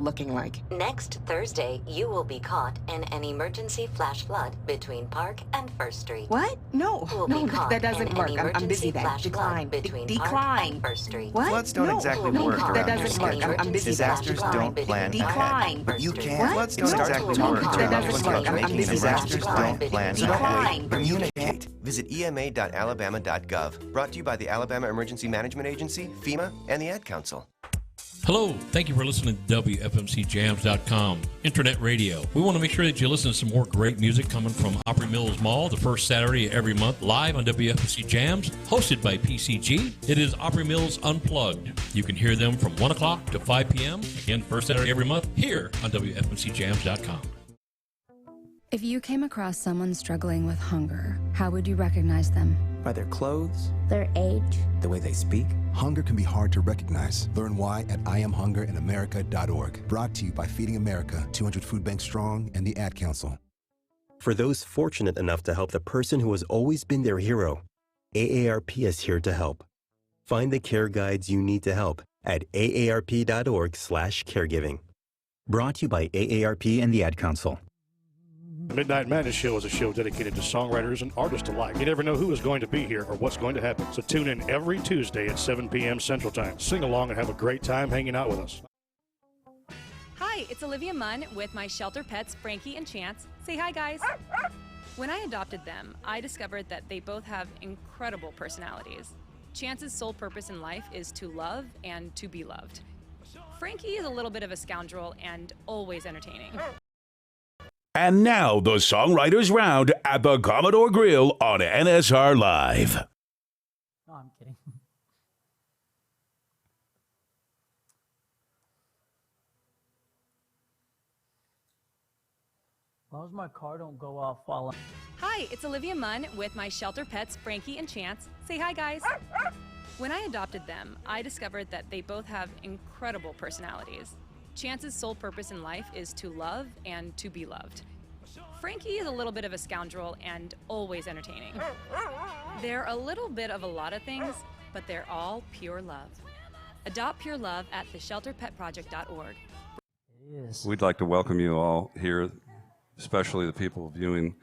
looking like? Next Thursday, you will be caught in an emergency flash flood between Park and First Street. What? No, that doesn't work. I'm busy then. Decline. Decline. First Street. What? Floods don't exactly work that around your doesn't work. schedule. I'm busy. Disasters don't plan ahead. Decline. You can. What? Floods don't exactly work that around doesn't your work. I'm schedule. busy. Disasters don't plan Decline. ahead. Communicate. Visit ema.alabama.gov. Brought to you by the Alabama Emergency Management Agency, FEMA, and the Ad Council. Hello, thank you for listening to WFMCJams.com, Internet Radio. We want to make sure that you listen to some more great music coming from Opry Mills Mall the first Saturday of every month, live on WFMC Jams, hosted by PCG. It is Opry Mills Unplugged. You can hear them from 1 o'clock to 5 p.m., again, first Saturday every month, here on WFMCJams.com. If you came across someone struggling with hunger, how would you recognize them? By their clothes, their age, the way they speak. Hunger can be hard to recognize. Learn why at IamHungerInAmerica.org. Brought to you by Feeding America, 200 Food Banks Strong, and the Ad Council. For those fortunate enough to help the person who has always been their hero, AARP is here to help. Find the care guides you need to help at aarp.org/caregiving. Brought to you by AARP and the Ad Council. The Midnight Madness Show is a show dedicated to songwriters and artists alike. You never know who is going to be here or what's going to happen. So tune in every Tuesday at 7 p.m. Central Time. Sing along and have a great time hanging out with us. Hi, it's Olivia Munn with my shelter pets, Frankie and Chance. Say hi, guys. When I adopted them, I discovered that they both have incredible personalities. Chance's sole purpose in life is to love and to be loved. Frankie is a little bit of a scoundrel and always entertaining. And now, the Songwriters Round at the Commodore Grille on NSR Live. No, I'm kidding. As long as my car don't go off while Hi, it's Olivia Munn with my shelter pets, Frankie and Chance. Say hi, guys. When I adopted them, I discovered that they both have incredible personalities. Chance's sole purpose in life is to love and to be loved. Frankie is a little bit of a scoundrel and always entertaining. They're a little bit of a lot of things, but they're all pure love. Adopt pure love at theshelterpetproject.org. We'd like to welcome you all here, especially the people viewing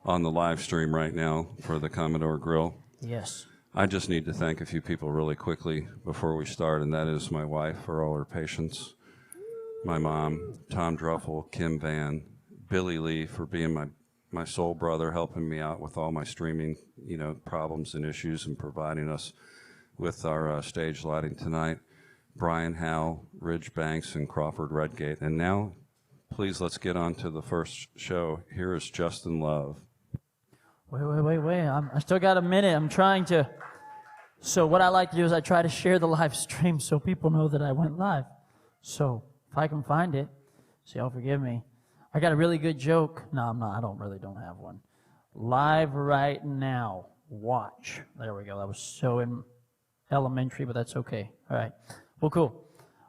on the live stream right now for the Commodore Grille. Yes. I just need to thank a few people really quickly before we start, and that is my wife for all her patience, my mom, Tom Druffel, Kim Van, Billy Lee for being my soul brother, helping me out with all my streaming, problems and issues and providing us with our stage lighting tonight, Brian Howe, Ridge Banks, and Crawford Redgate. And now, please, let's get on to the first show. Here is Justin Love. Wait. I still got a minute. I'm trying to. So what I like to do is I try to share the live stream so people know that I went live. So if I can find it, so y'all forgive me. I got a really good joke. No, I'm not. I don't have one. Live right now. Watch. There we go. That was so elementary, but that's okay. All right. Well, cool.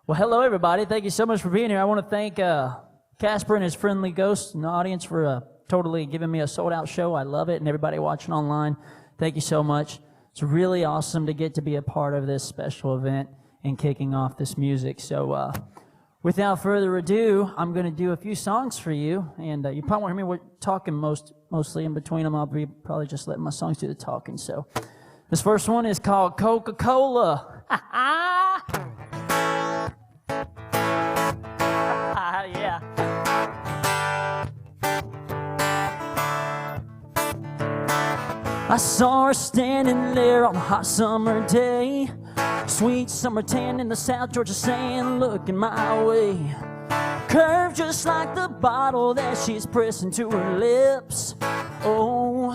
Well, hello, everybody. Thank you so much for being here. I want to thank Casper and his friendly ghost in the audience for totally giving me a sold-out show. I love it. And everybody watching online, thank you so much. It's really awesome to get to be a part of this special event and kicking off this music. So without further ado, I'm going to do a few songs for you. And you probably won't hear me. We're talking mostly in between them. I'll be probably just letting my songs do the talking. So this first one is called Coca-Cola. Yeah. I saw her standing there on a hot summer day, sweet summer tan in the South Georgia sand, looking my way. Curved just like the bottle that she's pressing to her lips. Oh,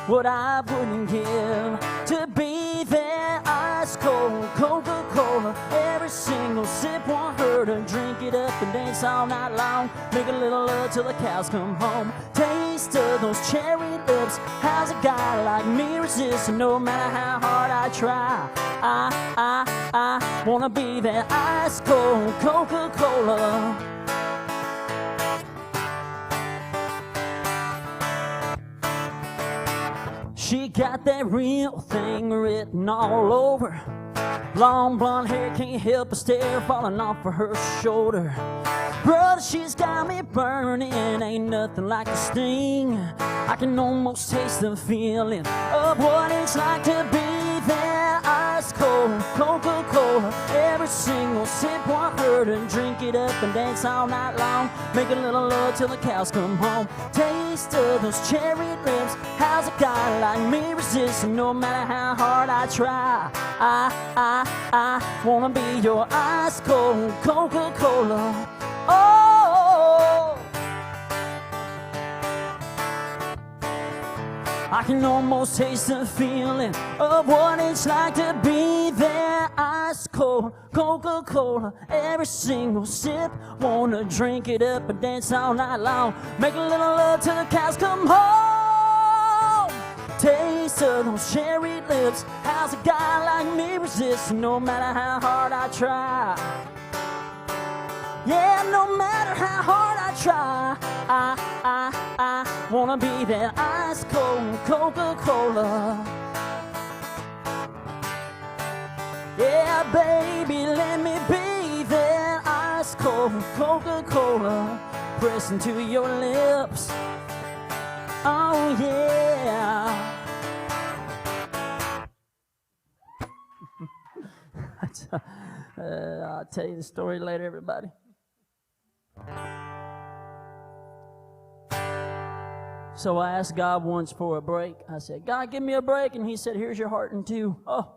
what I wouldn't give to be that ice cold Coca-Cola. Every single sip won't hurt her. Drink it up and dance all night long. Make a little love till the cows come home. Taste of those cherry lips. How's a guy like me resist? No matter how hard I try, I wanna be that ice cold Coca-Cola. She got that real thing written all over. Long blonde hair, can't help but stare, falling off of her shoulder. Brother, she's got me burning. Ain't nothing like the sting. I can almost taste the feeling of what it's like to be there. Ice cold Coca-Cola. Every single sip want her to drink it up and dance all night long. Make a little love till the cows come home. Taste of those cherry lips. How's a guy like me resist? No matter how hard I try, I wanna be your ice cold Coca-Cola. Oh, I can almost taste the feeling of what it's like to be there. Ice cold Coca-Cola, every single sip. Wanna drink it up and dance all night long. Make a little love till the cows come home. Taste of those cherry lips. How's a guy like me resist? No matter how hard I try. Yeah, no matter how hard I try, I wanna be that ice cold Coca-Cola. Yeah, baby, let me be that ice cold Coca-Cola. Press into your lips. Oh yeah. I'll tell you the story later, everybody. So I asked God once for a break. I said, God, give me a break. And he said, here's your heart in two. Oh,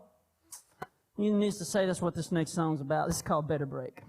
he needs to say that's what this next song's about. This is called Better Break.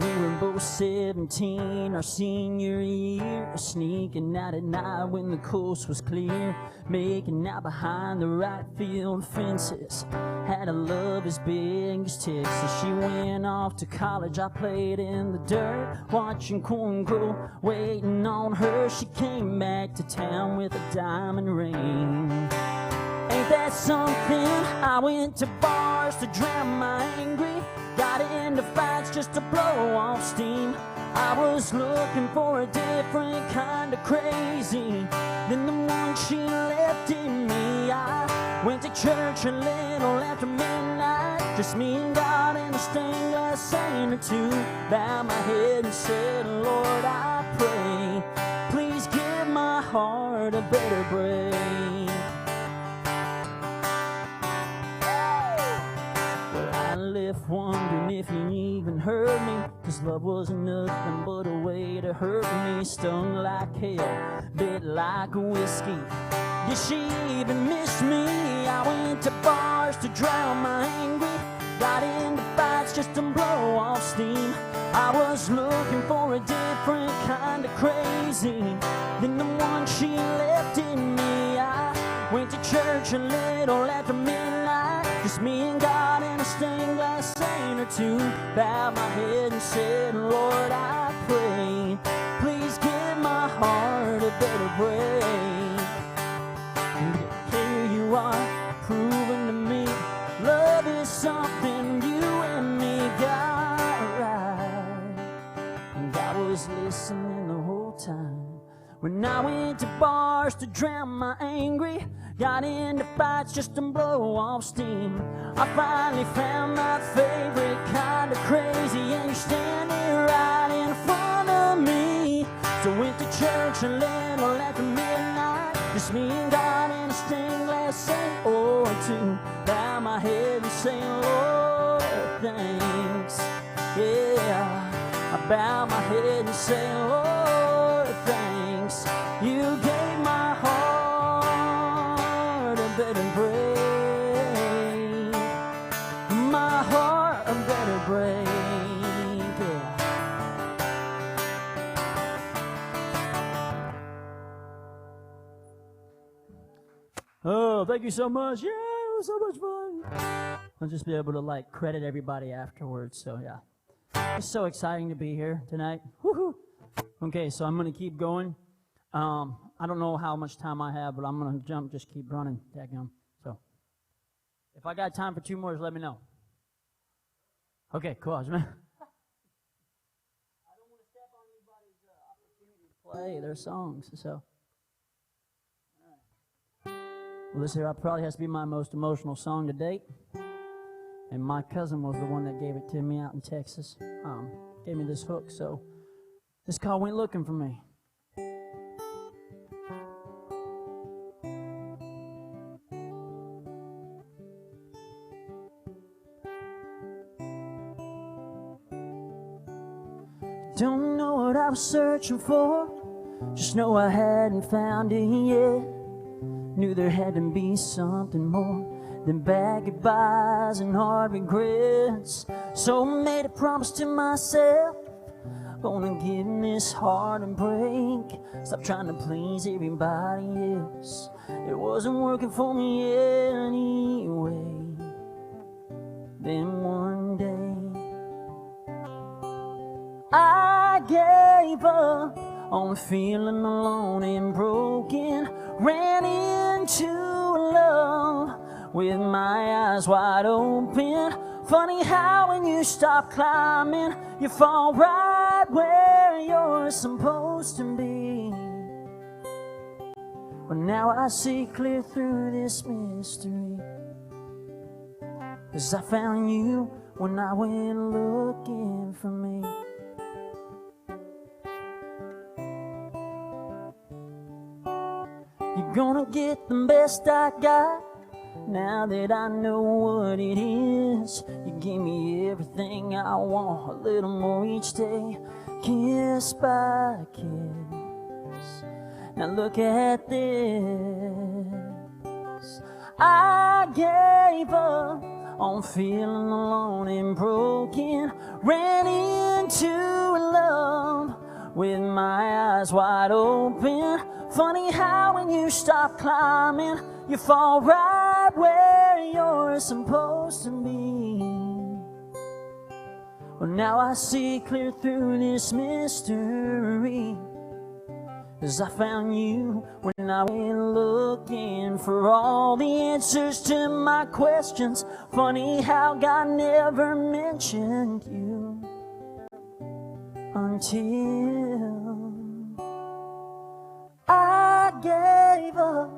We were both 17, our senior year, sneaking out at night when the coast was clear, making out behind the right field fences. Had a love as big as Texas. She went off to college, I played in the dirt, watching corn grow, waiting on her. She came back to town with a diamond ring. Ain't that something? I went to bars to drown my angry, got into fights just to blow off steam. I was looking for a different kind of crazy than the one she left in me. I went to church a little after midnight, just me and God in a stained glass saint or two. Bowed my head and said, Lord, I pray, please give my heart a better break. Left wondering if you even heard me, 'cause love was nothing but a way to hurt me. Stung like hell, bit like a whiskey. Did she even miss me? I went to bars to drown my anger, got into fights just to blow off steam. I was looking for a different kind of crazy than the one she left in me. I went to church a little after midnight, just me and God in a stained glass saint or two. Bowed my head and said, Lord, I pray, please give my heart a better break. Here you are, proving to me love is something you and me got right. And I was listening the whole time. When I went to bars to drown my angry, got into fights just to blow off steam, I finally found my favorite kind of crazy, and you're standing right in front of me. So went to church a little after midnight, just me and God in a stained glass saint or two. Bow my head and say, Lord, thanks. Yeah, I bow my head and say, Lord, thanks. You gave my heart a better break. My heart a better break. Yeah. Oh, thank you so much. Yeah, it was so much fun. I'll just be able to like credit everybody afterwards. So yeah, it's so exciting to be here tonight. Woohoo! Okay, so I'm gonna keep going. I don't know how much time I have, but I'm going to just keep running. Dadgum. So, if I got time for 2 more, just let me know. Okay, cool. I don't want to step on anybody's opportunity to play their songs. So, well, this here probably has to be my most emotional song to date. And my cousin was the one that gave it to me out in Texas. Gave me this hook, so this call went looking for me. Don't know what I was searching for, just know I hadn't found it yet. Knew there had to be something more than baggy buys and hard regrets. So made a promise to myself, gonna give this heart a break. Stop trying to please everybody else, it wasn't working for me anyway. Then one day I gave up on feeling alone and broken. Ran into love with my eyes wide open. Funny how when you stop climbing, you fall right where you're supposed to be. But now I see clear through this mystery, 'cause I found you when I went looking for me. You're gonna get the best I got now that I know what it is. You give me everything I want, a little more each day, kiss by kiss. Now look at this. I gave up on feeling alone and broken. Ran into love with my eyes wide open. Funny how when you stop climbing, you fall right where you're supposed to be. Well, now I see clear through this mystery, 'cause I found you when I went looking for all the answers to my questions. Funny how God never mentioned you until I gave up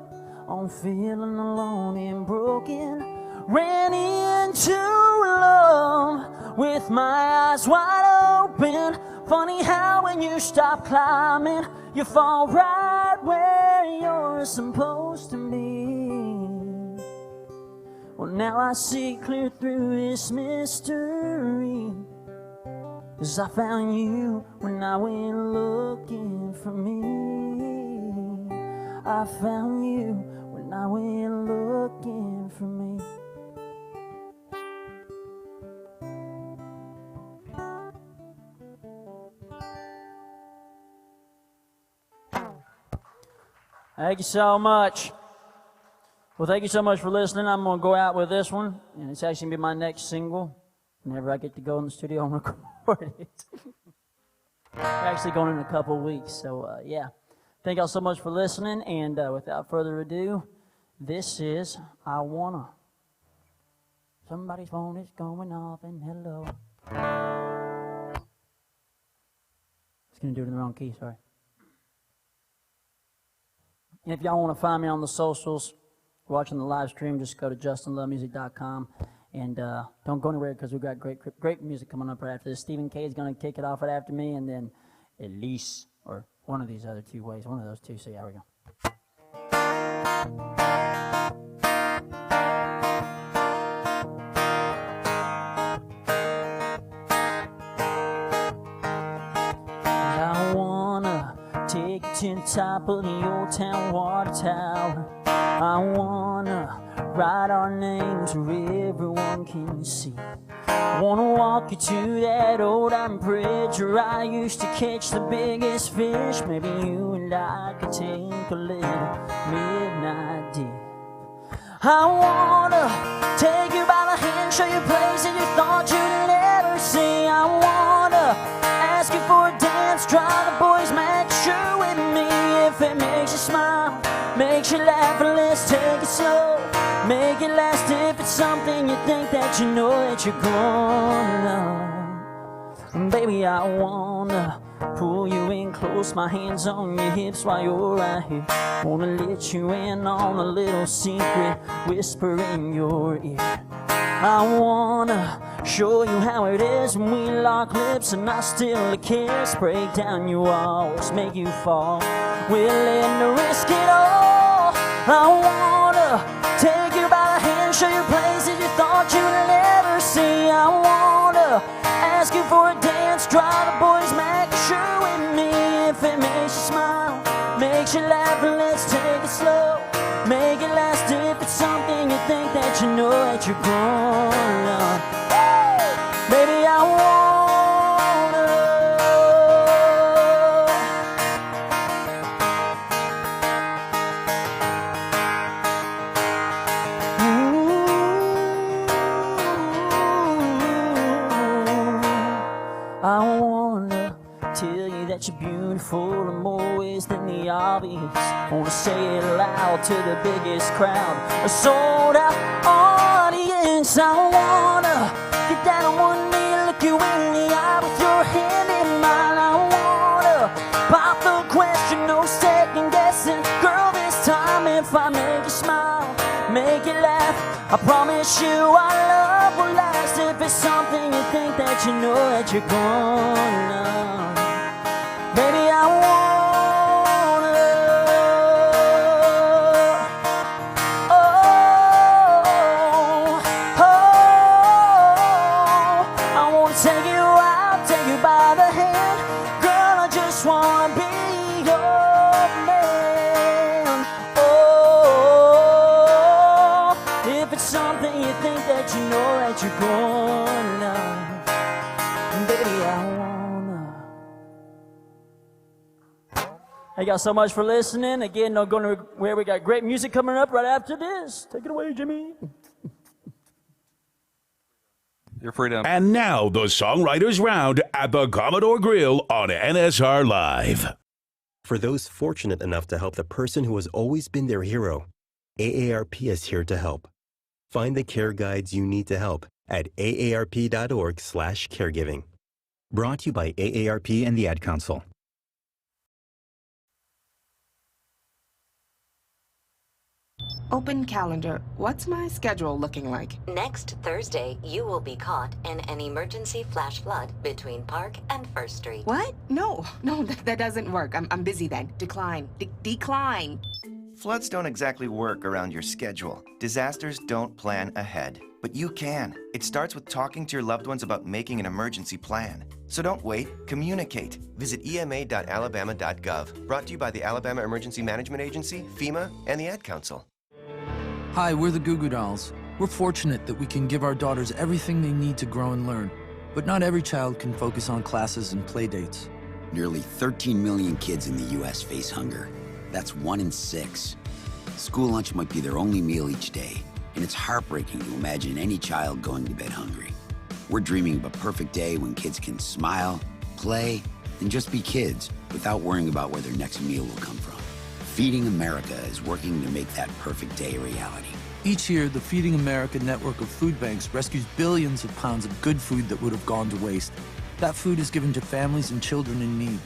on feeling alone and broken. Ran into love with my eyes wide open. Funny how when you stop climbing, you fall right where you're supposed to be. Well, now I see clear through this mystery, 'cause I found you when I went looking for me. I found you when I went looking for me. Thank you so much. Well, thank you so much for listening. I'm going to go out with this one, and it's actually going to be my next single whenever I get to go in the studio and record it. We're actually going in a couple of weeks, so yeah. Thank y'all so much for listening, and without further ado, this is I Wanna. Somebody's phone is going off, and hello. I was going to do it in the wrong key, sorry. And if y'all want to find me on the socials, watching the live stream, just go to justinlovemusic.com. And don't go anywhere, because we've got great music coming up right after this. Stephen K is going to kick it off right after me, and then Elise, or one of these other two ways, one of those two. So here we go. I wanna take you to the top of the old town water tower. I wanna write our names where everyone can see. Wanna walk you to that old iron bridge where I used to catch the biggest fish. Maybe you and I could take a little midnight dip. I wanna take you by the hand, show you places you thought you'd never see. I wanna ask you for a dance, try the boys match sure with me. If it makes you smile, makes you laugh, and let's take it slow. Make it last if it's something you think that you know that you're gonna love. And baby, I wanna Pull you in close, my hands on your hips while you're right here. Wanna let you in on a little secret, whisper in your ear. I wanna show you how it is when we lock lips and I steal a kiss. Break down your walls, make you fall. Willing to risk it all. I wanna take you by the hand, show you places you thought you'd never see. I wanna ask you for a dance, drive the boys back, sure with me. If it makes you smile, makes you laugh, let's take it slow. Make it last if it's something you think that you know that you're gonna. Baby, I wanna. I wanna tell you that you're beautiful in more ways than the obvious. Wanna say it loud to the biggest crowd, a sold out audience. I wanna get down on one knee, look you in the eye with your hand in mine. I wanna pop the question, no second guessing. Girl, this time if I make you smile, make you laugh, I promise you our love will last. If it's something you think that you know that you're gonna. Baby, I wanna. Oh, oh, I wanna take you out, take you by the hand. Girl, I just wanna be your man. Oh, if it's something you think that you know that you're gonna. Baby, I wanna. Thank y'all so much for listening. Again, I'm going to where we got great music coming up right after this. Take it away, Jimmy. Your freedom. And now the Songwriters Round at the Commodore Grille on NSR Live. For those fortunate enough to help the person who has always been their hero, AARP is here to help. Find the care guides you need to help at aarp.org/caregiving. Brought to you by AARP and the Ad Council. Open calendar. What's my schedule looking like? Next Thursday, you will be caught in an emergency flash flood between Park and First Street. What? No, that doesn't work. I'm busy then. Decline. Decline. Floods don't exactly work around your schedule. Disasters don't plan ahead. But you can. It starts with talking to your loved ones about making an emergency plan. So don't wait, communicate. Visit ema.alabama.gov. Brought to you by the Alabama Emergency Management Agency, FEMA, and the Ad Council. Hi, we're the Goo Goo Dolls. We're fortunate that we can give our daughters everything they need to grow and learn. But not every child can focus on classes and play dates. Nearly 13 million kids in the U.S. face hunger. That's 1 in 6. School lunch might be their only meal each day, and it's heartbreaking to imagine any child going to bed hungry. We're dreaming of a perfect day when kids can smile, play, and just be kids without worrying about where their next meal will come from. Feeding America is working to make that perfect day a reality. Each year, the Feeding America network of food banks rescues billions of pounds of good food that would have gone to waste. That food is given to families and children in need.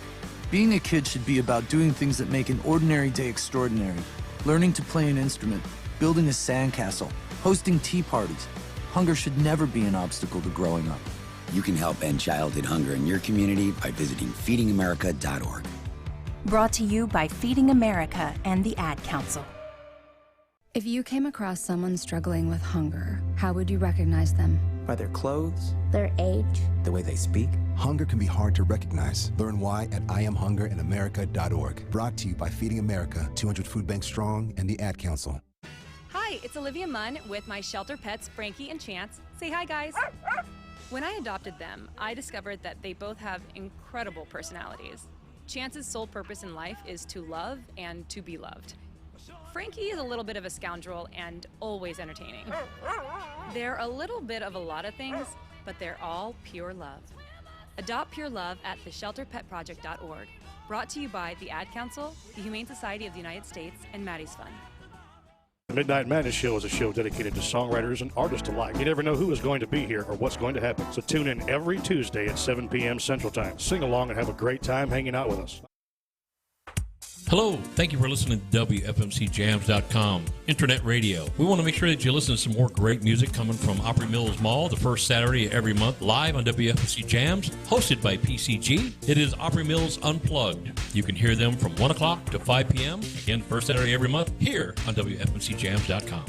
Being a kid should be about doing things that make an ordinary day extraordinary. Learning to play an instrument, building a sandcastle, hosting tea parties. Hunger should never be an obstacle to growing up. You can help end childhood hunger in your community by visiting feedingamerica.org. Brought to you by Feeding America and the Ad Council. If you came across someone struggling with hunger, how would you recognize them? By their clothes, their age, the way they speak. Hunger can be hard to recognize. Learn why at IamHungerInAmerica.org. Brought to you by Feeding America, 200 Food Banks Strong, and the Ad Council. Hi, it's Olivia Munn with my shelter pets, Frankie and Chance. Say hi, guys. When I adopted them, I discovered that they both have incredible personalities. Chance's sole purpose in life is to love and to be loved. Frankie is a little bit of a scoundrel and always entertaining. They're a little bit of a lot of things, but they're all pure love. Adopt pure love at theshelterpetproject.org. Brought to you by the Ad Council, the Humane Society of the United States, and Maddie's Fund. Midnight Madness Show is a show dedicated to songwriters and artists alike. You never know who is going to be here or what's going to happen. So tune in every Tuesday at 7 p.m. Central Time. Sing along and have a great time hanging out with us. Hello, thank you for listening to WFMCJams.com, Internet Radio. We want to make sure that you listen to some more great music coming from Opry Mills Mall the first Saturday of every month, live on WFMC Jams, hosted by PCG. It is Opry Mills Unplugged. You can hear them from 1 o'clock to 5 p.m., again, first Saturday every month, here on WFMCJams.com.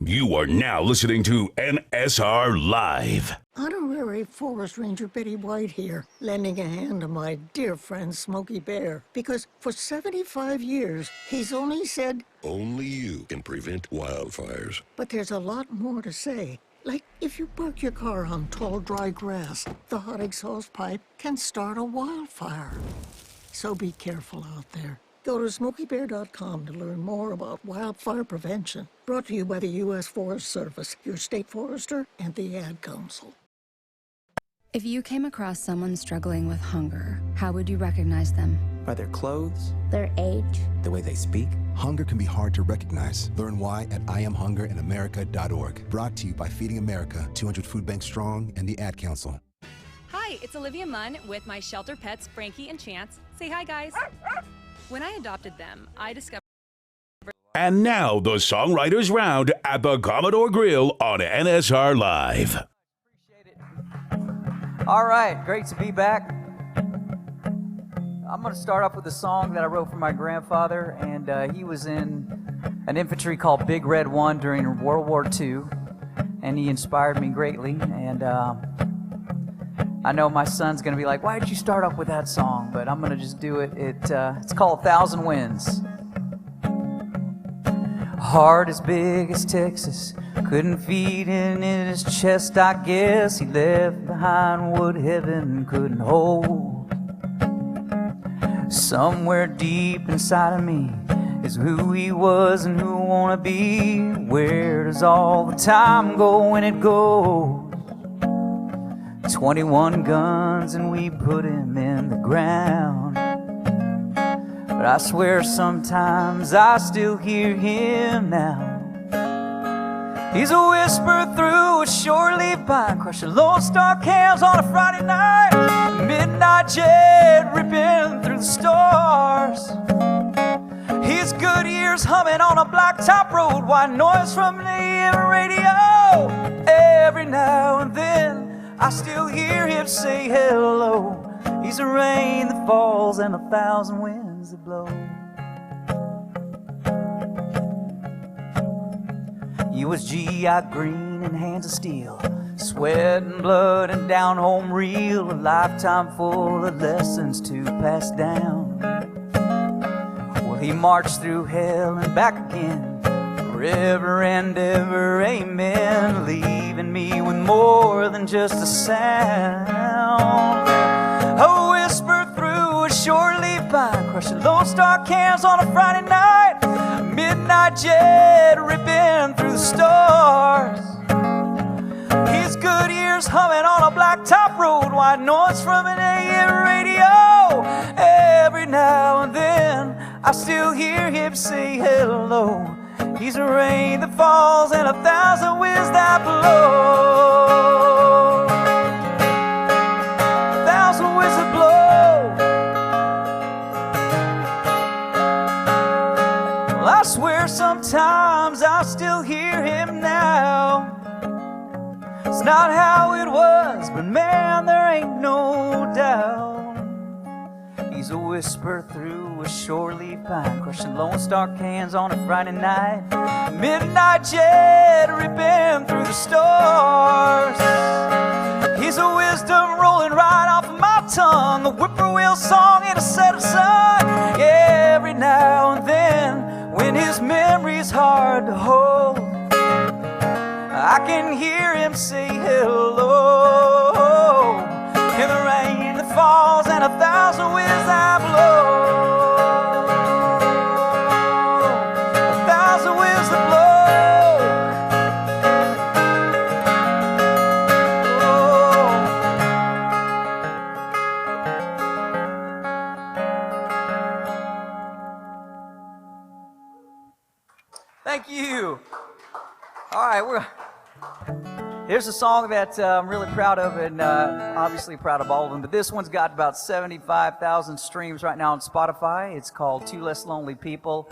You are now listening to NSR Live. Honorary Forest Ranger Betty White here, lending a hand to my dear friend Smokey Bear. Because for 75 years, he's only said, only you can prevent wildfires. But there's a lot more to say. Like, if you park your car on tall, dry grass, the hot exhaust pipe can start a wildfire. So be careful out there. Go to SmokeyBear.com to learn more about wildfire prevention. Brought to you by the U.S. Forest Service, your state forester, and the Ad Council. If you came across someone struggling with hunger, how would you recognize them? By their clothes? Their age? The way they speak? Hunger can be hard to recognize. Learn why at IamHungerInAmerica.org. Brought to you by Feeding America, 200 Food Banks Strong, and the Ad Council. Hi, it's Olivia Munn with my shelter pets, Frankie and Chance. Say hi, guys. When I adopted them, I discovered... And now, the Songwriters Round at the Commodore Grille on NSR Live. All right, great to be back. I'm going to start off with a song that I wrote for my grandfather, and he was in an infantry called Big Red 1 during World War II, and he inspired me greatly, and I know my son's going to be like, why did you start off with that song? But I'm going to just do it. It's called 1,000 Winds. Heart as big as Texas, couldn't feed in his chest, I guess. He left behind what heaven couldn't hold. Somewhere deep inside of me is who he was and who I want to be. Where does all the time go when it goes? 21 guns and we put him in the ground. But I swear sometimes I still hear him now. He's a whisper through a short-leaf pine, crushing Lone Star cans on a Friday night. Midnight jet ripping through the stars. His good ears humming on a blacktop road, white noise from the AM radio. Every now and then I still hear him say hello. He's the rain that falls and 1,000 winds that blow. He was G.I. Green and hands of steel, sweat and blood and down home real, a lifetime full of lessons to pass down. Well, he marched through hell and back again, forever and ever, amen, leaving me with more than just a sound. A whisper through a short-leaf pine, crushing Lone Star cans on a Friday night. Midnight jet ripping through the stars. His good ears humming on a blacktop road, white noise from an AM radio. Every now and then I still hear him say hello. He's the rain that falls and 1,000 winds that blow. 1,000 winds that blow. Well, I swear sometimes I still hear him now. It's not how it was, but man, there ain't no doubt. He's a whisper through a short-leaf pine, crushing Lone Star cans on a Friday night. Midnight jet ripping through the stars. He's a wisdom rolling right off of my tongue, a whippoorwill song in a set of sun. Yeah, every now and then, when his memory's hard to hold, I can hear him say hello. In the rain that falls and 1,000 winds that blow. 1,000 winds that blow. Thank you. All right, here's a song that I'm really proud of, and obviously proud of all of them, but this one's got about 75,000 streams right now on Spotify. It's called Two Less Lonely People.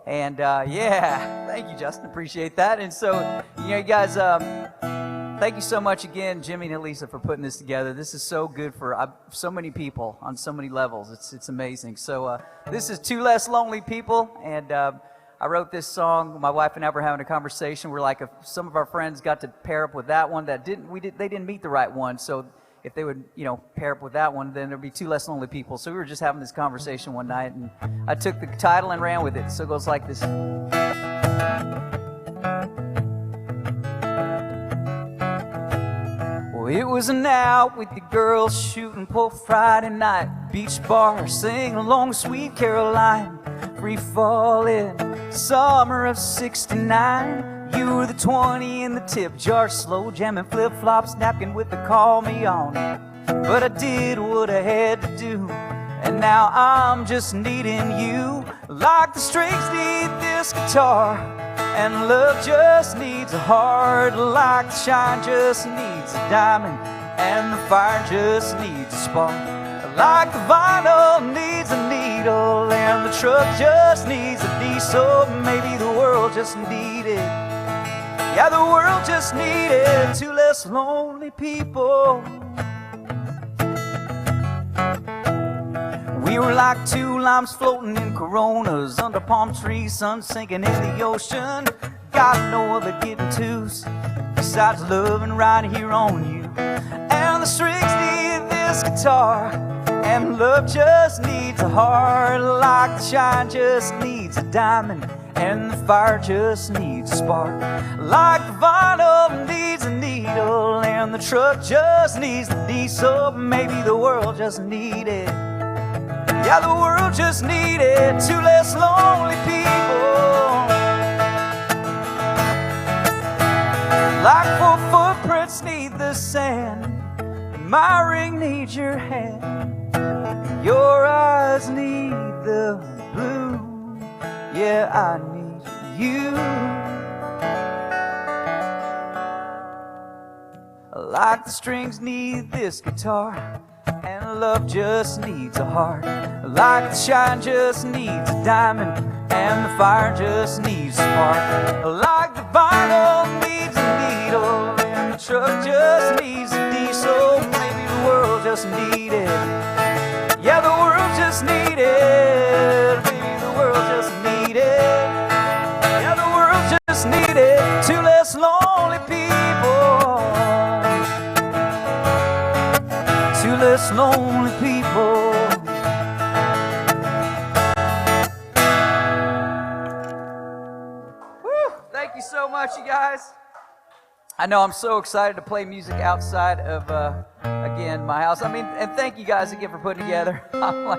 And yeah, thank you, Justin. Appreciate that. And so, you guys, thank you so much again, Jimmy and Elisa, for putting this together. This is so good for so many people on so many levels. It's amazing. So this is Two Less Lonely People, and I wrote this song. My wife and I were having a conversation. We're like, if some of our friends got to pair up with that one they didn't meet the right one. So if they would, pair up with that one, then there'd be two less lonely people. So we were just having this conversation one night, and I took the title and ran with it. So it goes like this. Well, it was an out with the girls shooting pool Friday night, beach bar, singing along Sweet Caroline, free falling, summer of '69. You were the 20 in the tip jar, slow jamming flip-flops, napkin with the call me on. But I did what I had to do, and now I'm just needing you. Like the strings need this guitar, and love just needs a heart. Like the shine just needs a diamond, and the fire just needs a spark. Like the vinyl needs a needle, and the truck just needs a diesel. Maybe the world just needed, yeah, the world just needed two less lonely people. We were like two limes floating in Coronas, under palm trees, sun sinking in the ocean. Got no other getting twos besides loving right here on you. And the strings need this guitar, and love just needs a heart. Like the shine just needs a diamond, and the fire just needs a spark. Like the vinyl needs a needle, and the truck just needs the diesel. Maybe the world just needed, yeah, the world just needed two less lonely people. Like four footprints need the sand, my ring needs your hand, your eyes need the blue. Yeah, I need you. Like the strings need this guitar, and love just needs a heart. Like the shine just needs a diamond, and the fire just needs a spark. Like the vinyl needs a needle, and the truck just needs a diesel. Maybe the world just needed, yeah, the world just needed, maybe the world just needed, yeah, the world just needed two less lonely people. Two less lonely people. Woo! Thank you so much, you guys. I know I'm so excited to play music outside of, again, my house. I mean, and thank you guys again for putting together. I'm like,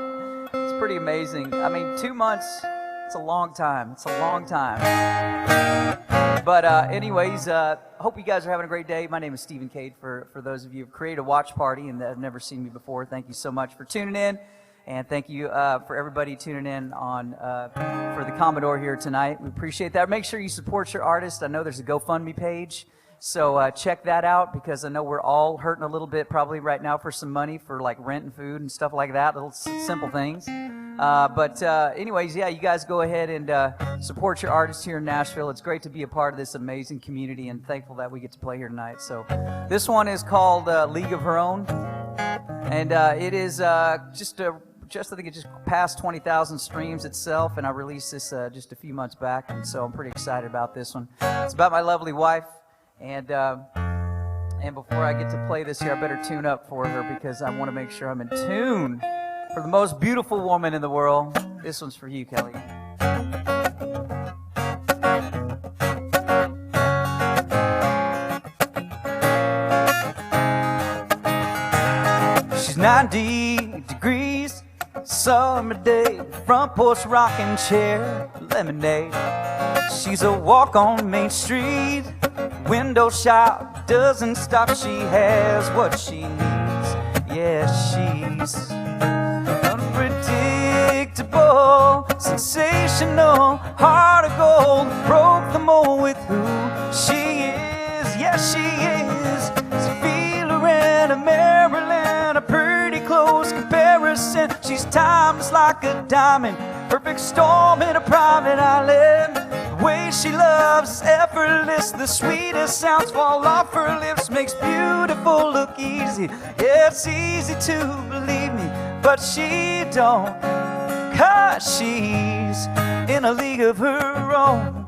it's pretty amazing. I mean, 2 months, it's a long time. It's a long time. But anyways, hope you guys are having a great day. My name is Stephen Cade. For those of you who've created a watch party and that have never seen me before, thank you so much for tuning in. And thank you for everybody tuning in on for the Commodore here tonight. We appreciate that. Make sure you support your artist. I know there's a GoFundMe page. So check that out, because I know we're all hurting a little bit probably right now for some money for like rent and food and stuff like that, little simple things. But anyways, yeah, you guys go ahead and support your artists here in Nashville. It's great to be a part of this amazing community, and thankful that we get to play here tonight. So this one is called League of Her Own, and it is I think it just passed 20,000 streams itself, and I released this just a few months back, and so I'm pretty excited about this one. It's about my lovely wife. And before I get to play this here, I better tune up for her, because I want to make sure I'm in tune for the most beautiful woman in the world. This one's for you, Kelly. She's 90 degrees, summer day, front porch rocking chair, lemonade. She's a walk on Main Street, window shop doesn't stop. She has what she needs. Yeah, she's unpredictable, sensational. sensational, heart of gold, broke the mold with who she is. Yes, she is. Feel her in a Maryland, a pretty close comparison. She's timeless like a diamond, perfect storm in a private island. The way she loves is effortless, the sweetest sounds fall off her lips, makes beautiful look easy. Yeah, it's easy to believe me, but she don't, 'cause she's in a league of her own.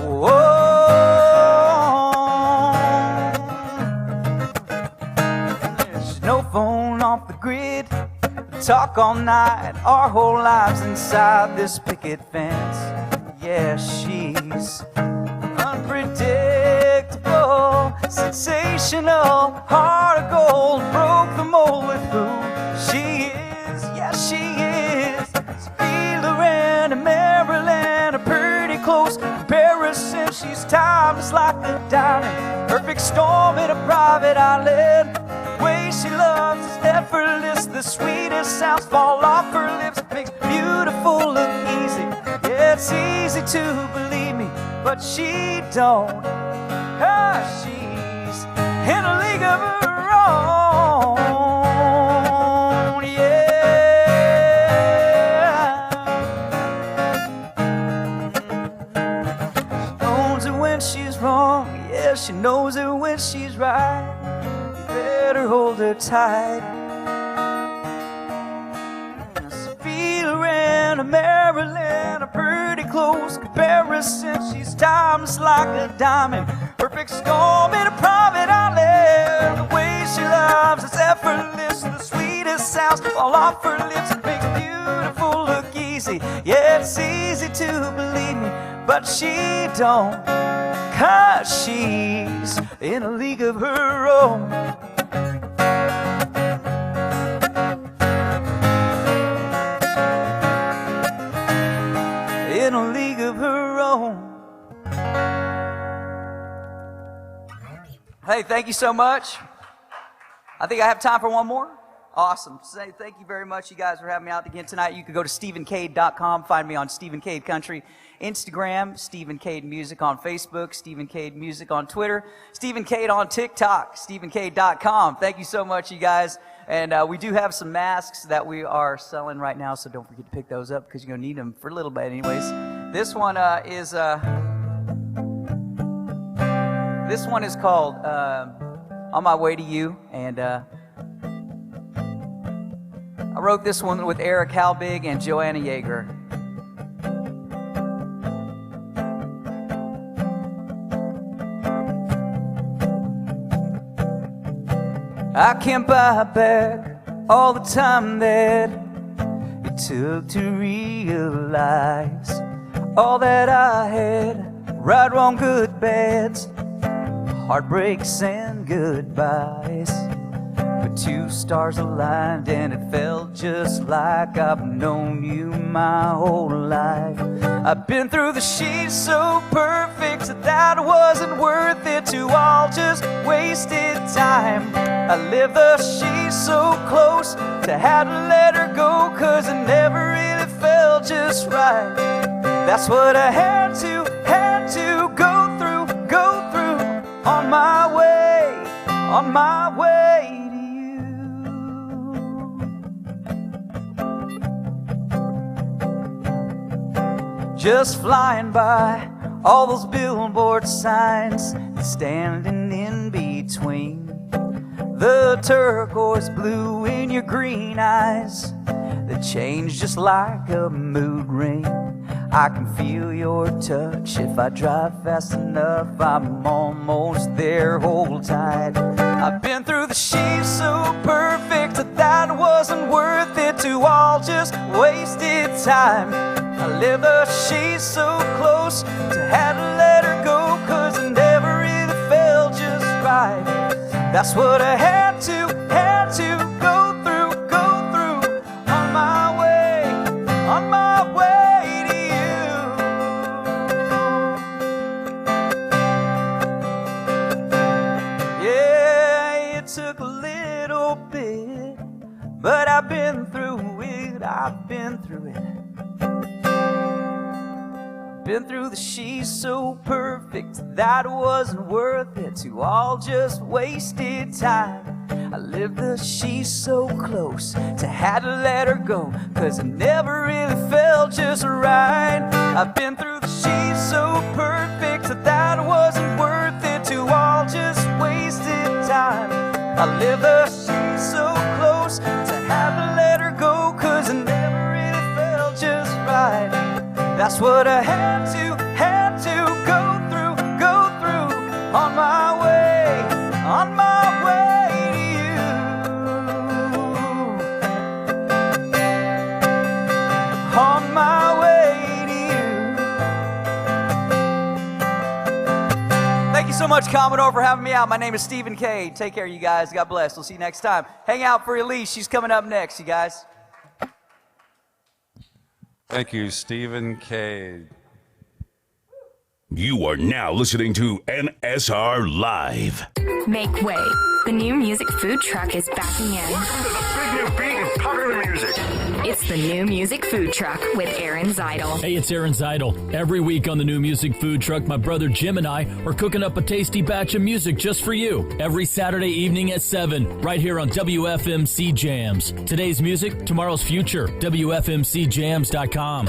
Whoa. There's no phone off the grid, talk all night, our whole lives inside this picket fence. Yeah, she's unpredictable, sensational, heart of gold, broke the mold with who she is. Yeah, she is. Feel her in a Maryland, a pretty close comparison. She's timeless like a diamond, perfect storm in a private island. The way she loves is effortless, the sweetest sounds fall off her lips, makes beautiful look easy. Yeah, it's easy to believe me, but she don't, 'cause she's in a league of her own. Yeah. She knows it when she's wrong, yeah, she knows it when she's right. Better hold her tight. Feel her in a Maryland, a pretty close comparison. She's timeless like a diamond, perfect storm in a private island. The way she loves is effortless, the sweetest sounds fall off her lips, it makes beautiful look easy. Yeah, it's easy to believe me, but she don't, 'cause she's in a league of her own. In a league of her own. Hey, thank you so much. I think I have time for one more. Awesome. Say thank you very much, you guys, for having me out again tonight. You can go to StephenCade.com, find me on Stephen Cade Country, Instagram, Stephen Cade Music on Facebook, Stephen Cade Music on Twitter, Stephen Cade on TikTok, StephenCade.com. Thank you so much, you guys. And we do have some masks that we are selling right now, so don't forget to pick those up because you're going to need them for a little bit anyways. This one is called On My Way to You, and I wrote this one with Eric Halbig and Joanna Yeager. I can't buy back all the time that it took to realize all that I had, right, wrong, good, bads, heartbreaks and goodbyes. But two stars aligned and it felt just like I've known you my whole life. I've been through the sheets so perfect that wasn't worth it, to all just wasted time. I lived the sheets so close to have to let her go, 'cause it never really felt just right. That's what I had to go through on my way to you. Just flying by all those billboard signs, standing in between the turquoise blue in your green eyes that change just like a mood ring. I can feel your touch if I drive fast enough. I'm almost there, hold tight. I've been through the sheets so perfect that wasn't worth it, to all just wasted time. I live the sheets so close to have to let her go, 'cause it never really felt just right. That's what I had to go through on my way to you. Yeah, it took a little bit, but I've been through it. I've been through it. I've been through the she's so perfect that wasn't worth it, to all just wasted time. I lived the she's so close to had to let her go, 'cause it never really felt just right. I've been through the she's so perfect that wasn't worth it, to all just wasted time. I lived the she's so close to have to let her go, 'cause it never really felt just right. That's what I had to go through on my way to you. On my way to you. Thank you so much, Commodore, for having me out. My name is Stephen K. Take care, you guys. God bless. We'll see you next time. Hang out for Elise. She's coming up next, you guys. Thank you, Stephen K. You are now listening to NSR Live. Make way. The new music food truck is backing in. Welcome to the big new beat and popular music. It's the new music food truck with Aaron Zeidel. Hey, it's Aaron Zeidel. Every week on the new music food truck, my brother Jim and I are cooking up a tasty batch of music just for you. Every Saturday evening at 7, right here on WFMC Jams. Today's music, tomorrow's future. WFMCJams.com.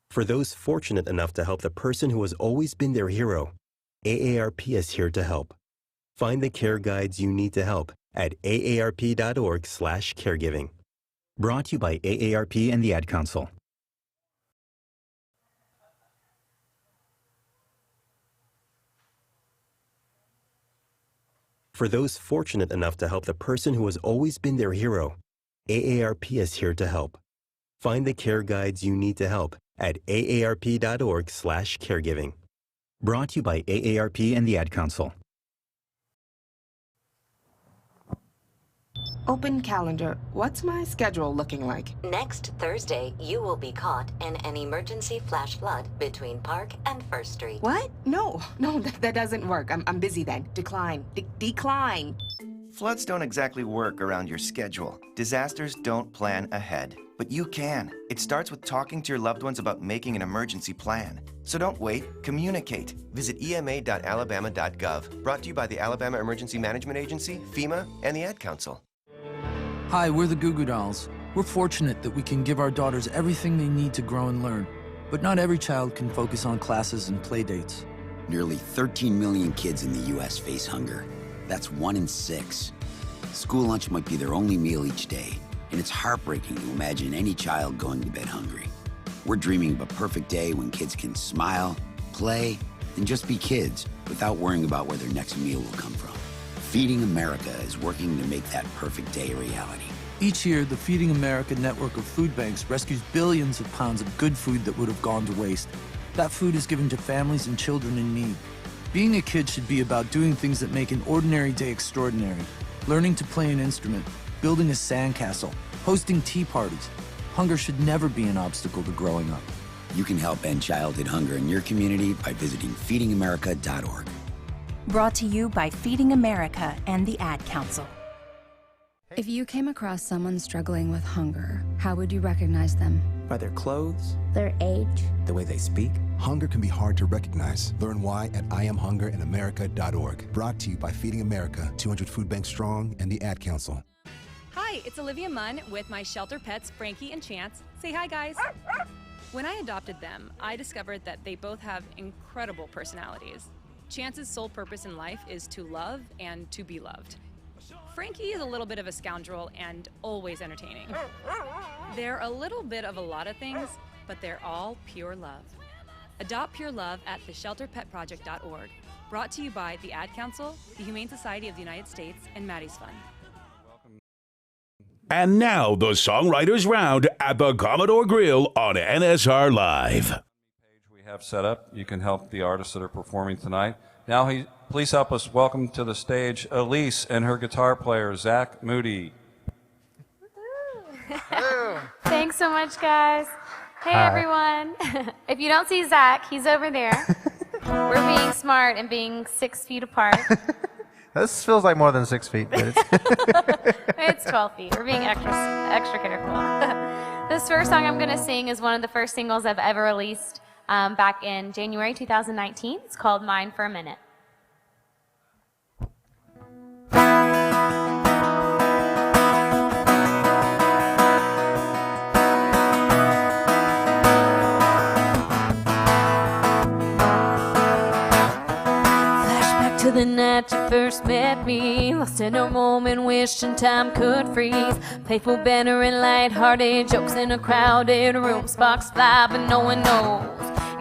For those fortunate enough to help the person who has always been their hero, AARP is here to help. Find the care guides you need to help at aarp.org/caregiving. Brought to you by AARP and the Ad Council. For those fortunate enough to help the person who has always been their hero, AARP is here to help. Find the care guides you need to help at aarp.org/caregiving. Brought to you by AARP and the Ad Council. Open calendar. What's my schedule looking like? Next Thursday, you will be caught in an emergency flash flood between Park and First Street. What? No, that doesn't work. I'm busy then. Decline. Decline. Floods don't exactly work around your schedule. Disasters don't plan ahead. But you can. It starts with talking to your loved ones about making an emergency plan. So don't wait, communicate. Visit ema.alabama.gov. Brought to you by the Alabama Emergency Management Agency, FEMA, and the Ad Council. Hi, we're the Goo Goo Dolls. We're fortunate that we can give our daughters everything they need to grow and learn. But not every child can focus on classes and play dates. Nearly 13 million kids in the U.S. face hunger. That's 1 in 6. School lunch might be their only meal each day, and it's heartbreaking to imagine any child going to bed hungry. We're dreaming of a perfect day when kids can smile, play, and just be kids without worrying about where their next meal will come from. Feeding America is working to make that perfect day a reality. Each year, the Feeding America network of food banks rescues billions of pounds of good food that would have gone to waste. That food is given to families and children in need. Being a kid should be about doing things that make an ordinary day extraordinary. Learning to play an instrument, building a sandcastle, hosting tea parties. Hunger should never be an obstacle to growing up. You can help end childhood hunger in your community by visiting feedingamerica.org. Brought to you by Feeding America and the Ad Council. If you came across someone struggling with hunger, how would you recognize them? By their clothes, their age, the way they speak. Hunger can be hard to recognize. Learn why at IamHungerInAmerica.org. Brought to you by Feeding America, 200 Food Banks Strong, and the Ad Council. Hi, it's Olivia Munn with my shelter pets, Frankie and Chance. Say hi, guys. When I adopted them, I discovered that they both have incredible personalities. Chance's sole purpose in life is to love and to be loved. Frankie is a little bit of a scoundrel and always entertaining. They're a little bit of a lot of things, but they're all pure love. Adopt pure love at theshelterpetproject.org. Brought to you by the Ad Council, the Humane Society of the United States, and Maddie's Fund. And now the Songwriters Round at the Commodore Grille on NSR Live. We have set up. You can help the artists that are performing tonight. Now, please help us welcome to the stage Elise and her guitar player, Zach Moody. Thanks so much, guys. Hey, Hi. everyone. If you don't see Zach, he's over there. We're being smart and being 6 feet apart. This feels like more than 6 feet. But It's 12 feet. We're being extra careful. This first song I'm going to sing is one of the first singles I've ever released back in January 2019. It's called Mine for a Minute. To the night you first met me, lost in a moment, wishing time could freeze. Playful banter and light-hearted jokes in a crowded room. Sparks fly, but no one knows.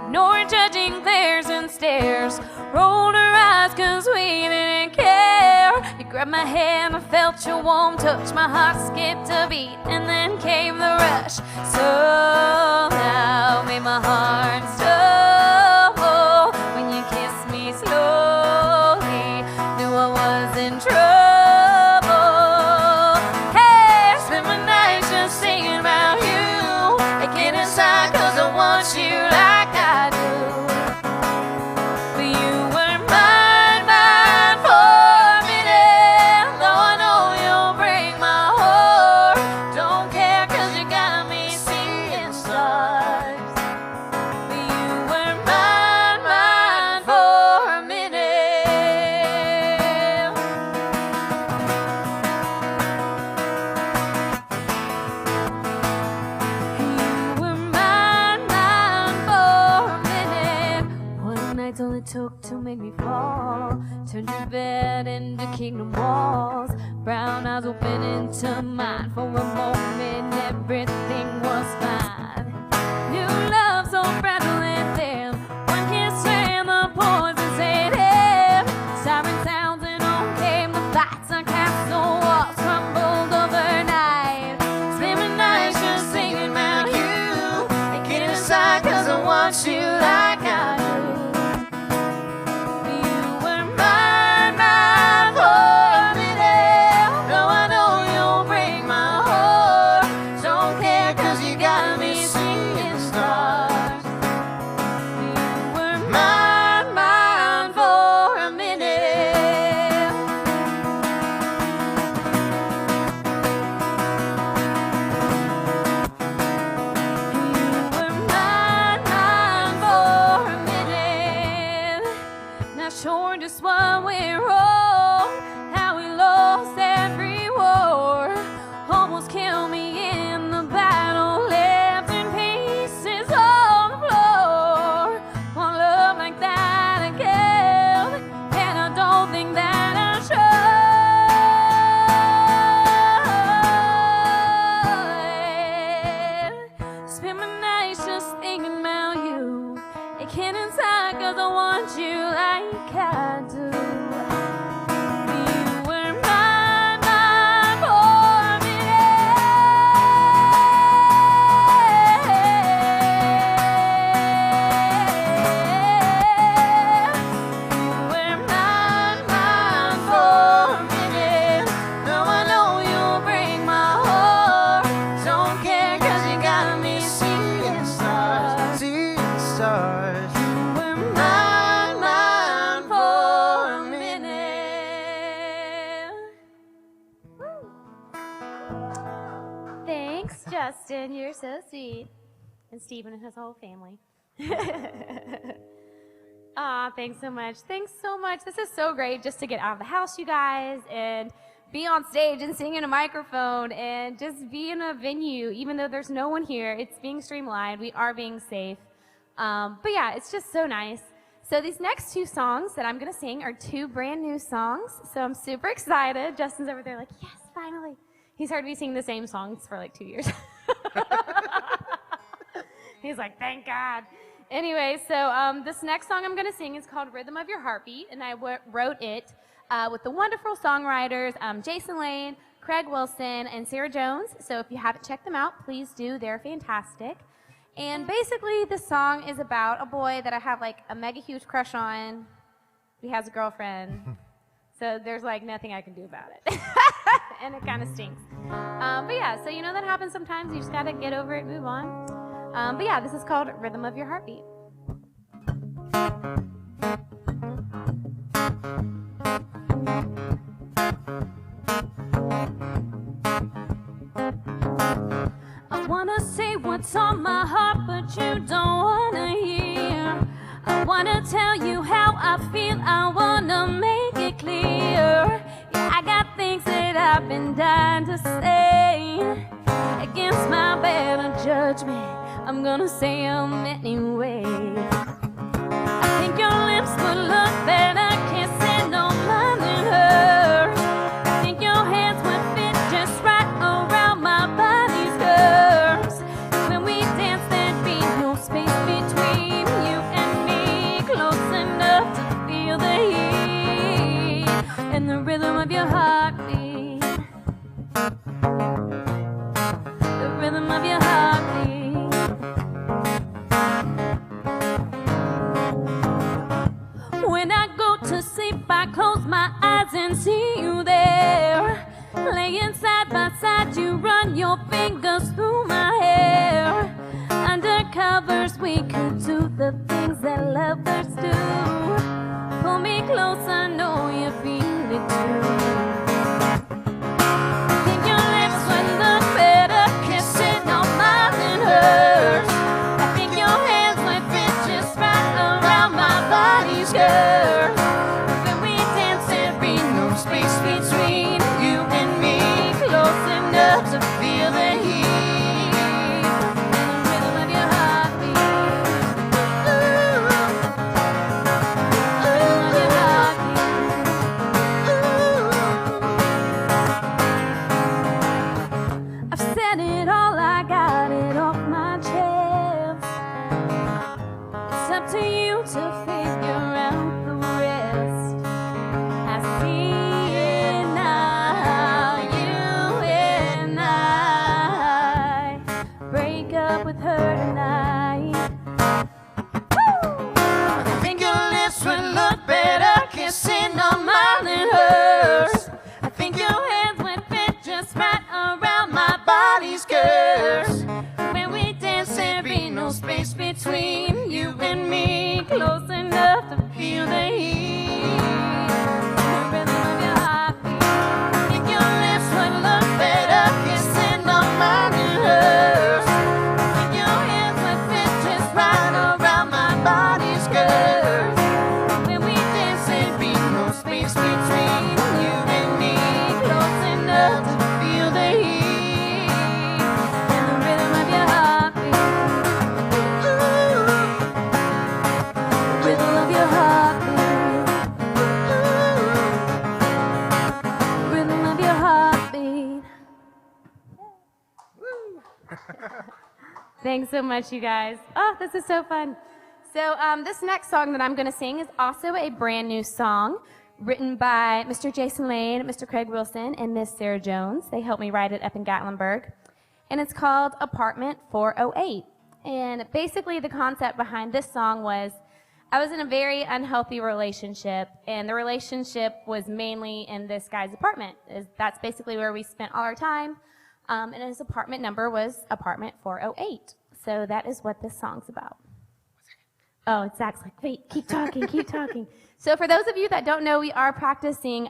Ignore judging glares and stares. Rolled her eyes, cause we didn't care. You grabbed my hand, I felt your warm touch. My heart skipped a beat, and then came the rush. Somehow made my heart stumble when you kissed me slow. I was in trouble. Hey, spent my nights just thinking about you. I get inside cause I want you like I do. But you were mine, mine for a minute. Though I know you'll break my heart. Don't care cause you got me seeing stars. But you were mine, mine for a minute. All it took to make me fall. Turned your bed into kingdom walls. Brown eyes open into mine. For a moment everything was fine. New love so fragile and thin. One kiss and the poison's in him. Siren sounds and on came the lights. Our castle walls crumbled overnight. Slimming nights just thinking about you. I get inside cause I want you like I do. Justin, you're so sweet. And Stephen and his whole family. Aw, thanks so much. Thanks so much. This is so great just to get out of the house, you guys, and be on stage and sing in a microphone and just be in a venue, even though there's no one here. It's being streamed live. We are being safe. But yeah, it's just so nice. So these next two songs that I'm going to sing are two brand new songs. So I'm super excited. Justin's over there like, yes, finally. He's heard me sing the same songs for like 2 years. He's like, thank God. Anyway, so this next song I'm going to sing is called Rhythm of Your Heartbeat, and I wrote it with the wonderful songwriters Jason Lane, Craig Wilson, and Sarah Jones. So if you haven't checked them out, please do. They're fantastic. And basically, this song is about a boy that I have like a mega huge crush on. He has a girlfriend. So there's like nothing I can do about it. And it kind of stinks. But yeah, so you know that happens sometimes. You just got to get over it, move on. But yeah, this is called Rhythm of Your Heartbeat. wanna say what's on my heart, but you don't wanna hear. I wanna tell you how I feel, I wanna make it clear. Yeah, I got things that I've been dying to say. Against my better judgment, I'm gonna say them anyway. I think your lips would look better kissing on mine than hers. I think your hands would fit just right around my body's curves. When we dance, there'd be no space between you and me, close enough to feel the heat and the rhythm of your heartbeat. The rhythm of your heartbeat. When I go to sleep, I close my eyes and see you there. Laying side by side, you run your fingers through my hair. Under covers, we could do the things that lovers do. Pull me close, I know you feel it too. I think your lips would look better kissing on mine than hers. I think your hands would fit just right around my body's curves. When we dance, there'd be no space between you and me, close enough to feel the heat and the rhythm of your heartbeat. Ooh, the rhythm of your heartbeat. Ooh. I've said it all, I got it off my chest. It's up to you to figure out the rest. I see it now, you and I break up with her tonight. Woo! I think your lips would look better kissing on mine than hers. I think your hands would fit just right around my body's curves. When we dance, there'd be no space between you and me, close enough to feel the heat and the rhythm of your heartbeat. I think your lips would look better kissing on mine than hers. I think your hands would fit just right around my body's curves. When we dance, there'd be no space between you and me, close enough to feel the heat and the rhythm of your heartbeat. Ooh, the rhythm of your heartbeat. Ooh, rhythm of your heartbeat. Thanks so much, you guys. Oh, this is so fun. So this next song that I'm going to sing is also a brand new song written by Mr. Jason Lane, Mr. Craig Wilson, and Miss Sarah Jones. They helped me write it up in Gatlinburg. And it's called Apartment 408. And basically the concept behind this song was I was in a very unhealthy relationship, and the relationship was mainly in this guy's apartment. That's basically where we spent all our time. And his apartment number was Apartment 408. So that is what this song's about. Oh, it's Zach's like, wait, keep talking, keep talking. So for those of you that don't know, we are practicing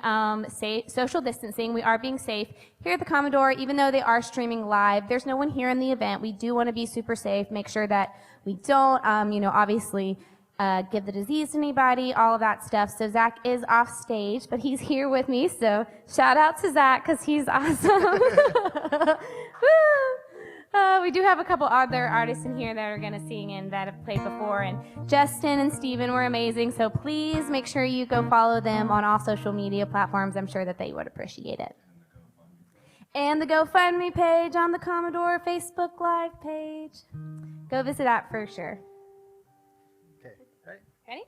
social distancing. We are being safe. Here at the Commodore, even though they are streaming live, there's no one here in the event. We do want to be super safe, make sure that we don't, obviously give the disease to anybody, all of that stuff. So Zach is off stage, but he's here with me. So shout out to Zach because he's awesome. Woo! We do have a couple other artists in here that are going to sing and that have played before. And Justin and Steven were amazing. So please make sure you go follow them on all social media platforms. I'm sure that they would appreciate it. And the GoFundMe page on the Commodore Facebook Live page. Go visit that for sure. Okay, ready? Ready?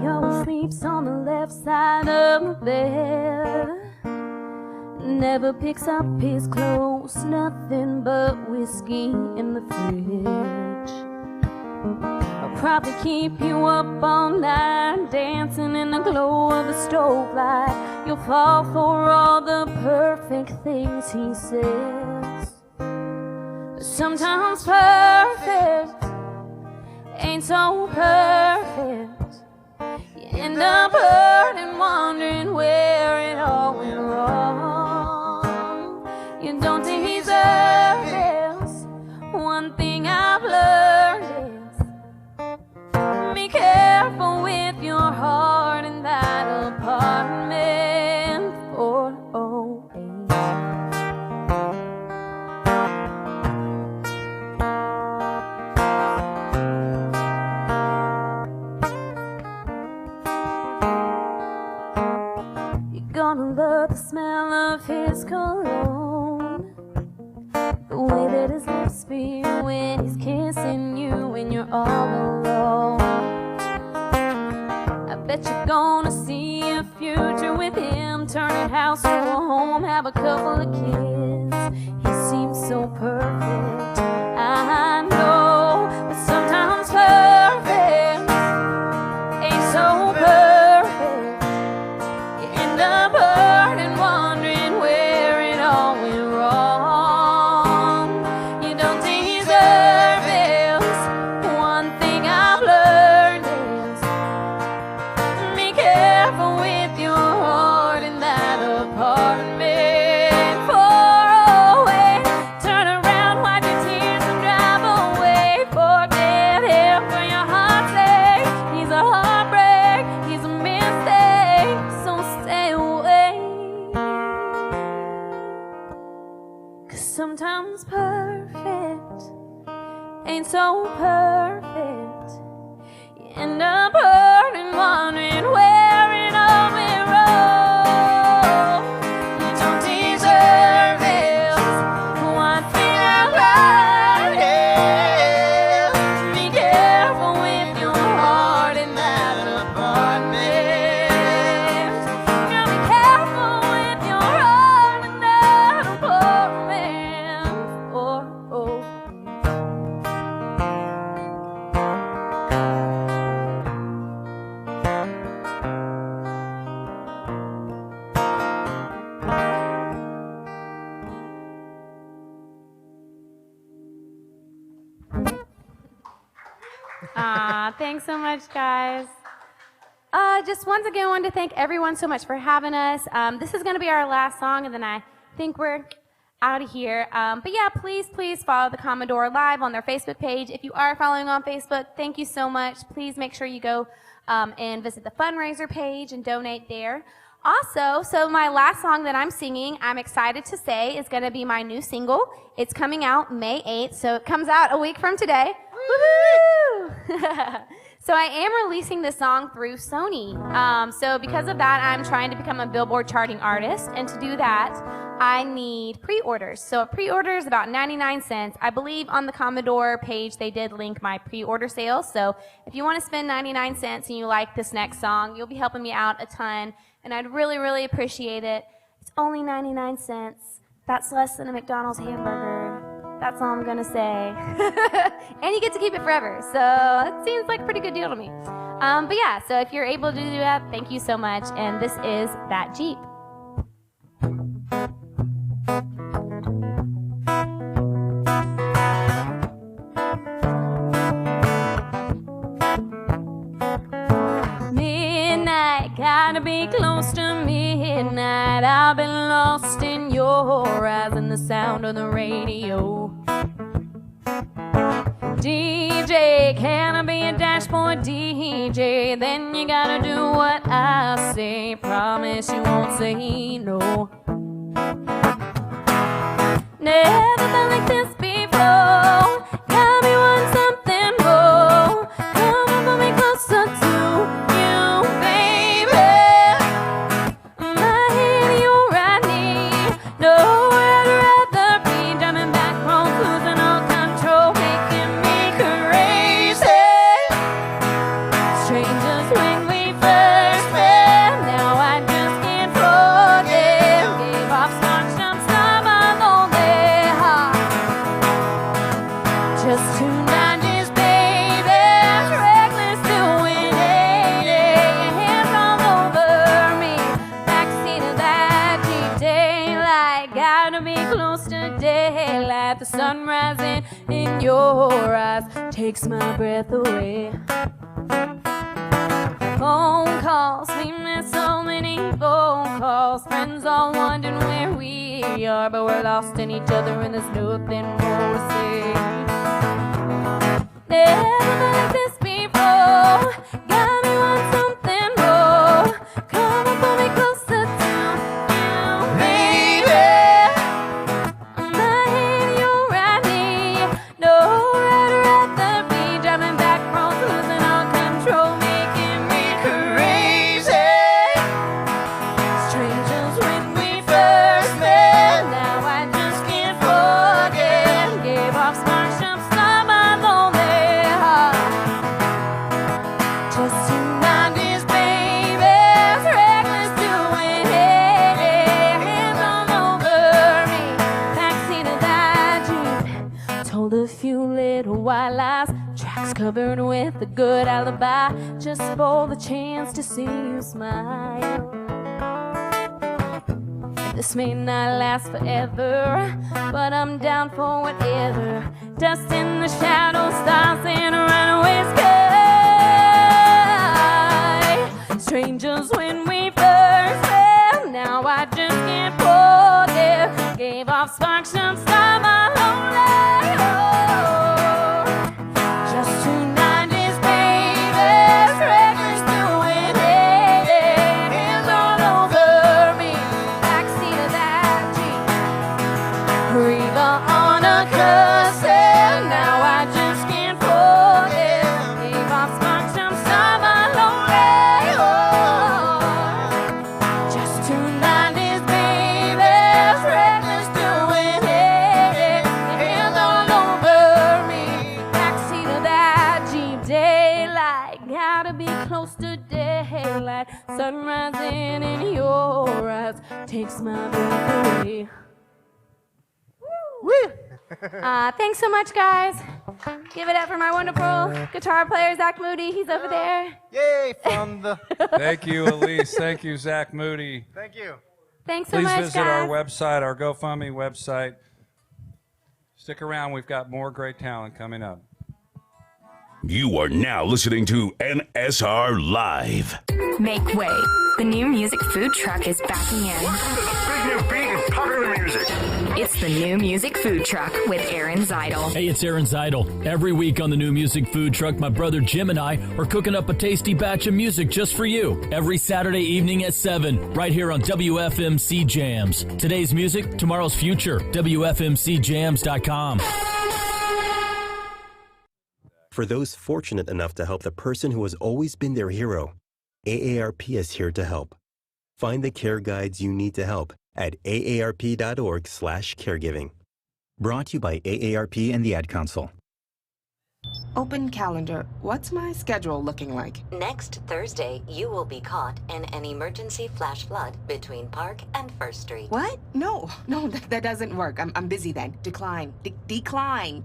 He always sleeps on the left side of the bed. Never picks up his clothes, nothing but whiskey in the fridge. I'll probably keep you up all night, dancing in the glow of a stove light. You'll fall for all the perfect things he says. sometimes perfect ain't so perfect. You end up hurt and wondering where it all went wrong. You don't deserve this. One thing I've learned is be careful with your heart in that apartment 408. You're gonna love the smell of his cologne, the way that his lips feel when he's kissing you when you're all alone. I bet you're gonna see a future with him, turning house to a home, have a couple of kids. He seems so perfect, I know, but sometimes perfect ain't so perfect. You end up hurt and wondering where it all went wrong. You don't deserve this. One thing I've learned is be careful with your heart in that apartment 408. Turn around, wipe your tears and drive away. Forget him for your heart's sake. He's a heartbreak, he's a mistake, so stay away. 'Cause sometimes perfect ain't so perfect. You end up hurt and wondering where it all went wrong. You don't deserve this. One thing I've learned is be careful with your heart in that apartment. Girl, be careful with your heart in that apartment. Oh. Thanks so much, guys. Just once again, I wanted to thank everyone so much for having us. This is going to be our last song, and then I think we're out of here. But yeah, please follow the Commodore Live on their Facebook page. If you are following on Facebook, thank you so much. Please make sure you go and visit the fundraiser page and donate there. Also, so my last song that I'm singing, I'm excited to say, is going to be my new single. It's coming out May 8th, so it comes out a week from today. Woohoo! So I am releasing this song through Sony. So because of that, I'm trying to become a Billboard charting artist, and to do that, I need pre-orders. So a pre-order is about 99 cents. I believe on the Commodore page, they did link my pre-order sales. So if you want to spend 99 cents and you like this next song, you'll be helping me out a ton, and I'd really, really appreciate it. It's only 99 cents. That's less than a McDonald's hamburger. That's all I'm gonna say. And you get to keep it forever, so that seems like a pretty good deal to me. But yeah, so if you're able to do that, thank you so much. And this is That Jeep. Midnight, gotta be close to midnight. I've been lost in your eyes and the sound of the radio. DJ, can I be a dashboard DJ? Then you gotta do what I say. Promise you won't say no. Never felt like this before. Got me wanting something more. Come on, pull me closer to you, baby. My hand, your right knee. Nowhere I'd rather be. Driving back roads, losing all control, making me crazy. Strangers when we first met. Now I just can't forget. Gave off sparks, jumpstart my lonely heart. Just 2 90s, baby. Reckless doing 80. Your hands all over me. Backseat of that Jeep. Daylight, gotta be close to daylight. The sunrise rising in your eyes takes my breath away. Phone calls, we miss so many phone calls. Friends all wondering where we are, but we're lost in each other and there's nothing more to say. Never been like this before. Got me want something more. Come and pull me closer to you, baby. I'm not here, you're right here. No, I'd rather be driving back roads, losing all control, making me crazy. Strangers when we first met, now I just can't forget. Gave off sparks from my lonely heart. Just 290s, babies, reckless doing it. Hands all over me, backseat of that Jeep. Told a few little white lies, tracks covered with a good alibi, just for the chance to see you smile. This may not last forever, but I'm down for whatever. Dust in the shadows, stars in a runaway sky. Strangers when we first met, now I just can't forget. Gave off sparks from my lonely heart. Just 290s, babies, reckless doing it. Hands all over me, backseat of that Jeep. River on a cussing, now I just can't forget. Gave off sparks from my lonely heart. Just 290s, babies, reckless doing it. Hands all over me, backseat of that Jeep. Daylight, gotta be close to daylight. Sun rising in your eyes takes my breath away. Woo! Thanks so much, guys. Give it up for my wonderful guitar player, Zach Moody. He's over there. Yay, from the... Thank you, Elise. Thank you, Zach Moody. Thank you. Thanks so much, Please guys. visit our website, our GoFundMe website. Stick around. We've got more great talent coming up. You are now listening to NSR Live. Make way. The new music food truck is backing in. Big new beat and popular music. It's the new music food truck with Aaron Zeidel. Hey, it's Aaron Zeidel. Every week on the new music food truck, my brother Jim and I are cooking up a tasty batch of music just for you. Every Saturday evening at 7, right here on WFMC Jams. Today's music, tomorrow's future. WFMCJams.com. For those fortunate enough to help the person who has always been their hero, AARP is here to help. Find the care guides you need to help at aarp.org/caregiving. Brought to you by AARP and the Ad Council. Open calendar. What's my schedule looking like? Next Thursday, you will be caught in an emergency flash flood between Park and First Street. What? No, that doesn't work. I'm busy then. Decline. Decline.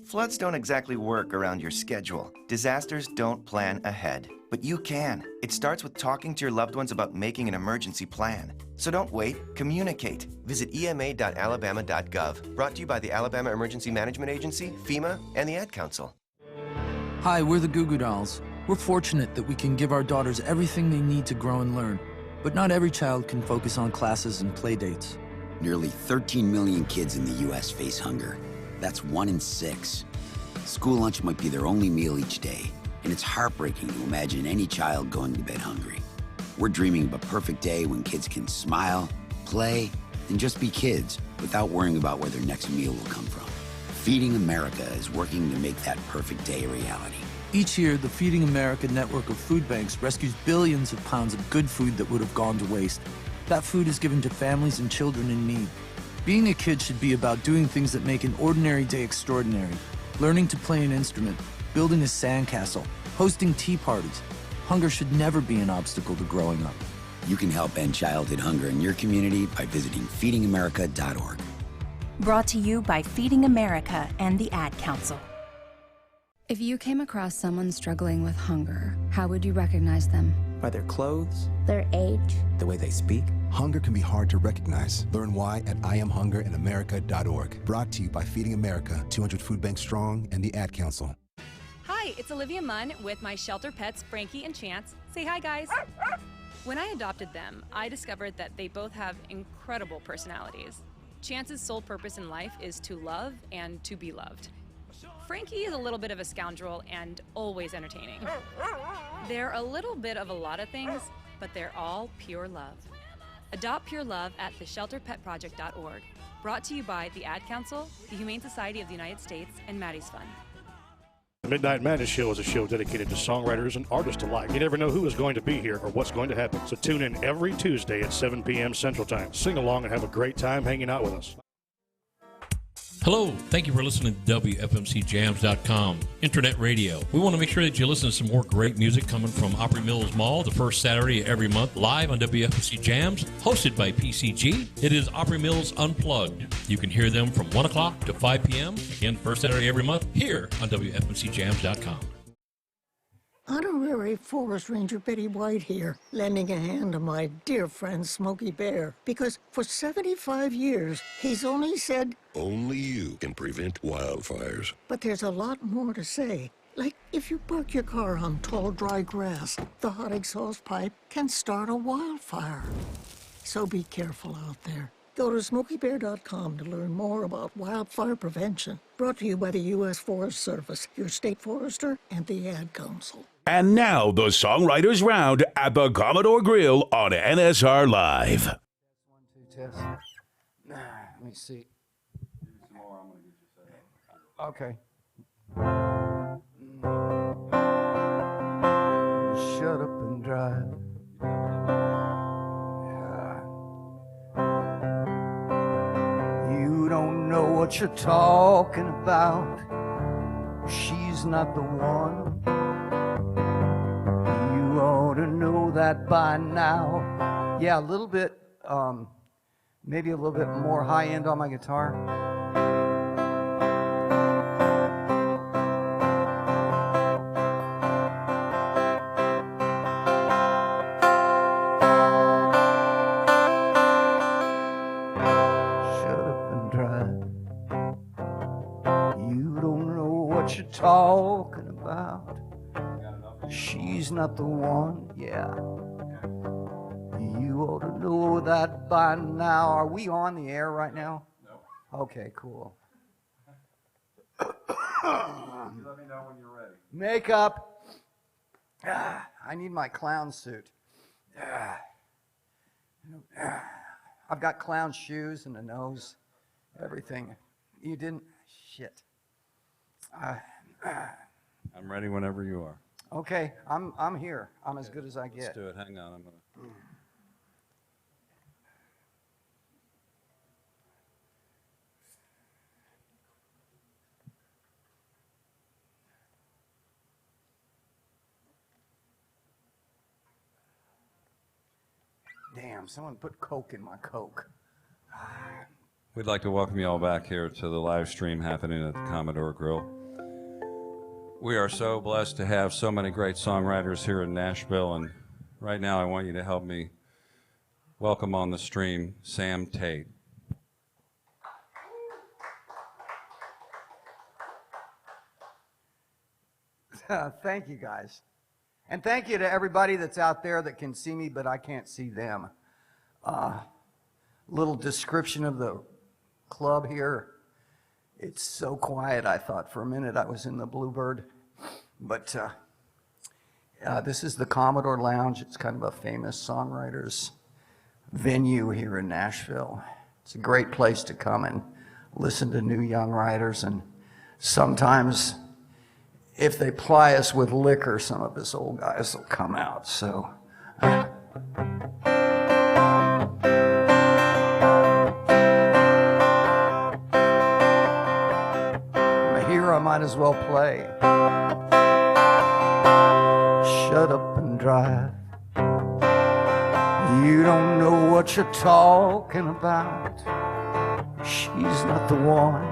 Floods don't exactly work around your schedule. Disasters don't plan ahead, but you can. It starts with talking to your loved ones about making an emergency plan. So don't wait, communicate. Visit ema.alabama.gov. Brought to you by the Alabama Emergency Management Agency, FEMA, and the Ad Council. Hi, we're the Goo Goo Dolls. We're fortunate that we can give our daughters everything they need to grow and learn. But not every child can focus on classes and play dates. Nearly 13 million kids in the U.S. face hunger. That's 1 in 6. School lunch might be their only meal each day, and it's heartbreaking to imagine any child going to bed hungry. We're dreaming of a perfect day when kids can smile, play, and just be kids without worrying about where their next meal will come from. Feeding America is working to make that perfect day a reality. Each year, the Feeding America network of food banks rescues billions of pounds of good food that would have gone to waste. That food is given to families and children in need. Being a kid should be about doing things that make an ordinary day extraordinary. Learning to play an instrument, building a sandcastle, hosting tea parties. Hunger should never be an obstacle to growing up. You can help end childhood hunger in your community by visiting feedingamerica.org. Brought to you by Feeding America and the Ad Council. If you came across someone struggling with hunger, how would you recognize them? By their clothes, their age, the way they speak, Hunger can be hard to recognize. Learn why at IamHungerInAmerica.org. Brought to you by Feeding America, 200 Food Banks Strong, and the Ad Council. Hi, it's Olivia Munn with my shelter pets, Frankie and Chance. Say hi, guys. When I adopted them, I discovered that they both have incredible personalities. Chance's sole purpose in life is to love and to be loved. Frankie is a little bit of a scoundrel and always entertaining. They're a little bit of a lot of things, but they're all pure love. Adopt pure love at theshelterpetproject.org. Brought to you by the Ad Council, the Humane Society of the United States, and Maddie's Fund. The Midnight Madness Show is a show dedicated to songwriters and artists alike. You never know who is going to be here or what's going to happen. So tune in every Tuesday at 7 p.m. Central Time. Sing along and have a great time hanging out with us. Hello, thank you for listening to WFMCJams.com, Internet Radio. We want to make sure that you listen to some more great music coming from Opry Mills Mall the first Saturday of every month, live on WFMC Jams, hosted by PCG. It is Opry Mills Unplugged. You can hear them from 1 o'clock to 5 p.m., again, first Saturday every month, here on WFMCJams.com. Honorary Forest Ranger Betty White here, lending a hand to my dear friend Smokey Bear, because for 75 years, he's only said, only you can prevent wildfires. But there's a lot more to say. Like, if you park your car on tall, dry grass, the hot exhaust pipe can start a wildfire. So be careful out there. Go to SmokeyBear.com to learn more about wildfire prevention. Brought to you by the U.S. Forest Service, your state forester, and the Ad Council. And now, the Songwriters Round at the Commodore Grille on NSR Live. 1, 2, test. Let me see. Okay. Shut up and drive. You don't know what you're talking about. She's not the one. You ought to know that by now. Yeah, a little bit, maybe a little bit more high end on my guitar. Talking about she's not the one, yeah. You ought to know that by now. Are we on the air right now? No. Okay, cool. Let me know when you're ready. Makeup. I need my clown suit. I've got clown shoes and a nose, everything. You didn't? Shit. I'm ready whenever you are. Okay, I'm here. I'm as good as I get. Let's do it. Hang on, I'm gonna. Damn, someone put Coke in my Coke. We'd like to welcome you all back here to the live stream happening at the Commodore Grille. We are so blessed to have so many great songwriters here in Nashville, and right now I want you to help me welcome on the stream Sam Tate. Thank you, guys. And thank you to everybody that's out there that can see me, but I can't see them. Little description of the club here. It's so quiet, I thought for a minute I was in the Bluebird. But this is the Commodore Lounge. It's kind of a famous songwriters venue here in Nashville. It's a great place to come and listen to new young writers. And sometimes, if they ply us with liquor, some of us old guys will come out. So. I might as well play. Shut up and drive. You don't know what you're talking about. She's not the one.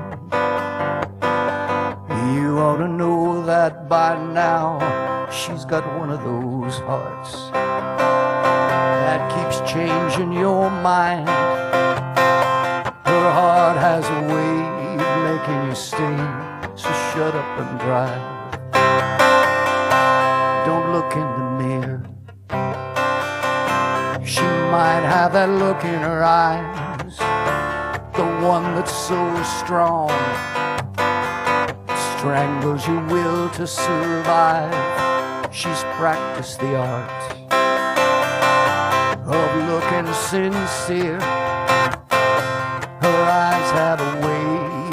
You ought to know that by now. She's got one of those hearts. that keeps changing your mind. Her heart has a way of making you stay, so shut up and drive. Don't look in the mirror. She might have that look in her eyes, the one that's so strong, strangles your will to survive. She's practiced the art of looking sincere. Her eyes have a way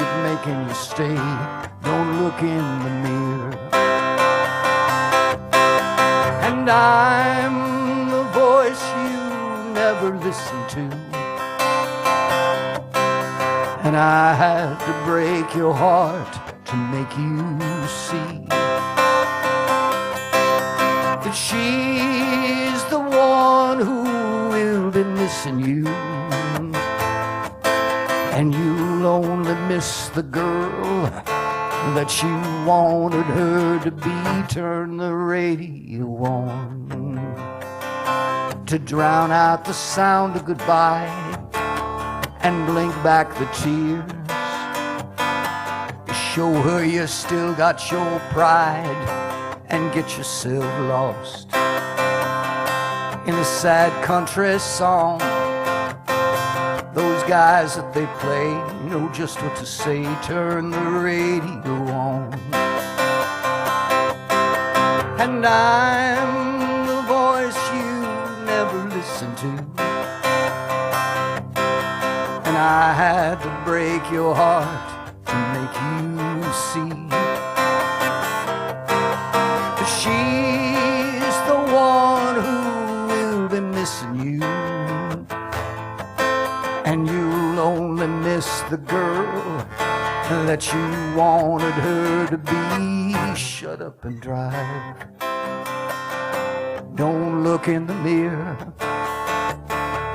of making you stay. Don't look in the mirror. And I'm the voice you never listen to, and I had to break your heart to make you see that she's the one who will be missing you, and you'll only miss the girl that you wanted her to be. Turn the radio on to drown out the sound of goodbye and blink back the tears. Show her you still got your pride and get yourself lost in a sad country song. Those guys that they play know just what to say. Turn the radio on. And I'm the voice you never listen to, and I had to break your heart to make you see that she's the one who will be missing you, and you'll only miss the girl that you wanted her to be. Shut up and drive. Don't look in the mirror.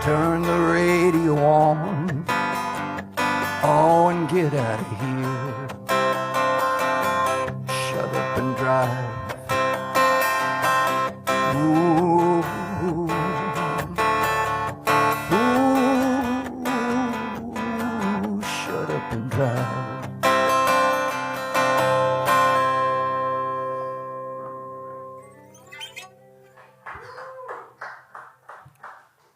Turn the radio on. Oh, and get out of here. Shut up and drive. Ooh, ooh, shut up and drive.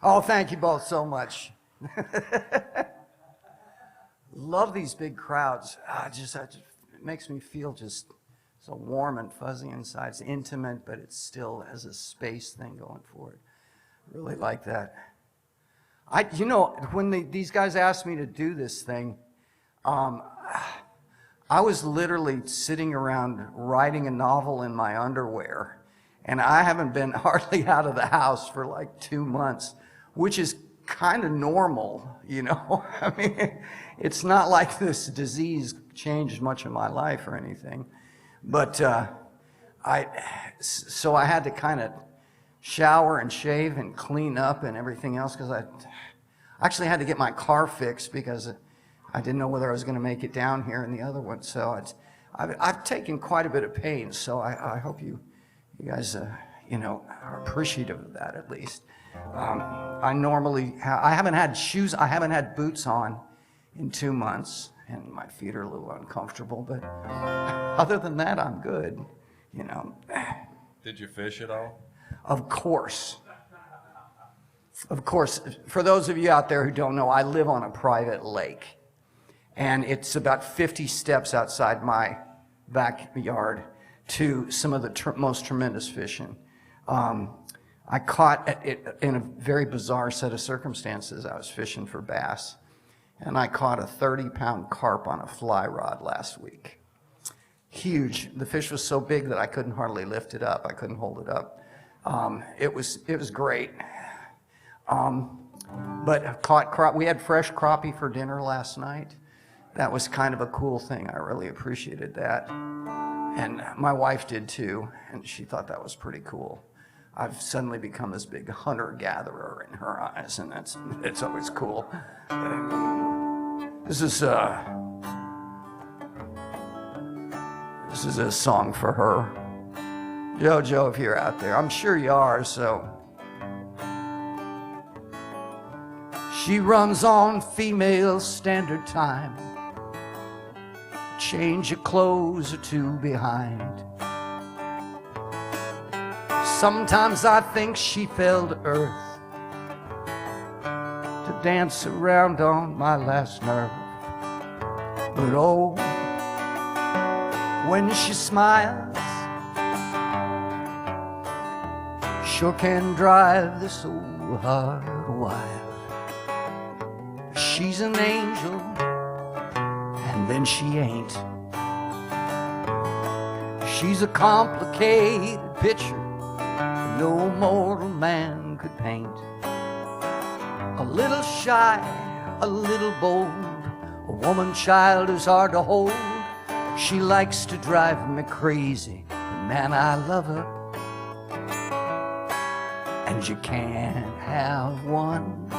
Oh, thank you both so much. Love these big crowds. It makes me feel just so warm and fuzzy inside. It's intimate, but it still has a space thing going for it. Really like that. When these guys asked me to do this thing, I was literally sitting around writing a novel in my underwear, and I haven't been hardly out of the house for like 2 months, which is kind of normal, I mean, it's not like this disease changed much of my life or anything, but so I had to kind of shower and shave and clean up and everything else, because I actually had to get my car fixed because I didn't know whether I was going to make it down here in the other one. So I've taken quite a bit of pain, so I hope you guys are appreciative of that at least. I haven't had shoes, I haven't had boots on in 2 months, and my feet are a little uncomfortable, but other than that, I'm good, Did you fish at all? Of course. For those of you out there who don't know, I live on a private lake, and it's about 50 steps outside my backyard to some of the most tremendous fishing. I caught it in a very bizarre set of circumstances. I was fishing for bass, and I caught a 30-pound carp on a fly rod last week. Huge. The fish was so big that I couldn't hardly lift it up. I couldn't hold it up. It was great. But we had fresh crappie for dinner last night. That was kind of a cool thing. I really appreciated that. And my wife did too, and she thought that was pretty cool. I've suddenly become this big hunter-gatherer in her eyes, and it's always cool. This is a song for her. JoJo, if you're out there, I'm sure you are, so She runs on female standard time. Change of clothes or two behind. Sometimes I think she fell to earth to dance around on my last nerve. But oh, when she smiles, sure can drive this old heart wild. She's an angel, and then she ain't. She's a complicated picture no mortal man could paint. A little shy, a little bold, a woman child who's hard to hold. She likes to drive me crazy, but man, I love her. And you can't have one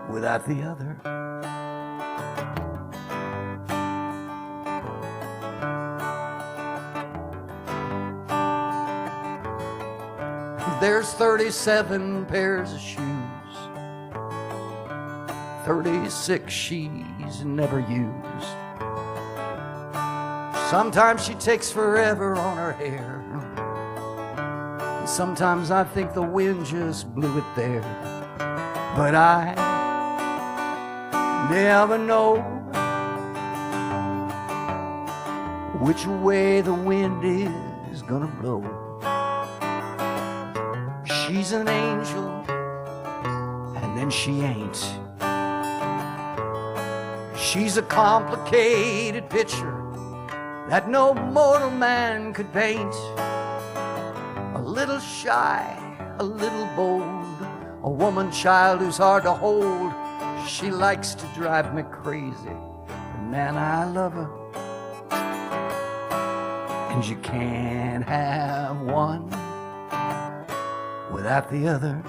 without the other. There's 37 pairs of shoes, 36 she's never used. Sometimes she takes forever on her hair, and sometimes I think the wind just blew it there. But I never know which way the wind is gonna blow. She's an angel, and then she ain't. She's a complicated picture that no mortal man could paint. A little shy, a little bold, a woman child who's hard to hold. She likes to drive me crazy, but man, I love her. And you can't have one without the other.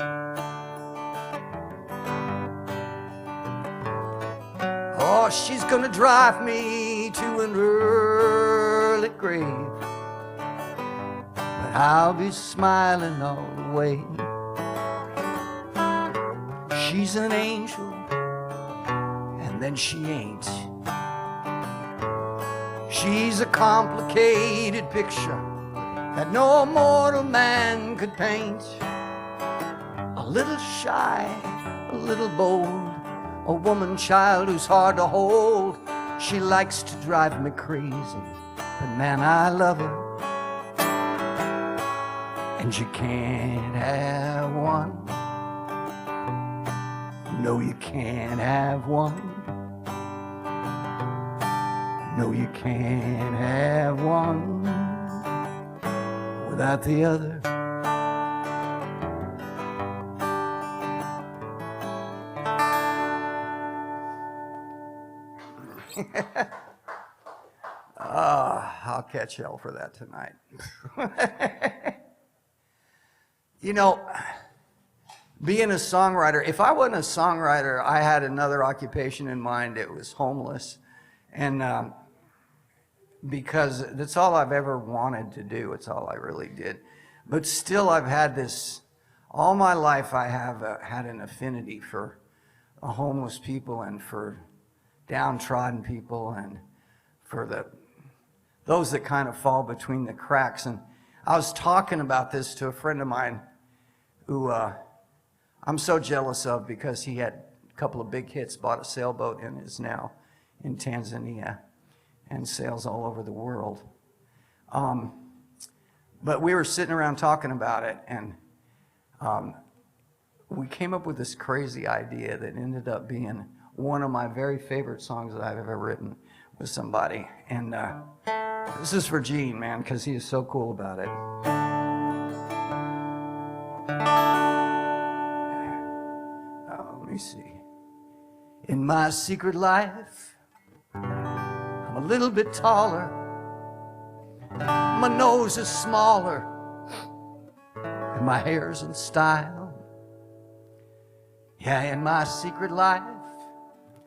Oh, she's gonna drive me to an early grave, but I'll be smiling all the way. She's an angel, and then she ain't. She's a complicated picture that no mortal man could paint. A little shy, a little bold, a woman child who's hard to hold. She likes to drive me crazy, but man, I love her. And you can't have one. No, you can't have one. No, you can't have one without the other. I'll catch hell for that tonight. You know, being a songwriter, if I wasn't a songwriter, I had another occupation in mind. It was homeless. And because that's all I've ever wanted to do. It's all I really did. But still, I've had this, all my life I have had an affinity for homeless people and for downtrodden people and for those that kind of fall between the cracks. And I was talking about this to a friend of mine who I'm so jealous of because he had a couple of big hits, bought a sailboat, and is now in Tanzania and sails all over the world. But we were sitting around talking about it, and we came up with this crazy idea that ended up being one of my very favorite songs that I've ever written with somebody. And this is for Gene, man, because he is so cool about it. Let me see. In my secret life, I'm a little bit taller. My nose is smaller, and my hair's in style. Yeah, in my secret life,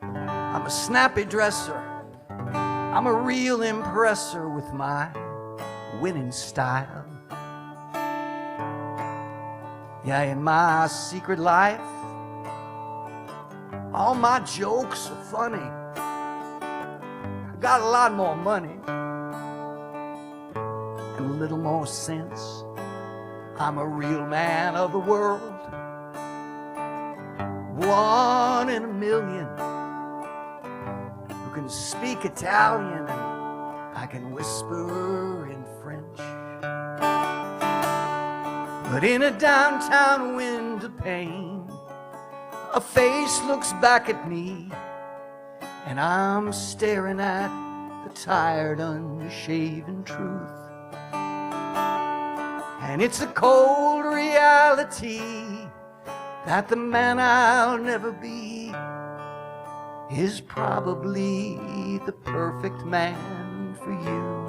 I'm a snappy dresser. I'm a real impresser with my winning style. Yeah, in my secret life, all my jokes are funny. I got a lot more money and a little more sense. I'm a real man of the world, 1 in a million, who can speak Italian and I can whisper in French. But in a downtown window pane, a face looks back at me, and I'm staring at the tired, unshaven truth. And it's a cold reality that the man I'll never be is probably the perfect man for you.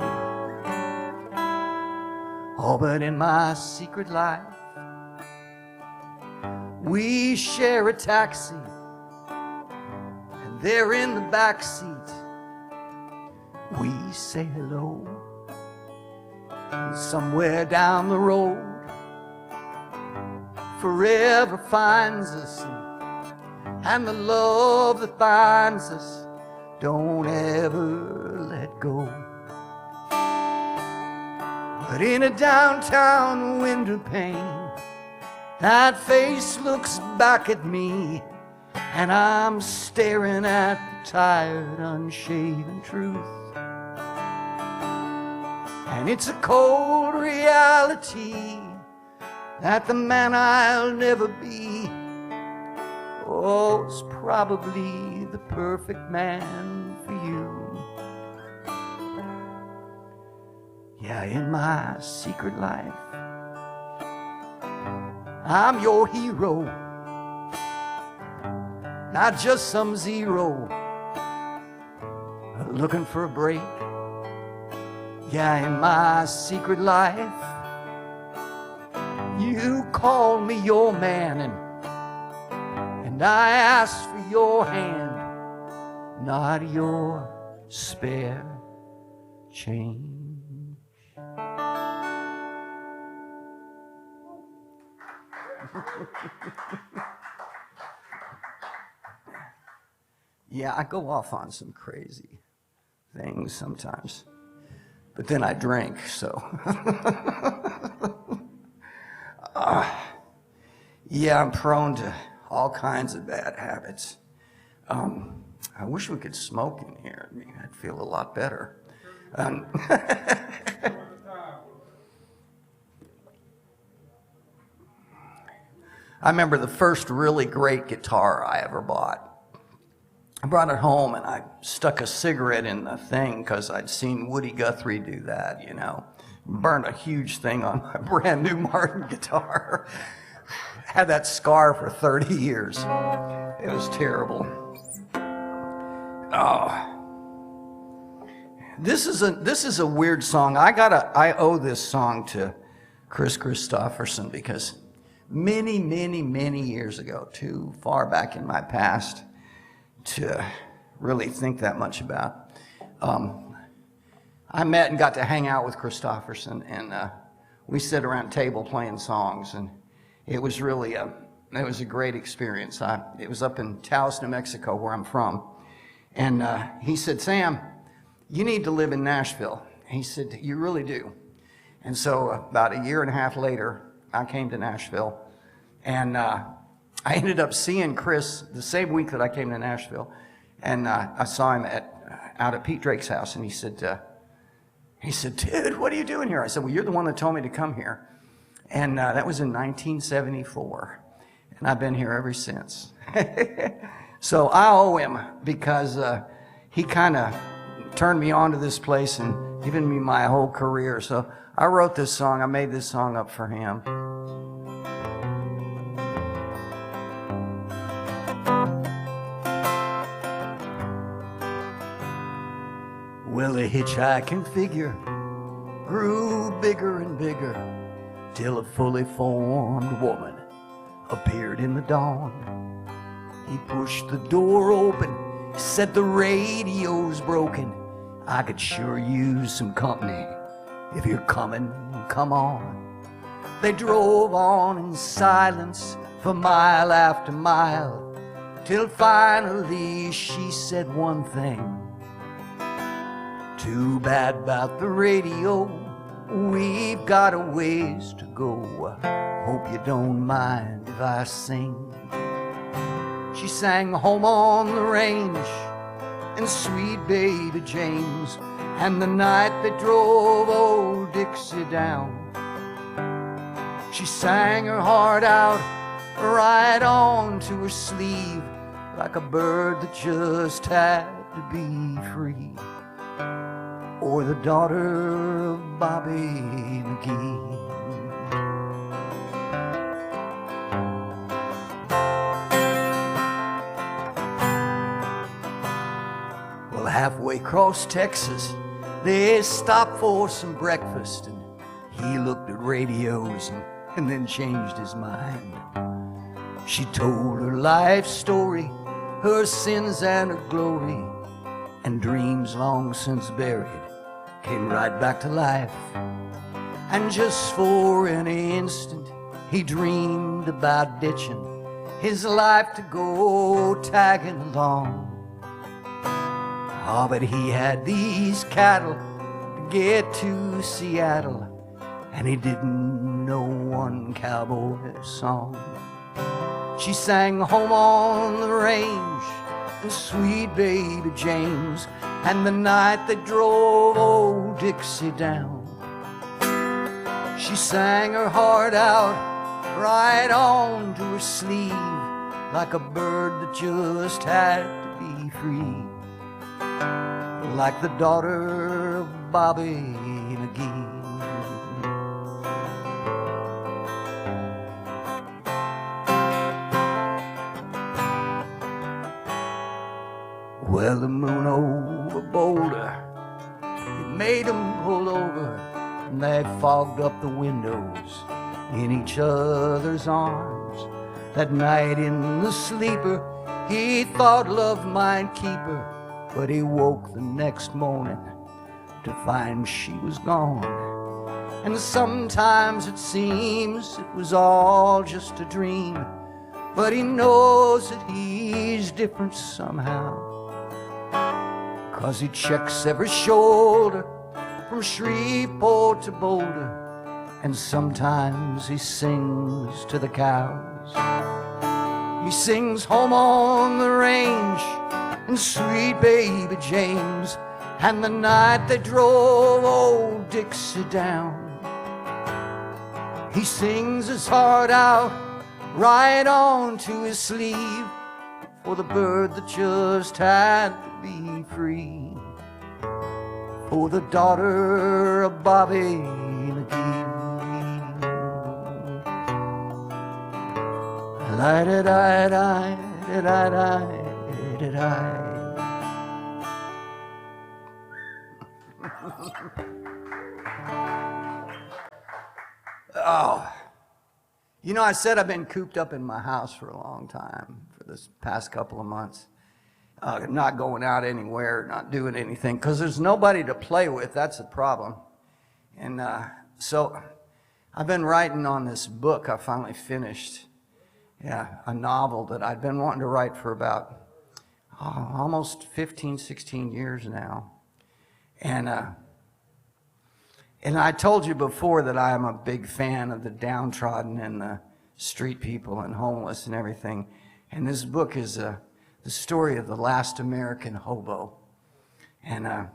Oh, but in my secret life, we share a taxi, and there in the back seat, we say hello. And somewhere down the road, forever finds us, and the love that binds us don't ever let go. But in a downtown window pane, that face looks back at me, and I'm staring at the tired, unshaven truth. And it's a cold reality that the man I'll never be, oh, is probably the perfect man for you. Yeah, in my secret life, I'm your hero, not just some zero looking for a break. Yeah, in my secret life, you call me your man, and I ask for your hand, not your spare change. Yeah, I go off on some crazy things sometimes, but then I drink, so. Yeah, I'm prone to all kinds of bad habits. I wish we could smoke in here. I mean, I'd feel a lot better. I remember the first really great guitar I ever bought. I brought it home and I stuck a cigarette in the thing because I'd seen Woody Guthrie do that, you know. Burned a huge thing on my brand new Martin guitar. Had that scar for 30 years. It was terrible. Oh. This is a weird song. I owe this song to Chris Christopherson because many years ago, too far back in my past to really think that much about. I met and got to hang out with Christopherson, and we sat around a table playing songs, and it was really it was a great experience. It was up in Taos, New Mexico, where I'm from, and he said, "Sam, you need to live in Nashville." He said, "You really do." And so about a year and a half later, I came to Nashville, and I ended up seeing Chris the same week that I came to Nashville, and I saw him out at Pete Drake's house, and he said, "Dude, what are you doing here?" I said, "Well, you're the one that told me to come here." And that was in 1974, and I've been here ever since. So I owe him because he kind of turned me on to this place and given me my whole career. So I wrote this song. I made this song up for him. Well, the hitchhiking figure grew bigger and bigger till a fully formed woman appeared in the dawn. He pushed the door open, said, "The radio's broken. I could sure use some company. If you're coming, come on." They drove on in silence for mile after mile till finally she said one thing. Too bad about the radio, we've got a ways to go. Hope you don't mind if I sing. She sang Home on the Range and Sweet Baby James and the night that drove old Dixie down. She sang her heart out right onto her sleeve like a bird that just had to be free, or the daughter of Bobby McGee. Well, halfway across Texas, they stopped for some breakfast, and he looked at radios and then changed his mind. She told her life story, her sins and her glory, and dreams long since buried came right back to life. And just for an instant he dreamed about ditching his life to go tagging along. Oh, but he had these cattle to get to Seattle, and he didn't know one cowboy song. She sang Home on the Range and Sweet Baby James and the night that drove old Dixie down. She sang her heart out right onto her sleeve like a bird that just had to be free, like the daughter of Bobby McGee. Well, the moon over Boulder, it made them pull over, and they fogged up the windows in each other's arms. That night in the sleeper, he thought love might keep her, but he woke the next morning to find she was gone. And sometimes it seems it was all just a dream, but he knows that he's different somehow, 'cause he checks every shoulder from Shreveport to Boulder, and sometimes he sings to the cows. He sings Home on the Range and Sweet Baby James and the night they drove old Dixie down. He sings his heart out right onto his sleeve for the bird that just had to be free, for the daughter of Bobby McGee. La-da-da-da-da-da-da-da-da. Oh, you know, I said I've been cooped up in my house for a long time, for this past couple of months. Not going out anywhere, not doing anything, because there's nobody to play with. That's the problem. And so I've been writing on this book I finally finished. A novel that I'd been wanting to write for about almost 15, 16 years now. And I told you before that I am a big fan of the downtrodden and the street people and homeless and everything. And this book is the story of the last American hobo. And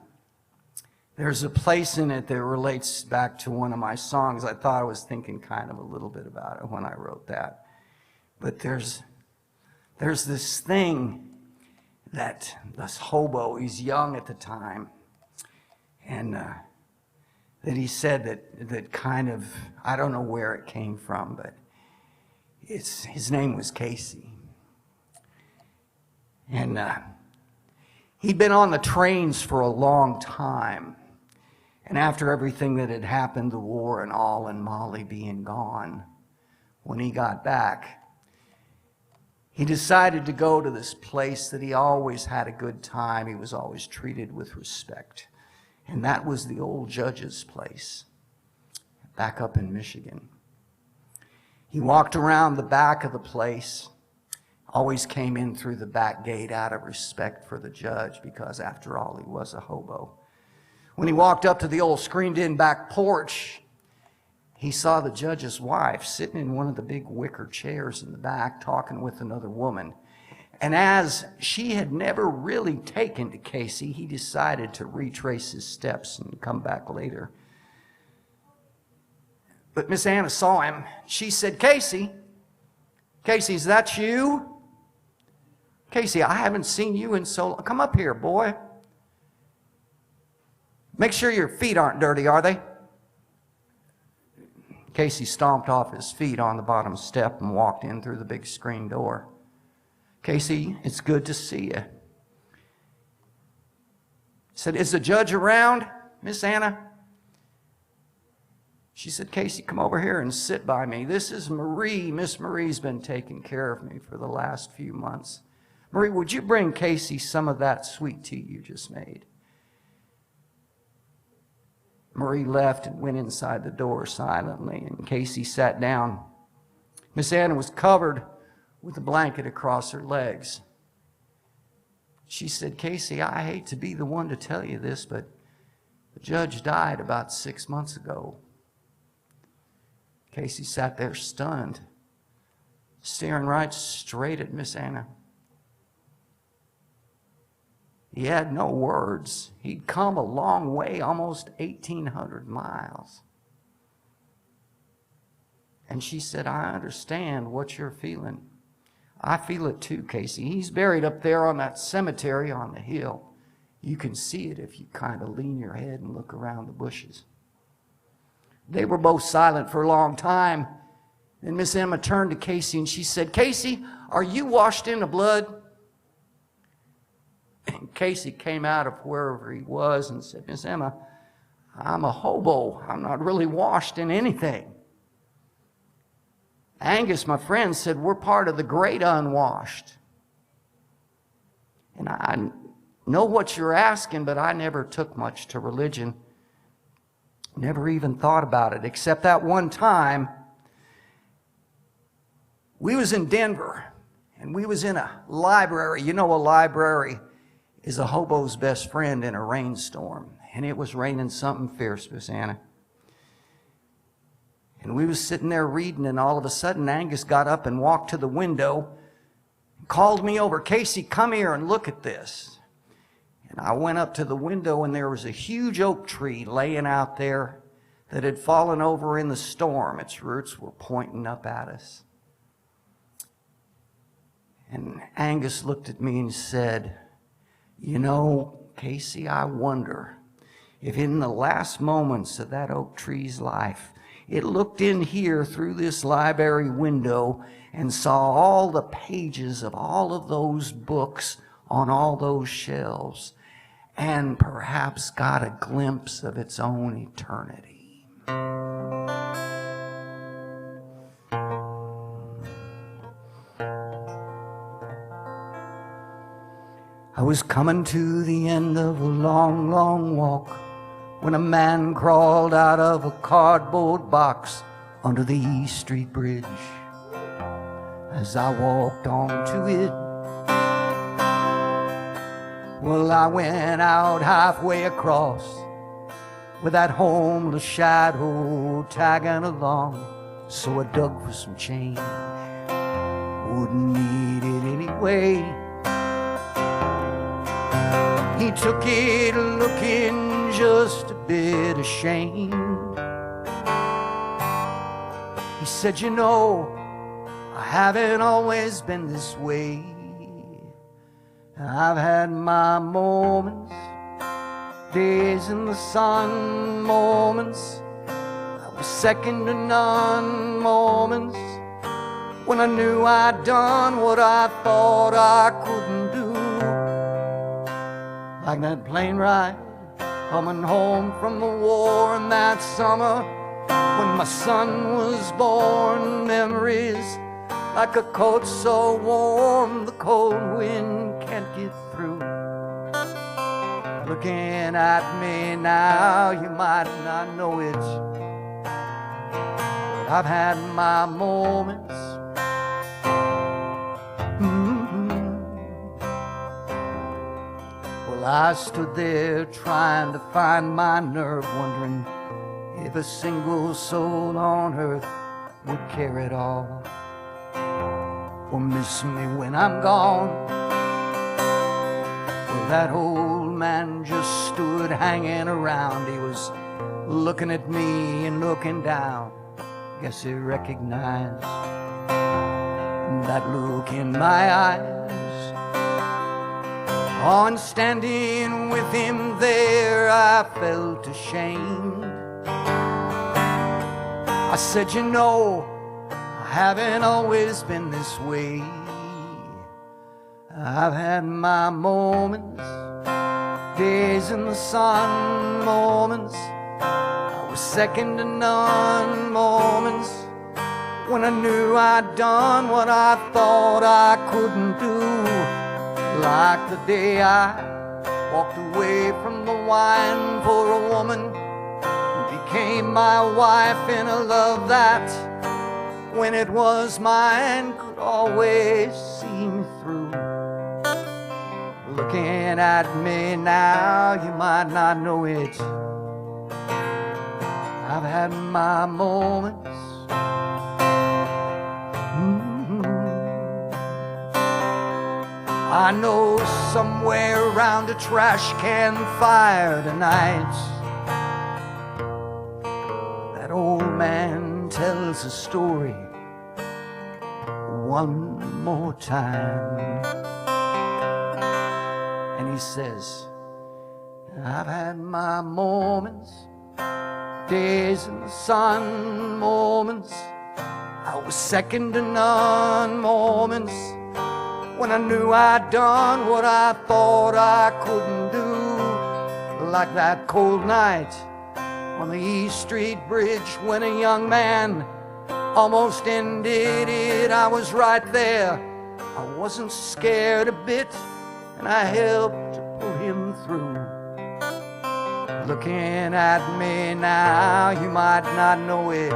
there's a place in it that relates back to one of my songs. I thought I was thinking kind of a little bit about it when I wrote that. But there's this thing that this hobo, he's young at the time, and that he said that kind of, I don't know where it came from, but his name was Casey. And he'd been on the trains for a long time. And after everything that had happened, the war and all, and Molly being gone, when he got back, he decided to go to this place that he always had a good time. He was always treated with respect. And that was the old judge's place, back up in Michigan. He walked around the back of the place. always came in through the back gate out of respect for the judge, because after all, he was a hobo. When he walked up to the old screened-in back porch, he saw the judge's wife sitting in one of the big wicker chairs in the back talking with another woman. And as she had never really taken to Casey, he decided to retrace his steps and come back later. But Miss Anna saw him. She said, Casey, is that you? Casey, I haven't seen you in so long. Come up here, boy. Make sure your feet aren't dirty, are they? Casey stomped off his feet on the bottom step and walked in through the big screen door. Casey, it's good to see you. He said, is the judge around, Miss Anna? She said, Casey, come over here and sit by me. This is Marie. Miss Marie's been taking care of me for the last few months. Marie, would you bring Casey some of that sweet tea you just made? Marie left and went inside the door silently, and Casey sat down. Miss Anna was covered with a blanket across her legs. She said, Casey, I hate to be the one to tell you this, but the judge died about 6 months ago. Casey sat there stunned, staring right straight at Miss Anna. He had no words. He'd come a long way, almost 1,800 miles. And she said, I understand what you're feeling. I feel it too, Casey. He's buried up there on that cemetery on the hill. You can see it if you kind of lean your head and look around the bushes. They were both silent for a long time. Then Miss Emma turned to Casey and she said, Casey, are you washed in the blood? And Casey came out of wherever he was and said, Miss Emma, I'm a hobo. I'm not really washed in anything. Angus, my friend, said, we're part of the great unwashed. And I know what you're asking, but I never took much to religion. Never even thought about it, except that one time we was in Denver, and we was in a library. You know, a library is a hobo's best friend in a rainstorm. And it was raining something fierce, Miss Anna. And we was sitting there reading, and all of a sudden Angus got up and walked to the window and called me over. Casey, come here and look at this. And I went up to the window, and there was a huge oak tree laying out there that had fallen over in the storm. Its roots were pointing up at us. And Angus looked at me and said, you know, Casey, I wonder if in the last moments of that oak tree's life, it looked in here through this library window and saw all the pages of all of those books on all those shelves, and perhaps got a glimpse of its own eternity. I was coming to the end of a long, long walk when a man crawled out of a cardboard box under the East Street Bridge. As I walked onto it, well, I went out halfway across with that homeless shadow tagging along. So I dug for some change, wouldn't need it anyway. He took it looking just a bit ashamed. He said, you know, I haven't always been this way. I've had my moments, days in the sun, moments I was second to none, moments when I knew I'd done what I thought I couldn't do. Like that plane ride coming home from the war in that summer when my son was born. Memories like a coat so warm the cold wind can't get through. Looking at me now, you might not know it, but I've had my moments. Well, I stood there trying to find my nerve, wondering if a single soul on earth would care at all, or miss me when I'm gone. Well, that old man just stood hanging around. He was looking at me and looking down. Guess he recognized that look in my eyes. On standing with him there, I felt ashamed. I said, you know, I haven't always been this way. I've had my moments, days in the sun, moments I was second to none, moments when I knew I'd done what I thought I couldn't do. Like the day I walked away from the wine for a woman who became my wife in a love that, when it was mine, could always see me through. Looking at me now, you might not know it. I've had my moments. I know somewhere around a trash can fire tonight, that old man tells a story one more time. And he says, I've had my moments, days in the sun, moments I was second to none, moments when I knew I'd done what I thought I couldn't do. Like that cold night on the East Street Bridge when a young man almost ended it. I was right there, I wasn't scared a bit, and I helped to pull him through. Looking at me now, you might not know it.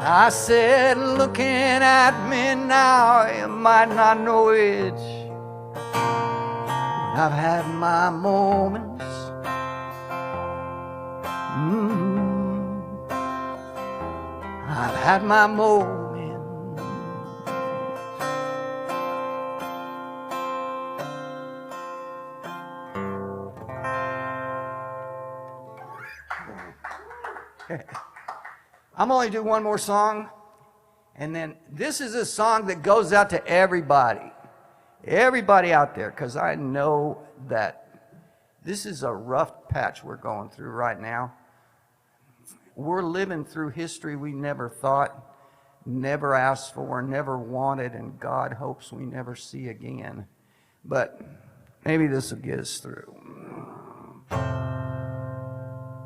I said, looking at me now, you might not know it. I've had my moments. I've had my moments. I'm only do one more song, and then this is a song that goes out to everybody out there, because I know that this is a rough patch we're going through right now. We're living through history we never thought, never asked for, never wanted, and God hopes we never see again. But maybe this will get us through.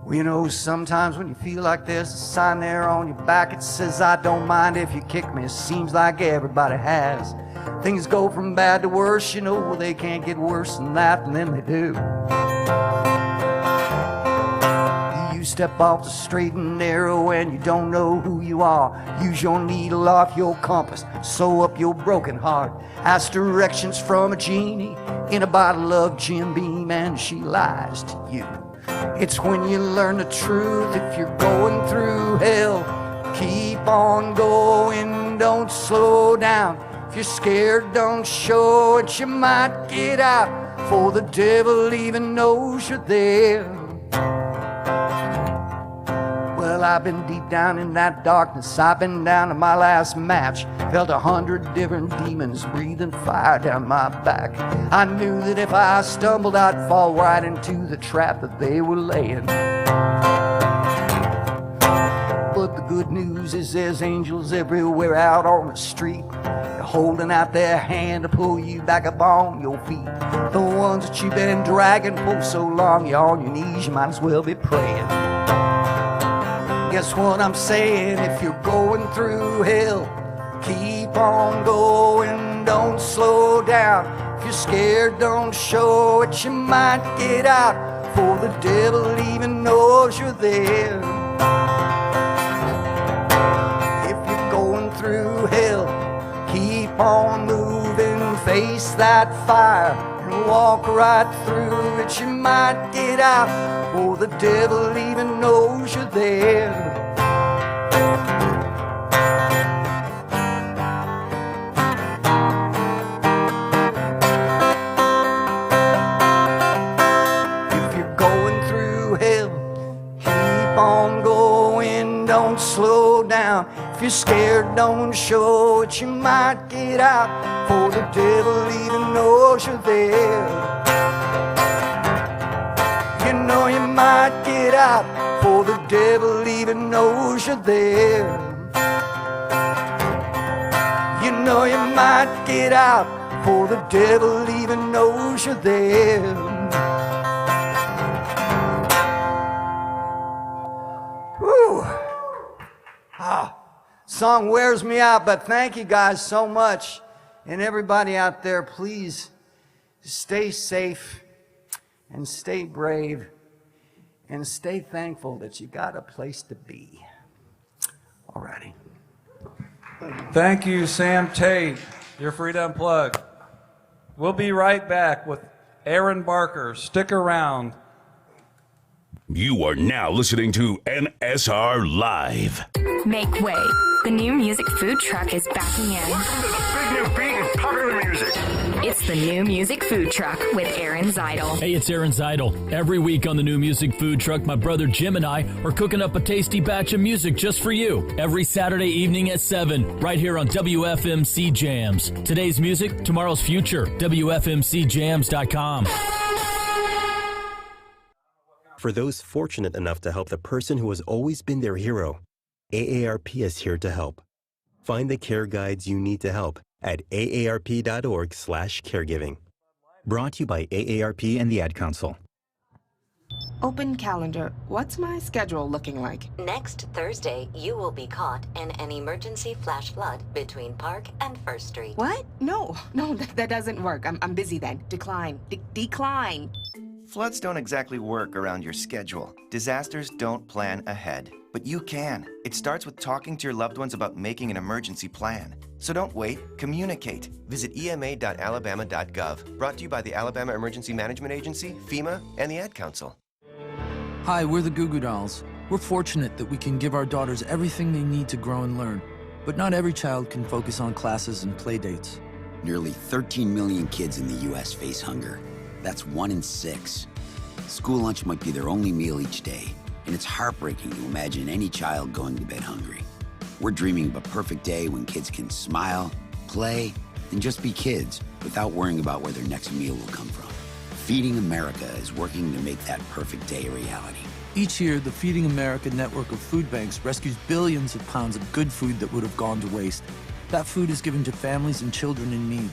Well, you know, sometimes when you feel like there's a sign there on your back, it says, I don't mind if you kick me. It seems like everybody has. Things go from bad to worse, you know, they can't get worse than that, and then they do. You step off the straight and narrow and you don't know who you are. Use your needle off your compass, sew up your broken heart. Ask directions from a genie in a bottle of Jim Beam, and she lies to you. It's when you learn the truth. If you're going through hell, keep on going, don't slow down. If you're scared, don't show it, you might get out, for the devil even knows you're there. Well, I've been deep down in that darkness, I've been down to my last match, felt 100 different demons breathing fire down my back. I knew that if I stumbled, I'd fall right into the trap that they were laying. But the good news is there's angels everywhere out on the street, holding out their hand to pull you back up on your feet. The ones that you've been dragging for so long, you're on your knees, you might as well be praying. Guess what I'm saying? If you're going through hell, keep on going, don't slow down. If you're scared, don't show it, you might get out, for the devil even knows you're there. If you're going through hell, keep on moving, face that fire, and walk right through it, you might get out before the devil even knows you're there. If you're going through hell, keep on going, don't slow down. If you're scared, don't show it, you might get out before the devil even knows you're there. You know you might get out before the devil even knows you're there. You know you might get out before the devil even knows you're there. Whew. Song wears me out, but thank you guys so much. And everybody out there, please stay safe and stay brave and stay thankful that you got a place to be. Alrighty. Thank you, Sam Tate. You're free to unplug. We'll be right back with Aaron Barker. Stick around. You are now listening to NSR Live. Make way. The new music food truck is backing in. Welcome to the big new beat and popular music. It's the new music food truck with Aaron Zeidel. Hey, it's Aaron Zeidel. Every week on the new music food truck, my brother Jim and I are cooking up a tasty batch of music just for you. Every Saturday evening at 7, right here on WFMC Jams. Today's music, tomorrow's future. WFMCJams.com. For those fortunate enough to help the person who has always been their hero, AARP is here to help. Find the care guides you need to help at aarp.org/caregiving. Brought to you by AARP and the Ad Council. Open calendar. What's my schedule looking like? Next Thursday, you will be caught in an emergency flash flood between Park and First Street. What? No, that doesn't work. I'm busy then. Decline. Decline. Floods don't exactly work around your schedule. Disasters don't plan ahead, but you can. It starts with talking to your loved ones about making an emergency plan. So don't wait, communicate. Visit ema.alabama.gov. Brought to you by the Alabama Emergency Management Agency, FEMA, and the Ad Council. Hi, we're the Goo Goo Dolls. We're fortunate that we can give our daughters everything they need to grow and learn. But not every child can focus on classes and play dates. Nearly 13 million kids in the U.S. face hunger. That's 1 in 6. School lunch might be their only meal each day, and it's heartbreaking to imagine any child going to bed hungry. We're dreaming of a perfect day when kids can smile, play, and just be kids without worrying about where their next meal will come from. Feeding America is working to make that perfect day a reality. Each year, the Feeding America network of food banks rescues billions of pounds of good food that would have gone to waste. That food is given to families and children in need.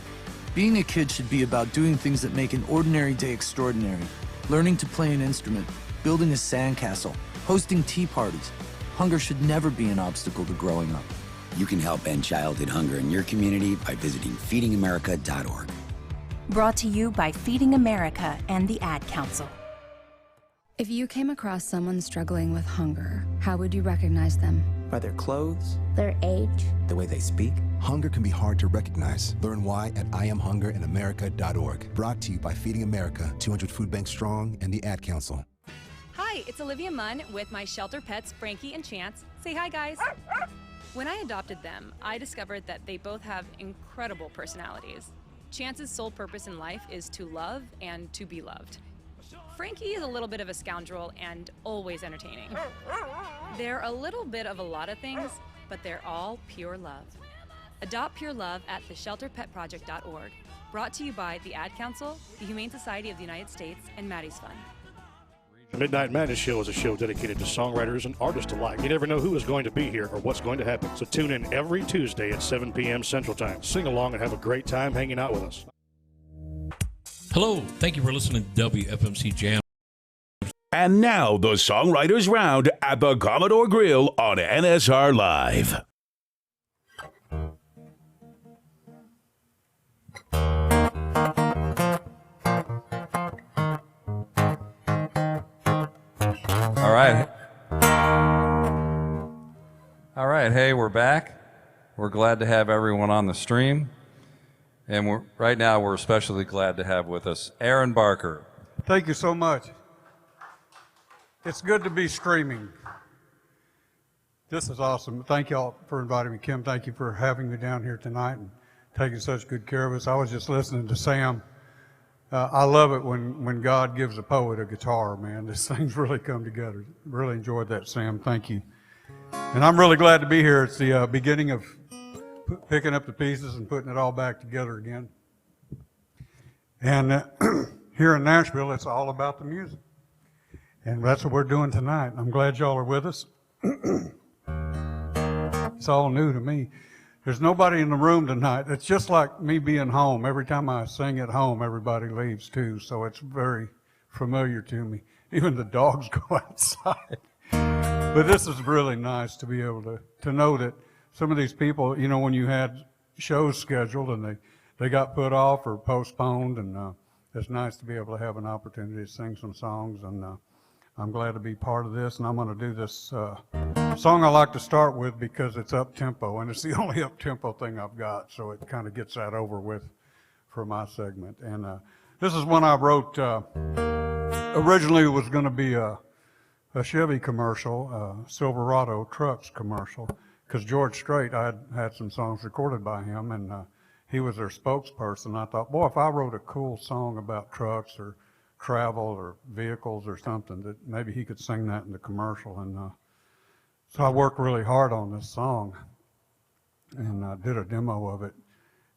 Being a kid should be about doing things that make an ordinary day extraordinary. Learning to play an instrument, building a sandcastle, hosting tea parties. Hunger should never be an obstacle to growing up. You can help end childhood hunger in your community by visiting feedingamerica.org. Brought to you by Feeding America and the Ad Council. If you came across someone struggling with hunger, how would you recognize them? By their clothes, their age, the way they speak. Hunger can be hard to recognize. Learn why at IamHungerInAmerica.org. Brought to you by Feeding America, 200 Food Banks Strong, and the Ad Council. Hi, it's Olivia Munn with my shelter pets, Frankie and Chance. Say hi, guys. When I adopted them, I discovered that they both have incredible personalities. Chance's sole purpose in life is to love and to be loved. Frankie is a little bit of a scoundrel and always entertaining. They're a little bit of a lot of things, but they're all pure love. Adopt pure love at theshelterpetproject.org. Brought to you by the Ad Council, the Humane Society of the United States, and Maddie's Fund. The Midnight Madness Show is a show dedicated to songwriters and artists alike. You never know who is going to be here or what's going to happen. So tune in every Tuesday at 7 p.m. Central Time. Sing along and have a great time hanging out with us. Hello, thank you for listening to WFMC Jam. And now the Songwriters Round at the Commodore Grille on NSR Live. All right. Hey, we're back. We're glad to have everyone on the stream. And right now we're especially glad to have with us Aaron Barker. Thank you so much. It's good to be streaming. This is awesome. Thank y'all for inviting me. Kim, thank you for having me down here tonight and taking such good care of us. I was just listening to Sam. I love it when God gives a poet a guitar, man. These things really come together. Really enjoyed that, Sam. Thank you. And I'm really glad to be here. It's the beginning of picking up the pieces and putting it all back together again. And here in Nashville, it's all about the music. And that's what we're doing tonight. I'm glad y'all are with us. It's all new to me. There's nobody in the room tonight. It's just like me being home. Every time I sing at home, everybody leaves too. So it's very familiar to me. Even the dogs go outside. But this is really nice to be able to know that some of these people, you know, when you had shows scheduled and they got put off or postponed, and it's nice to be able to have an opportunity to sing some songs. And I'm glad to be part of this. And I'm going to do this song I like to start with because it's up-tempo, and it's the only up-tempo thing I've got, so it kind of gets that over with for my segment. And this is one I wrote, originally it was going to be a Chevy commercial, Silverado trucks commercial, because George Strait, I had some songs recorded by him, and he was their spokesperson. I thought, boy, if I wrote a cool song about trucks or travel or vehicles or something, that maybe he could sing that in the commercial. And so I worked really hard on this song and did a demo of it.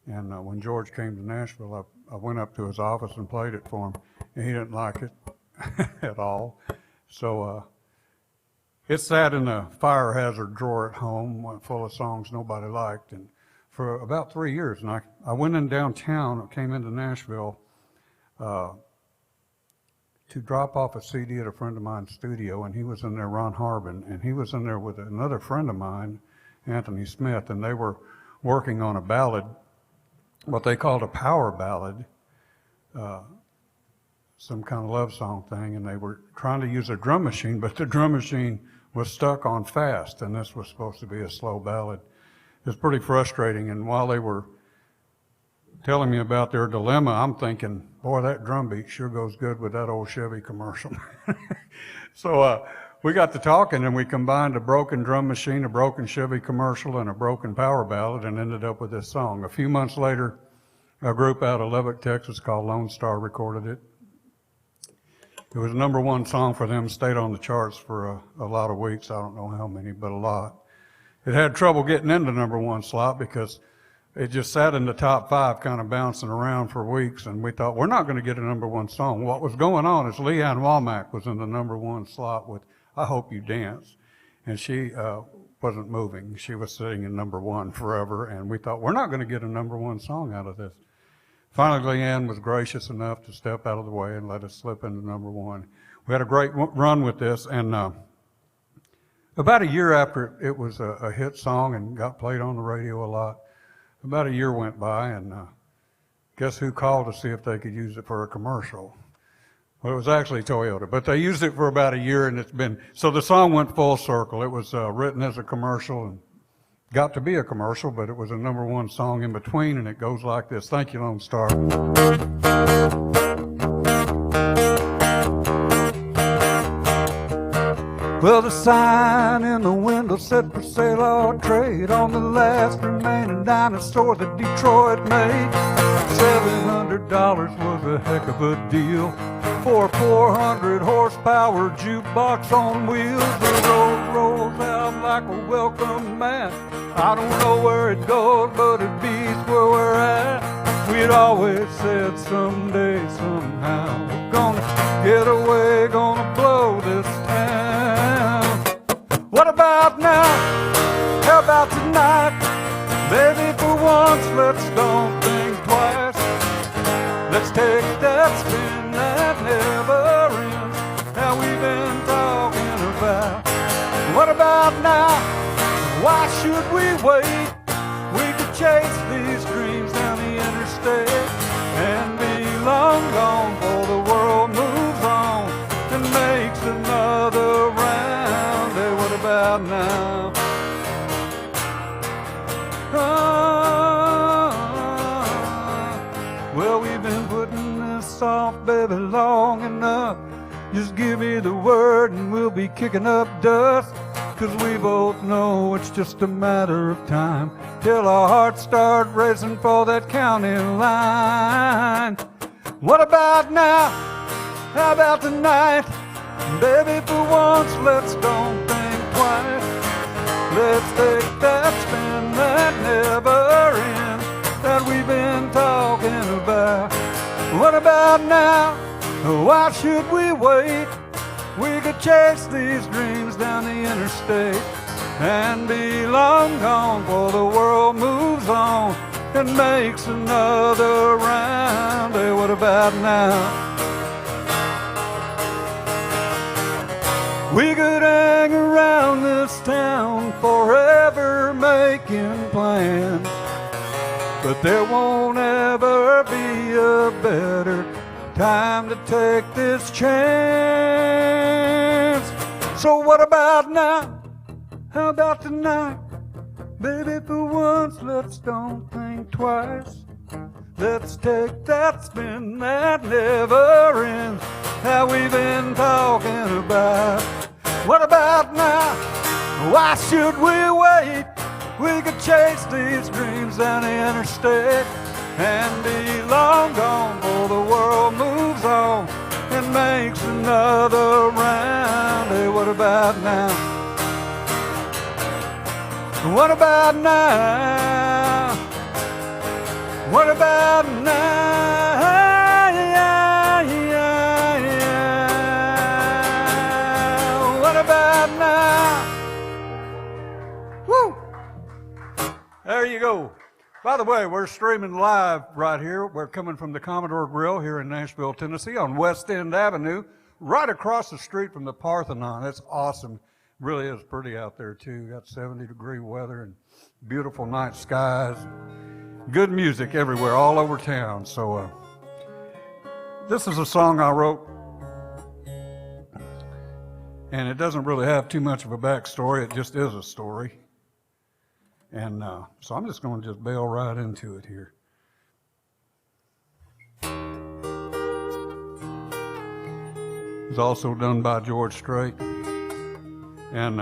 And when George came to Nashville, I went up to his office and played it for him, and he didn't like it at all. So it sat in a fire hazard drawer at home, full of songs nobody liked, and for about 3 years. And I went in downtown, came into Nashville to drop off a CD at a friend of mine's studio, and he was in there, Ron Harbin, and he was in there with another friend of mine, Anthony Smith, and they were working on a ballad, what they called a power ballad, some kind of love song thing, and they were trying to use a drum machine, but the drum machine was stuck on fast, and this was supposed to be a slow ballad. It was pretty frustrating, and while they were telling me about their dilemma, I'm thinking, boy, that drum beat sure goes good with that old Chevy commercial. So we got to talking, and we combined a broken drum machine, a broken Chevy commercial, and a broken power ballad, and ended up with this song. A few months later, a group out of Lubbock, Texas called Lone Star recorded it. It was a #1 song for them, stayed on the charts for a lot of weeks. I don't know how many, but a lot. It had trouble getting into #1 slot because it just sat in the top 5, kind of bouncing around for weeks, and we thought, we're not going to get a #1 song. What was going on is Leanne Womack was in the #1 slot with I Hope You Dance, and she wasn't moving. She was sitting in #1 forever, and we thought, we're not going to get a #1 song out of this. Finally, Leanne was gracious enough to step out of the way and let us slip into #1. We had a great run with this, and about a year after it was a hit song and got played on the radio a lot, about a year went by, and guess who called to see if they could use it for a commercial? Well, it was actually Toyota, but they used it for about a year, and it's been, so the song went full circle. It was written as a commercial and got to be a commercial, but it was a #1 song in between, and it goes like this. Thank you, Lone Star. Well, the sign in the window said for sale or trade on the last remaining dinosaur that Detroit made. $700 was a heck of a deal for a 400 horsepower jukebox on wheels. The road rolls out like a welcome mat. I don't know where it goes, but it beats where we're at. We'd always said someday, somehow, we're gonna get away, gonna blow this town. What about now? How about tonight? Baby, for once, let's don't think twice. Let's take that spin that never ends. Now we've been talking about. What about now? Why should we wait? We could chase these dreams down the interstate and be long gone before the world moves on and makes another round. Hey, what about now? baby, long enough. Just give me the word and we'll be kicking up dust. 'Cause we both know it's just a matter of time till our hearts start racing for that county line. What about now? How about tonight? Baby, for once, let's don't think twice. Let's take that spin that never ends that we've been talking about. What about now? Why should we wait? We could chase these dreams down the interstate and be long gone before the world moves on and makes another round. Hey, what about now? We could hang around this town forever making plans, but there won't ever be a better time to take this chance. So what about now? How about tonight? Baby, for once, let's don't think twice. Let's take that spin that never ends that we've been talking about. What about now? Why should we wait? We could chase these dreams down the interstate and be long gone before the world moves on and makes another round. Hey, what about now? What about now? What about now? Yeah, yeah, yeah. What about now? Woo! There you go. By the way, we're streaming live right here. We're coming from the Commodore Grille here in Nashville, Tennessee on West End Avenue, right across the street from the Parthenon. It's awesome. Really is pretty out there, too. Got 70-degree weather and beautiful night skies. Good music everywhere, all over town. So this is a song I wrote, and it doesn't really have too much of a backstory. It just is a story. And so I'm just going to just bail right into it here. It was also done by George Strait. And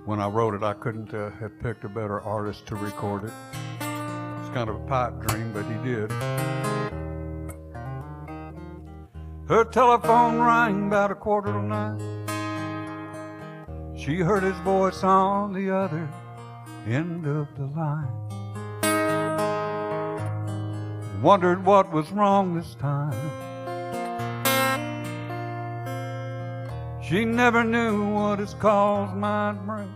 when I wrote it, I couldn't have picked a better artist to record it. It's kind of a pipe dream, but he did. Her telephone rang about 8:45. She heard his voice on the other end of the line. Wondered what was wrong this time. She never knew what his calls might bring.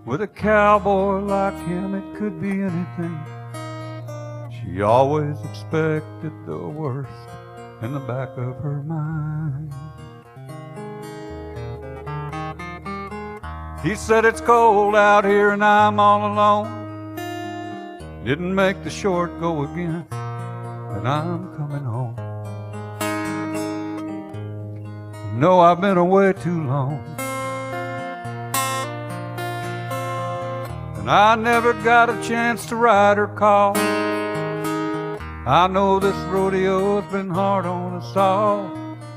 With a cowboy like him, it could be anything. She always expected the worst in the back of her mind. He said, it's cold out here and I'm all alone. Didn't make the short go again, and I'm coming home. No, I've been away too long, and I never got a chance to ride or call. I know this rodeo's been hard on us all,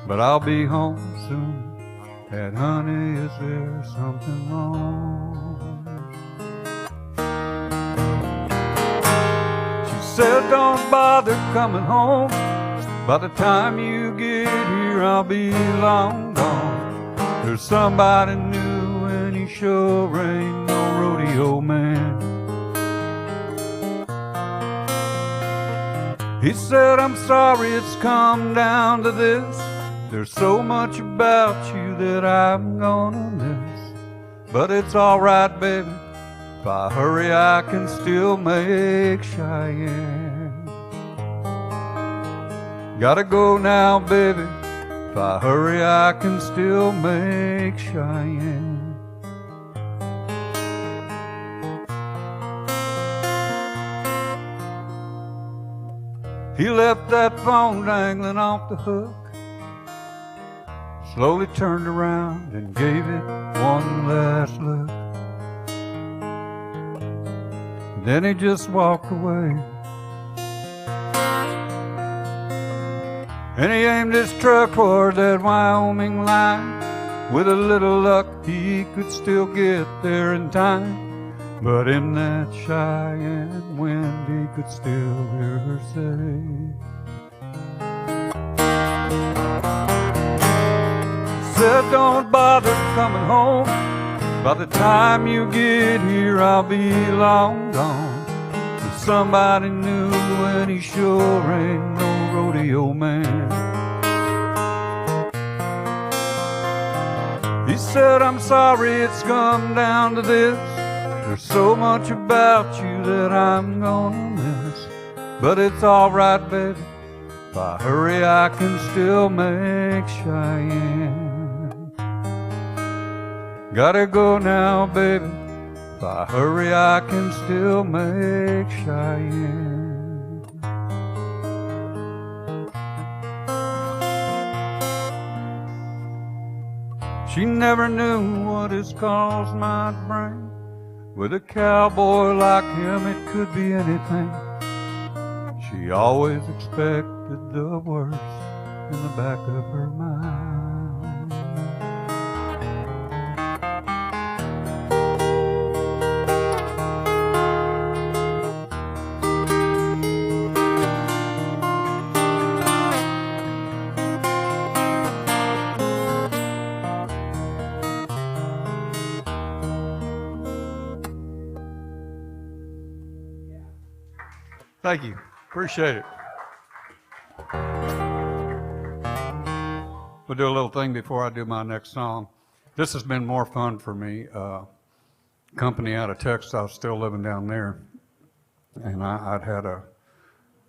but I'll be home soon. And honey, is there something wrong? She said, don't bother coming home. By the time you get here, I'll be long gone. There's somebody new and he sure ain't no rodeo man. He said, I'm sorry it's come down to this. There's so much about you that I'm gonna miss. But it's alright, baby. If I hurry, I can still make Cheyenne. Gotta go now, baby. If I hurry, I can still make Cheyenne. He left that phone dangling off the hook, slowly turned around and gave it one last look. Then he just walked away. and he aimed his truck toward that Wyoming line. With a little luck, he could still get there in time. But in that Cheyenne wind, he could still hear her say, said, don't bother coming home. By the time you get here, I'll be long gone. But somebody knew, and he sure ain't no rodeo man. He said, I'm sorry it's come down to this. There's so much about you that I'm gonna miss. But it's all right, baby. If I hurry, I can still make Cheyenne. Gotta go now, baby. If I hurry, I can still make Cheyenne. She never knew what his calls might bring. With a cowboy like him, it could be anything. She always expected the worst in the back of her mind. Thank you. Appreciate it. We'll do a little thing before I do my next song. This has been more fun for me. Company out of Texas, I was still living down there. And I'd had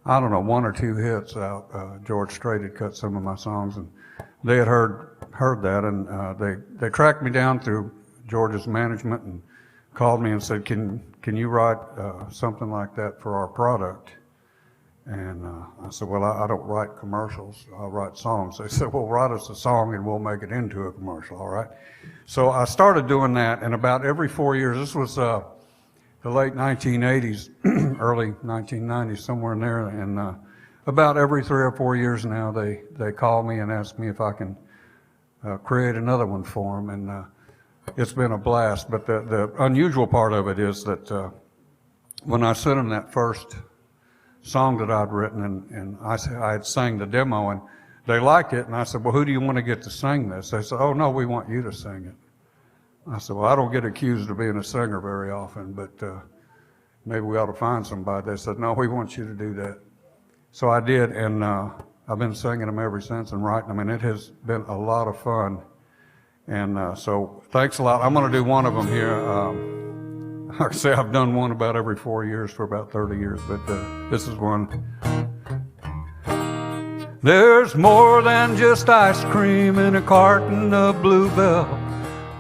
one or two hits out. George Strait had cut some of my songs, and they had heard that, and they tracked me down through George's management and called me and said, can you write something like that for our product? And I said, well, I don't write commercials, I write songs. They said, well, write us a song and we'll make it into a commercial, all right? So I started doing that, and about every 4 years, this was the late 1980s, early 1990s, somewhere in there, and about every 3 or 4 years now, they call me and ask me if I can create another one for them, and it's been a blast. But the unusual part of it is that when I sent them that first song that I'd written, and I had sang the demo, and they liked it, and I said, well, who do you want to get to sing this? They said, oh, no, we want you to sing it. I said, well, I don't get accused of being a singer very often, but maybe we ought to find somebody. They said, no, we want you to do that. So I did, and I've been singing them ever since and writing them, and it has been a lot of fun. And so thanks a lot. I'm going to do one of them here. Like I say, I've done one about every 4 years for about 30 years, but this is one. There's more than just ice cream in a carton of Bluebell,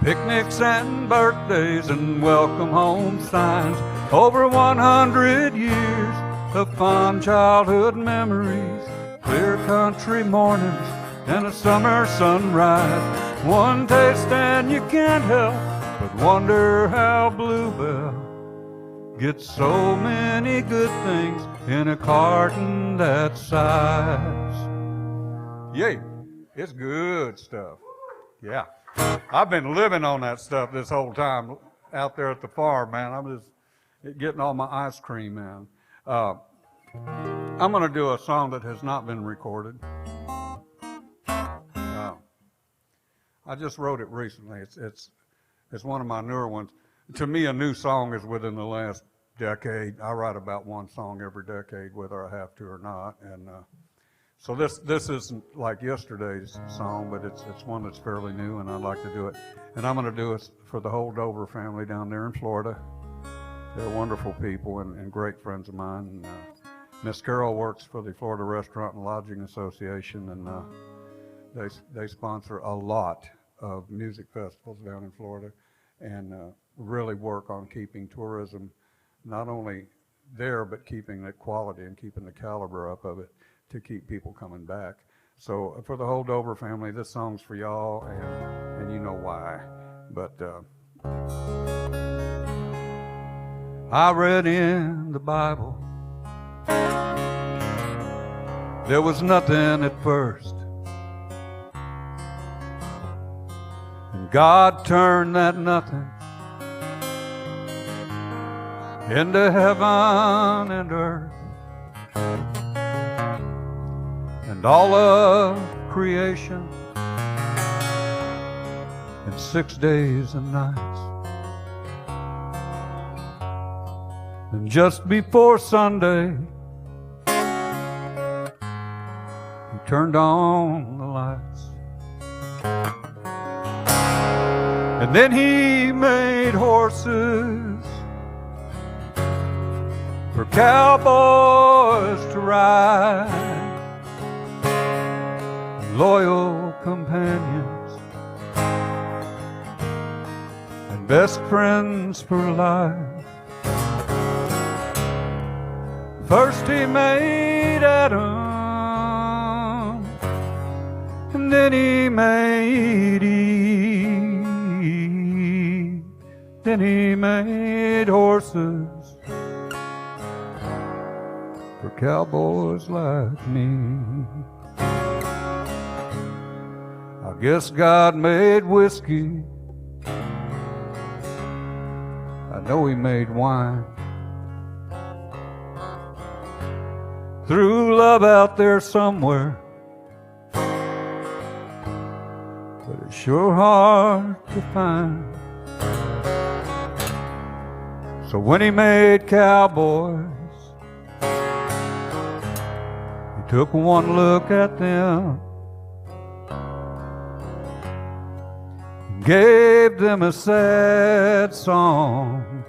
picnics and birthdays and welcome home signs, over 100 years of fond childhood memories, clear country mornings and a summer sunrise. One taste and you can't help but wonder how Bluebell gets so many good things in a carton that size. Yay, it's good stuff. Yeah, I've been living on that stuff this whole time out there at the farm, man. I'm just getting all my ice cream, man. I'm going to do a song that has not been recorded. I just wrote it recently. It's one of my newer ones. To me, a new song is within the last decade. I write about one song every decade, whether I have to or not. And so this isn't like yesterday's song, but it's one that's fairly new, and I'd like to do it. And I'm going to do it for the whole Dover family down there in Florida. They're wonderful people and great friends of mine. And, Miss Carol works for the Florida Restaurant and Lodging Association, and they sponsor a lot of music festivals down in Florida, and really work on keeping tourism not only there, but keeping the quality and keeping the caliber up of it to keep people coming back. So for the whole Dover family, this song's for y'all, and you know why. But I read in the Bible There was nothing at first, and God turned that nothing into heaven and earth, and all of creation in 6 days and nights. And just before Sunday, He turned on the lights. And then He made horses for cowboys to ride, loyal companions and best friends for life. First He made Adam, and then He made Eve. Then He made horses for cowboys like me. I guess God made whiskey. I know He made wine. Threw love out there somewhere, but it's sure hard to find. So when He made cowboys, He took one look at them and gave them a sad song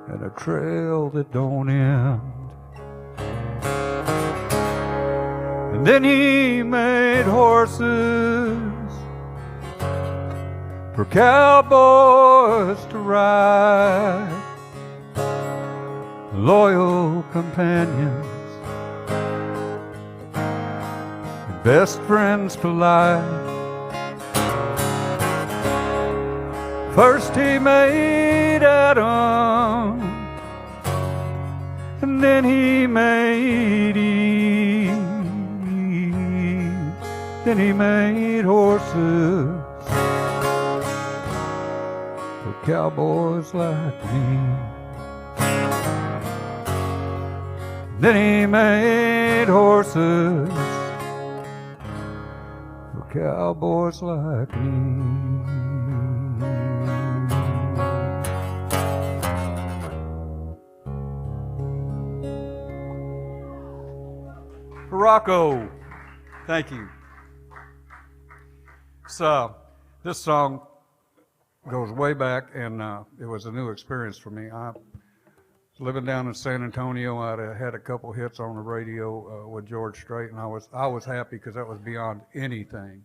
and a trail that don't end. And then He made horses for cowboys to ride, loyal companions and best friends for life. First He made Adam, and then He made Eve. Then He made horses for cowboys like me. Then He made horses for cowboys like me. Rocco, thank you. So, this song goes way back, and it was a new experience for me. I was living down in San Antonio. I had a couple hits on the radio with George Strait, and I was happy because that was beyond anything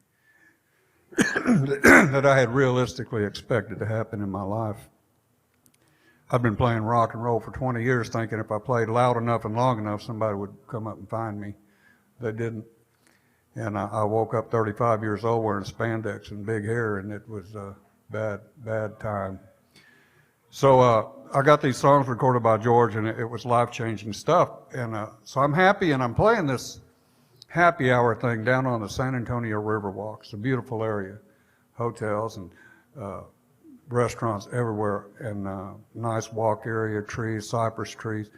that I had realistically expected to happen in my life. I've been playing rock and roll for 20 years, thinking if I played loud enough and long enough, somebody would come up and find me. They didn't. And I woke up 35 years old wearing spandex and big hair, and it was a bad time. So I got these songs recorded by George, and it was life-changing stuff. And so I'm happy, and I'm playing this happy hour thing down on the San Antonio Riverwalk. It's a beautiful area, hotels and restaurants everywhere, and nice walk area, trees, cypress trees.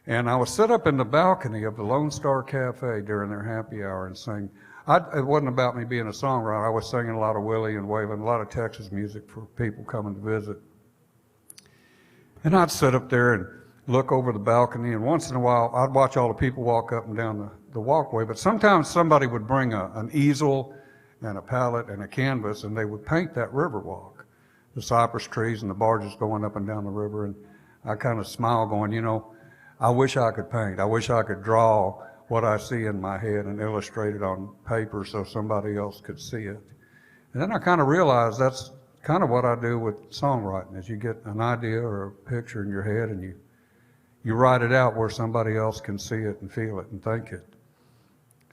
And I was set up in the balcony of the Lone Star Cafe during their happy hour and sang. It wasn't about me being a songwriter. I was singing a lot of Willie and Waylon, a lot of Texas music for people coming to visit. And I'd sit up there and look over the balcony, and once in a while, I'd watch all the people walk up and down the walkway, but sometimes somebody would bring an easel and a palette and a canvas, and they would paint that Riverwalk, the cypress trees and the barges going up and down the river, and I kind of smile going, you know, I wish I could paint. I wish I could draw what I see in my head and illustrate it on paper so somebody else could see it. And then I kind of realized that's kind of what I do with songwriting, is you get an idea or a picture in your head and you write it out where somebody else can see it and feel it and think it.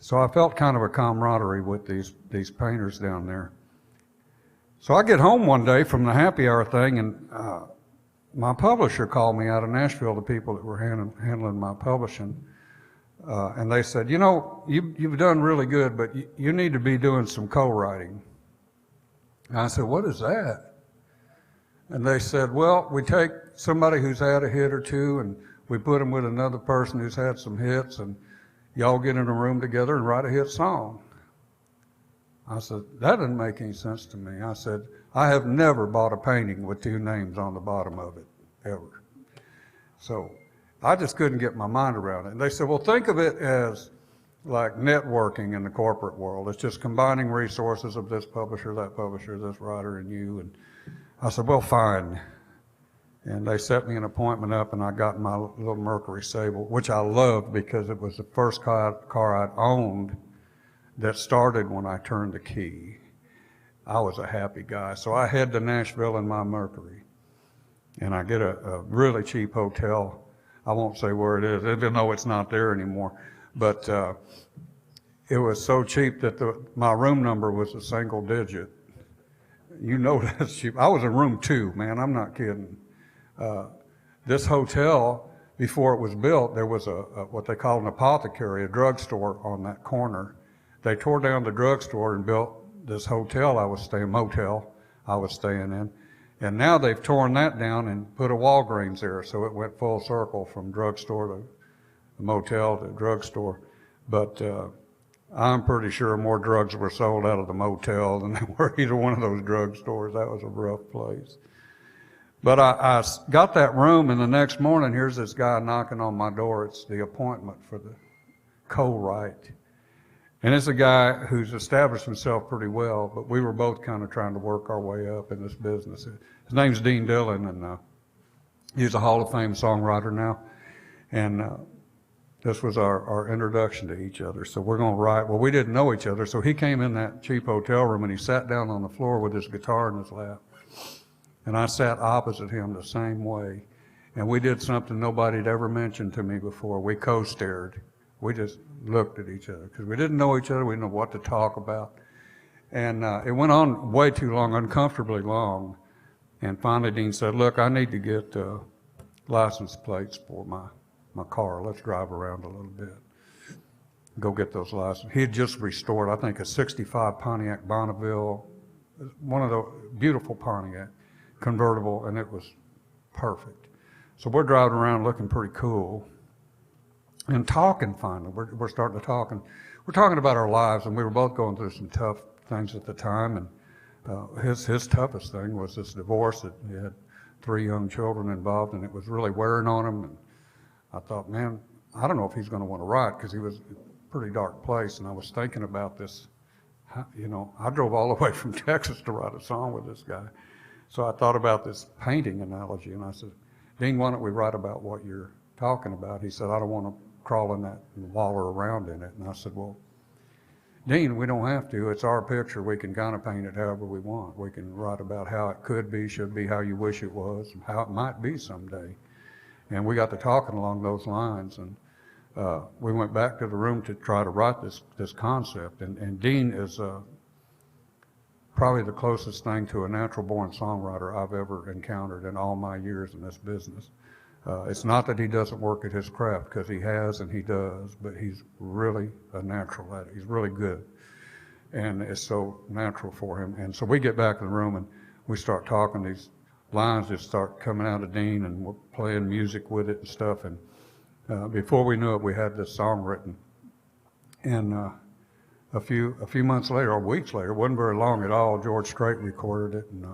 So I felt kind of a camaraderie with these painters down there. So I get home one day from the happy hour thing, and my publisher called me out of Nashville, the people that were handling my publishing. And they said, you know, you've done really good, but you need to be doing some co-writing. And I said, what is that? And they said, well, we take somebody who's had a hit or two and we put them with another person who's had some hits, and y'all get in a room together and write a hit song. I said, that doesn't make any sense to me. I said, I have never bought a painting with two names on the bottom of it, ever. So I just couldn't get my mind around it. And they said, well, think of it as like networking in the corporate world. It's just combining resources of this publisher, this writer, and you. And I said, well, fine. And they set me an appointment up, and I got my little Mercury Sable, which I loved because it was the first car I'd owned that started when I turned the key. I was a happy guy. So I head to Nashville in my Mercury, and I get a really cheap hotel. I won't say where it is, even though it's not there anymore. But it was so cheap that my room number was a single digit. You know that's cheap. I was in room 2, man, I'm not kidding. This hotel, before it was built, there was a what they call an apothecary, a drugstore on that corner. They tore down the drugstore and built this hotel motel I was staying in. And now they've torn that down and put a Walgreens there, so it went full circle from drugstore to motel to drugstore. But I'm pretty sure more drugs were sold out of the motel than they were either one of those drugstores. That was a rough place. But I got that room, and the next morning, here's this guy knocking on my door. It's the appointment for the co-write. And it's a guy who's established himself pretty well, but we were both kind of trying to work our way up in this business. His name's Dean Dillon, and he's a Hall of Fame songwriter now. And this was our introduction to each other. So we're going to write. Well, we didn't know each other, so he came in that cheap hotel room, and he sat down on the floor with his guitar in his lap. And I sat opposite him the same way. And we did something nobody had ever mentioned to me before. We co-stared. We just looked at each other because we didn't know each other. We didn't know what to talk about. And it went on way too long, uncomfortably long. And finally Dean said, look, I need to get license plates for my car. Let's drive around a little bit. Go get those licenses. He had just restored, I think, a 65 Pontiac Bonneville, one of the beautiful Pontiac convertible, and it was perfect. So we're driving around looking pretty cool. And talking finally, we're starting to talk, and we're talking about our lives, and we were both going through some tough things at the time, and his toughest thing was this divorce that he had 3 young children involved, and it was really wearing on him, and I thought, man, I don't know if he's going to want to write, because he was in a pretty dark place, and I was thinking about this, you know, I drove all the way from Texas to write a song with this guy, so I thought about this painting analogy, and I said, Dean, why don't we write about what you're talking about? He said, I don't want to crawl in that and waller around in it. And I said, well, Dean, we don't have to. It's our picture. We can kind of paint it however we want. We can write about how it could be, should be, how you wish it was, and how it might be someday. And we got to talking along those lines, and we went back to the room to try to write this concept. And Dean is probably the closest thing to a natural-born songwriter I've ever encountered in all my years in this business. It's not that he doesn't work at his craft, because he has and he does, but he's really a natural at it. He's really good. And it's so natural for him. And so we get back in the room and we start talking. These lines just start coming out of Dean, and we're playing music with it and stuff. And before we knew it, we had this song written. And a few months later, or weeks later, it wasn't very long at all, George Strait recorded it. And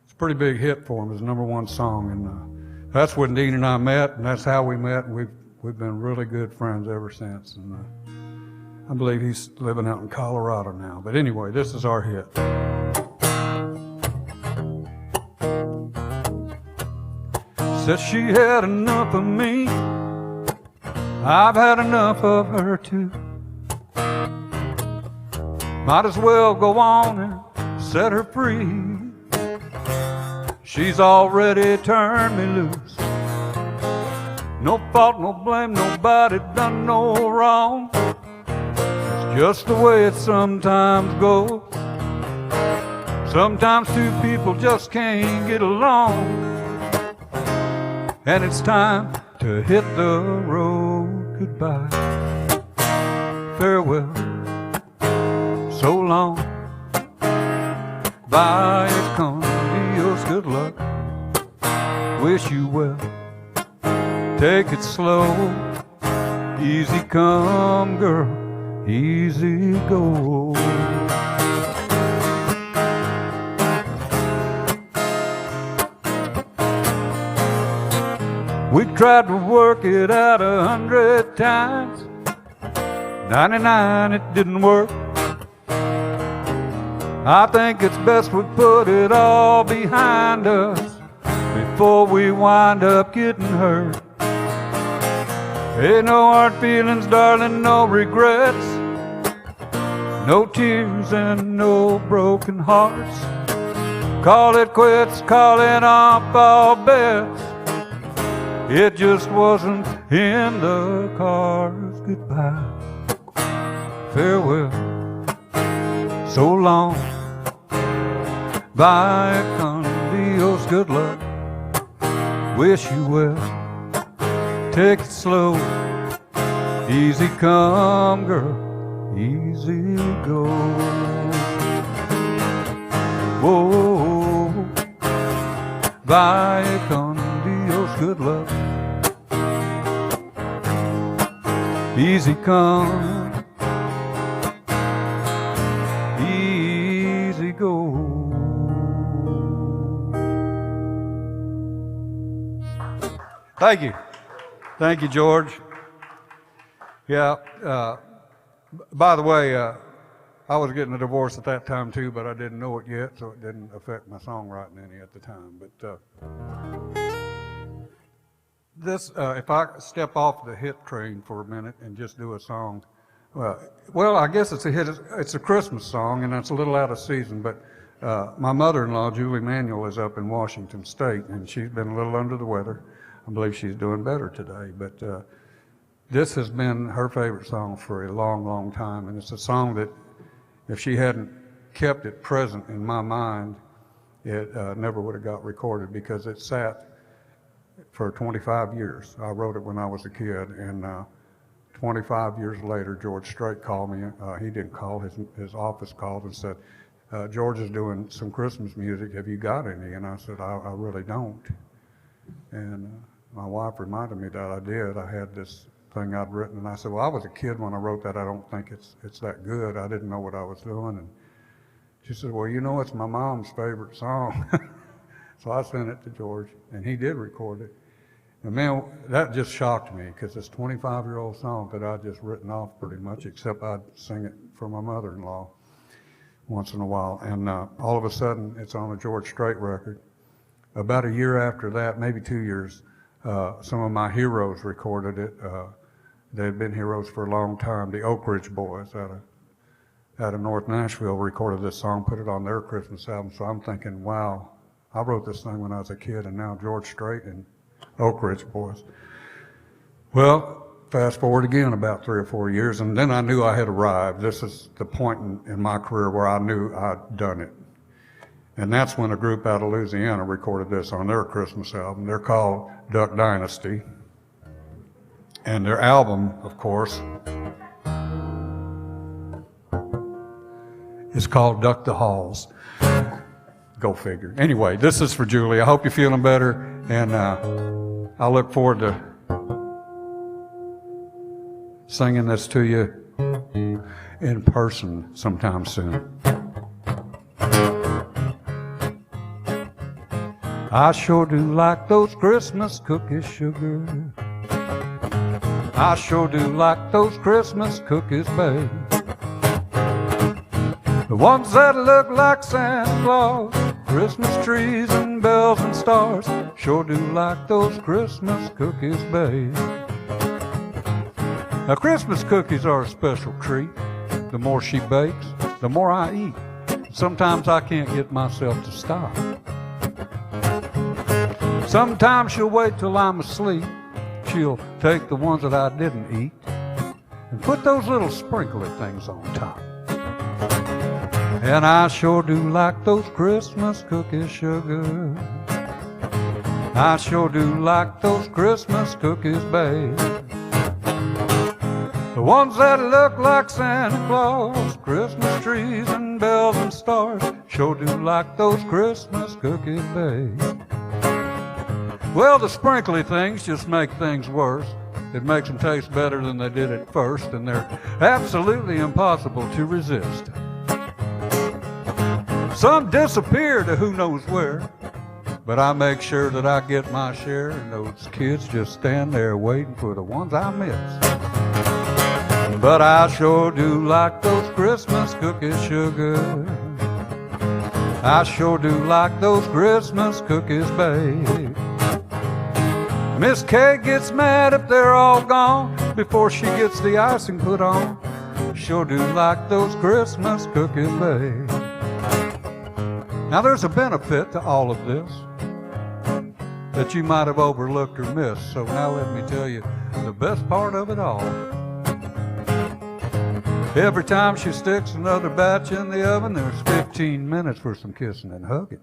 it's a pretty big hit for him. It's the #1 song. And that's when Dean and I met, and that's how we met, and we've been really good friends ever since. And I believe he's living out in Colorado now. But anyway, this is our hit. Said she had enough of me, I've had enough of her too. Might as well go on and set her free. She's already turned me loose. No fault, no blame, nobody done no wrong. It's just the way it sometimes goes. Sometimes two people just can't get along, and it's time to hit the road goodbye. farewell, so long. Vaya con Dios, good luck. Wish you well. Take it slow. Easy come, girl. Easy go. We tried to work it out 100 times. 99, it didn't work. I think it's best we put it all behind us before we wind up getting hurt. Ain't no hard feelings, darling, no regrets, no tears and no broken hearts. Call it quits, call it off all bets. It just wasn't in the cards. Goodbye, farewell, so long. Vaya con Dios, good luck. Wish you well. Take it slow. Easy come, girl. Easy go. Whoa. Vaya con Dios, good luck. Easy come. Easy go. Thank you. Thank you, George. Yeah, by the way, I was getting a divorce at that time too, but I didn't know it yet, so it didn't affect my songwriting any at the time. But this, if I step off the hit train for a minute and just do a song, well, I guess it's a hit. It's a Christmas song, and it's a little out of season, but my mother-in-law, Julie Manuel, is up in Washington State, and she's been a little under the weather. I believe she's doing better today, but this has been her favorite song for a long, long time, and it's a song that if she hadn't kept it present in my mind, it never would have got recorded because it sat for 25 years. I wrote it when I was a kid, and 25 years later, George Strait called me. He didn't call, his office called and said, George is doing some Christmas music, have you got any? And I said, I really don't. And my wife reminded me that I did. I had this thing I'd written, and I said, well, I was a kid when I wrote that. I don't think it's that good. I didn't know what I was doing. And she said, well, you know, it's my mom's favorite song. So I sent it to George, and he did record it. And man, that just shocked me, because this 25-year-old song that I'd just written off pretty much, except I'd sing it for my mother-in-law once in a while. And all of a sudden, it's on a George Strait record. About a year after that, maybe 2 years, some of my heroes recorded it. They had been heroes for a long time. The Oak Ridge Boys out of North Nashville recorded this song, put it on their Christmas album. So I'm thinking, wow, I wrote this thing when I was a kid, and now George Strait and Oak Ridge Boys. Well, fast forward again about 3 or 4 years, and then I knew I had arrived. This is the point in my career where I knew I'd done it. And that's when a group out of Louisiana recorded this on their Christmas album. They're called Duck Dynasty. And their album, of course, is called Duck the Halls. Go figure. Anyway, this is for Julie. I hope you're feeling better, and I look forward to singing this to you in person sometime soon. I sure do like those Christmas cookies, sugar. I sure do like those Christmas cookies, babe. The ones that look like Santa Claus, Christmas trees and bells and stars. Sure do like those Christmas cookies, babe. Now, Christmas cookies are a special treat. The more she bakes, the more I eat. Sometimes I can't get myself to stop. Sometimes she'll wait till I'm asleep. She'll take the ones that I didn't eat and put those little sprinkly things on top. And I sure do like those Christmas cookies, sugar. I sure do like those Christmas cookies, babe. The ones that look like Santa Claus, Christmas trees and bells and stars, sure do like those Christmas cookies, babe. Well, the sprinkly things just make things worse. It makes them taste better than they did at first, and they're absolutely impossible to resist. Some disappear to who knows where, but I make sure that I get my share, and those kids just stand there waiting for the ones I miss. But I sure do like those Christmas cookies, sugar. I sure do like those Christmas cookies, babe. Miss Kay gets mad if they're all gone before she gets the icing put on. Sure do like those Christmas cookies, babe. Now there's a benefit to all of this that you might have overlooked or missed. So now let me tell you the best part of it all. Every time she sticks another batch in the oven, there's 15 minutes for some kissing and hugging.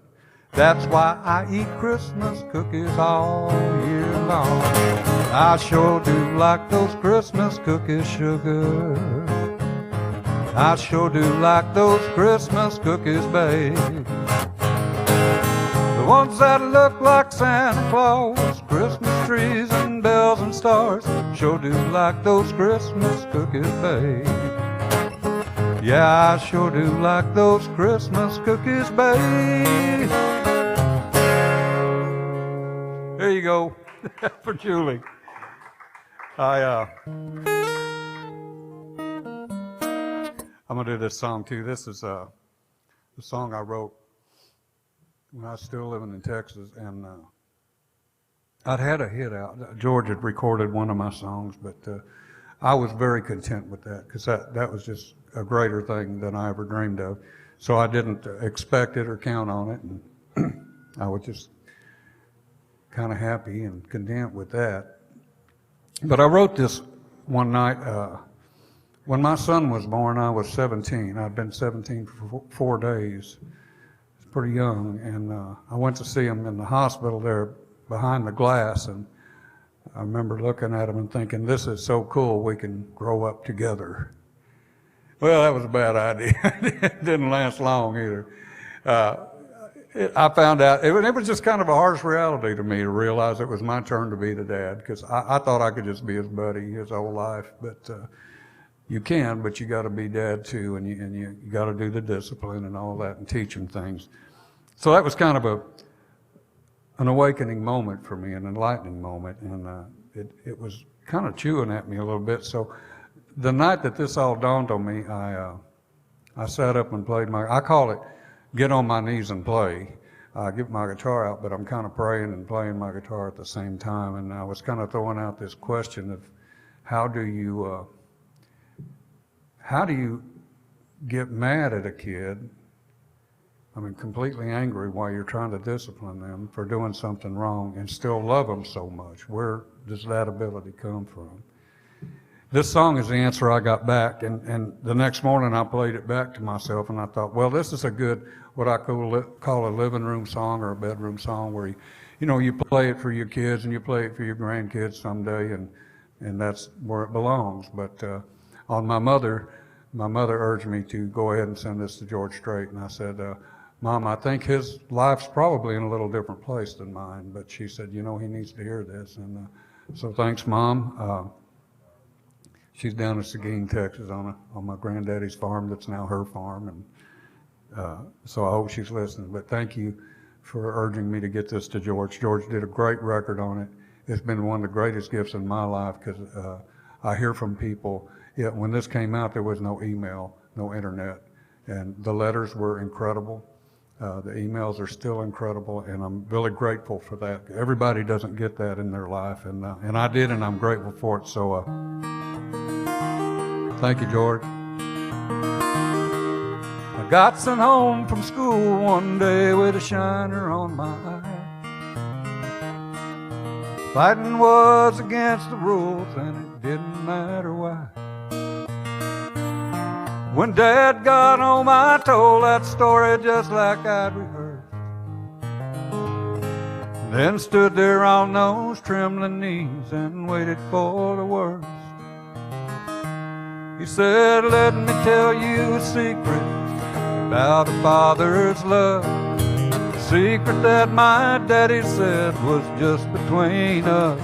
That's why I eat Christmas cookies all year long. I sure do like those Christmas cookies, sugar. I sure do like those Christmas cookies, babe. The ones that look like Santa Claus, Christmas trees and bells and stars, sure do like those Christmas cookies, babe. Yeah, I sure do like those Christmas cookies, babe. There you go, for Julie. I'm gonna do this song too. This is the song I wrote when I was still living in Texas, and I'd had a hit out. George had recorded one of my songs, but I was very content with that because that was just a greater thing than I ever dreamed of. So I didn't expect it or count on it, and I was just kind of happy and content with that. But I wrote this one night. When my son was born, I was 17. I'd been 17 for 4 days. It's pretty young, and I went to see him in the hospital there behind the glass, and I remember looking at him and thinking, this is so cool, we can grow up together. Well, that was a bad idea. It didn't last long either. I found out, it was just kind of a harsh reality to me to realize it was my turn to be the dad, because I thought I could just be his buddy his whole life, but you can, but you got to be dad too, and you got to do the discipline and all that and teach him things. So that was kind of an awakening moment for me, an enlightening moment, and it was kind of chewing at me a little bit. So the night that this all dawned on me, I sat up and played I call it get on my knees and play. I get my guitar out, but I'm kind of praying and playing my guitar at the same time, and I was kind of throwing out this question of how do you get mad at a kid, I mean completely angry while you're trying to discipline them for doing something wrong and still love them so much? Where does that ability come from? This song is the answer I got back, and the next morning I played it back to myself, and I thought, well, this is a good, what I call a living room song or a bedroom song, where you play it for your kids and you play it for your grandkids someday, and that's where it belongs. But on my mother urged me to go ahead and send this to George Strait, and I said, Mom, I think his life's probably in a little different place than mine, but she said, he needs to hear this, and so thanks, Mom. She's down in Seguin, Texas, on my granddaddy's farm that's now her farm, and so I hope she's listening. But thank you for urging me to get this to George. George did a great record on it. It's been one of the greatest gifts in my life, because I hear from people. When this came out, there was no email, no internet, and the letters were incredible. The emails are still incredible, and I'm really grateful for that. Everybody doesn't get that in their life, and I did, and I'm grateful for it. So thank you, George. I got sent home from school one day with a shiner on my eye. Fighting was against the rules, and it didn't matter why. When Dad got home, I told that story just like I'd rehearsed. Then stood there on those trembling knees and waited for the worst. said, let me tell you a secret about a father's love. A secret that my daddy said was just between us.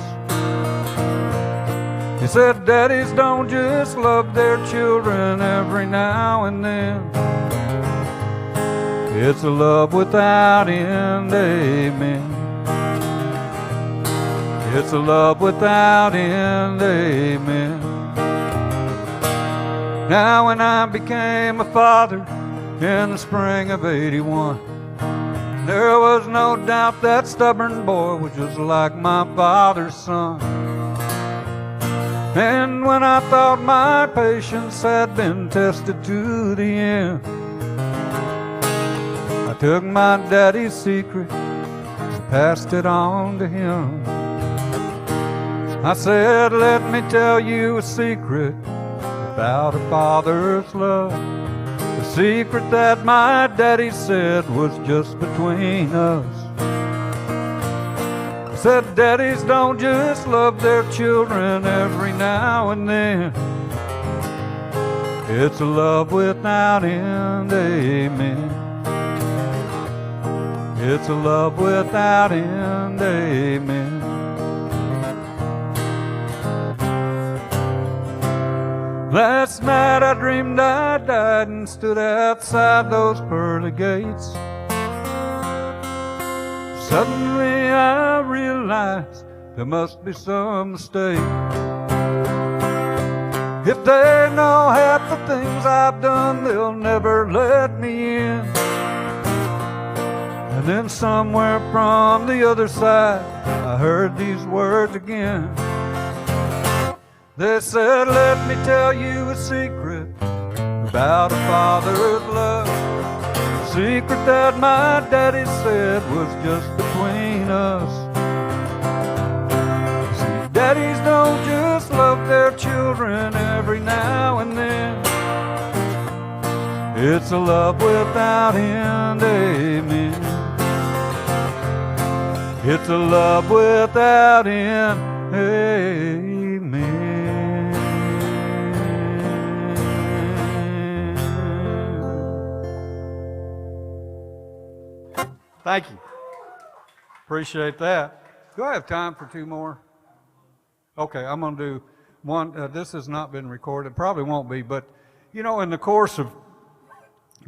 He said, daddies don't just love their children every now and then. It's a love without end, amen. It's a love without end, amen. Now when I became a father in the spring of '81, there was no doubt that stubborn boy was just like my father's son. And when I thought my patience had been tested to the end, I took my daddy's secret and passed it on to him. I said, let me tell you a secret about a father's love. A secret that my daddy said was just between us. He said, daddies don't just love their children every now and then. It's a love without end, amen. It's a love without end, amen. Last night I dreamed I died and stood outside those pearly gates. Suddenly I realized there must be some mistake. If they know half the things I've done, they'll never let me in. And then somewhere from the other side, I heard these words again. They said, let me tell you a secret about a father's love. A secret that my daddy said was just between us. See, daddies don't just love their children every now and then. It's a love without end, amen. It's a love without end, amen. Thank you. Appreciate that. Do I have time for two more? Okay, I'm going to do one. This has not been recorded. Probably won't be, but you know, in the course of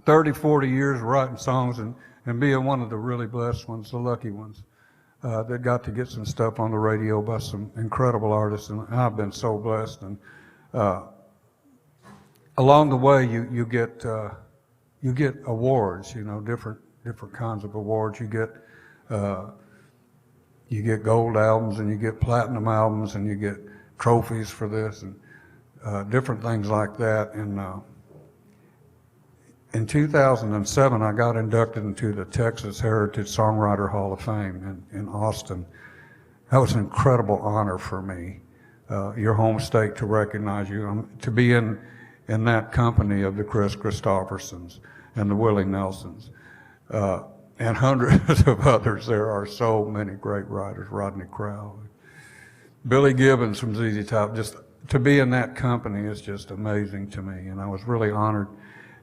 30, 40 years writing songs and being one of the really blessed ones, the lucky ones, that got to get some stuff on the radio by some incredible artists, and I've been so blessed. And along the way, you get awards, you know, different kinds of awards. You get gold albums, and you get platinum albums, and you get trophies for this, and different things like that. And in 2007, I got inducted into the Texas Heritage Songwriter Hall of Fame in Austin. That was an incredible honor for me, your home state to recognize you, to be in that company of the Chris Christophersons and the Willie Nelsons. And hundreds of others. There are so many great writers, Rodney Crowell, Billy Gibbons from ZZ Top. Just to be in that company is just amazing to me, and I was really honored.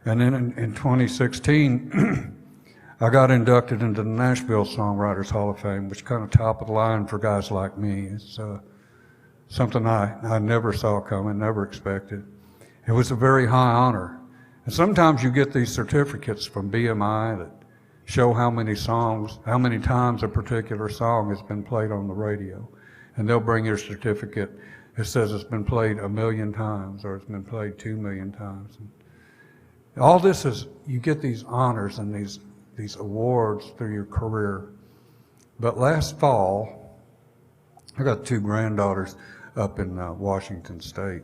And then in 2016, I got inducted into the Nashville Songwriters Hall of Fame, which kind of top of the line for guys like me. It's something I never saw coming, never expected. It was a very high honor. And sometimes you get these certificates from BMI that show how many times a particular song has been played on the radio. And they'll bring your certificate. It says it's been played 1 million times, or it's been played 2 million times. And all this is, you get these honors and these awards through your career. But last fall, I got 2 granddaughters up in Washington State.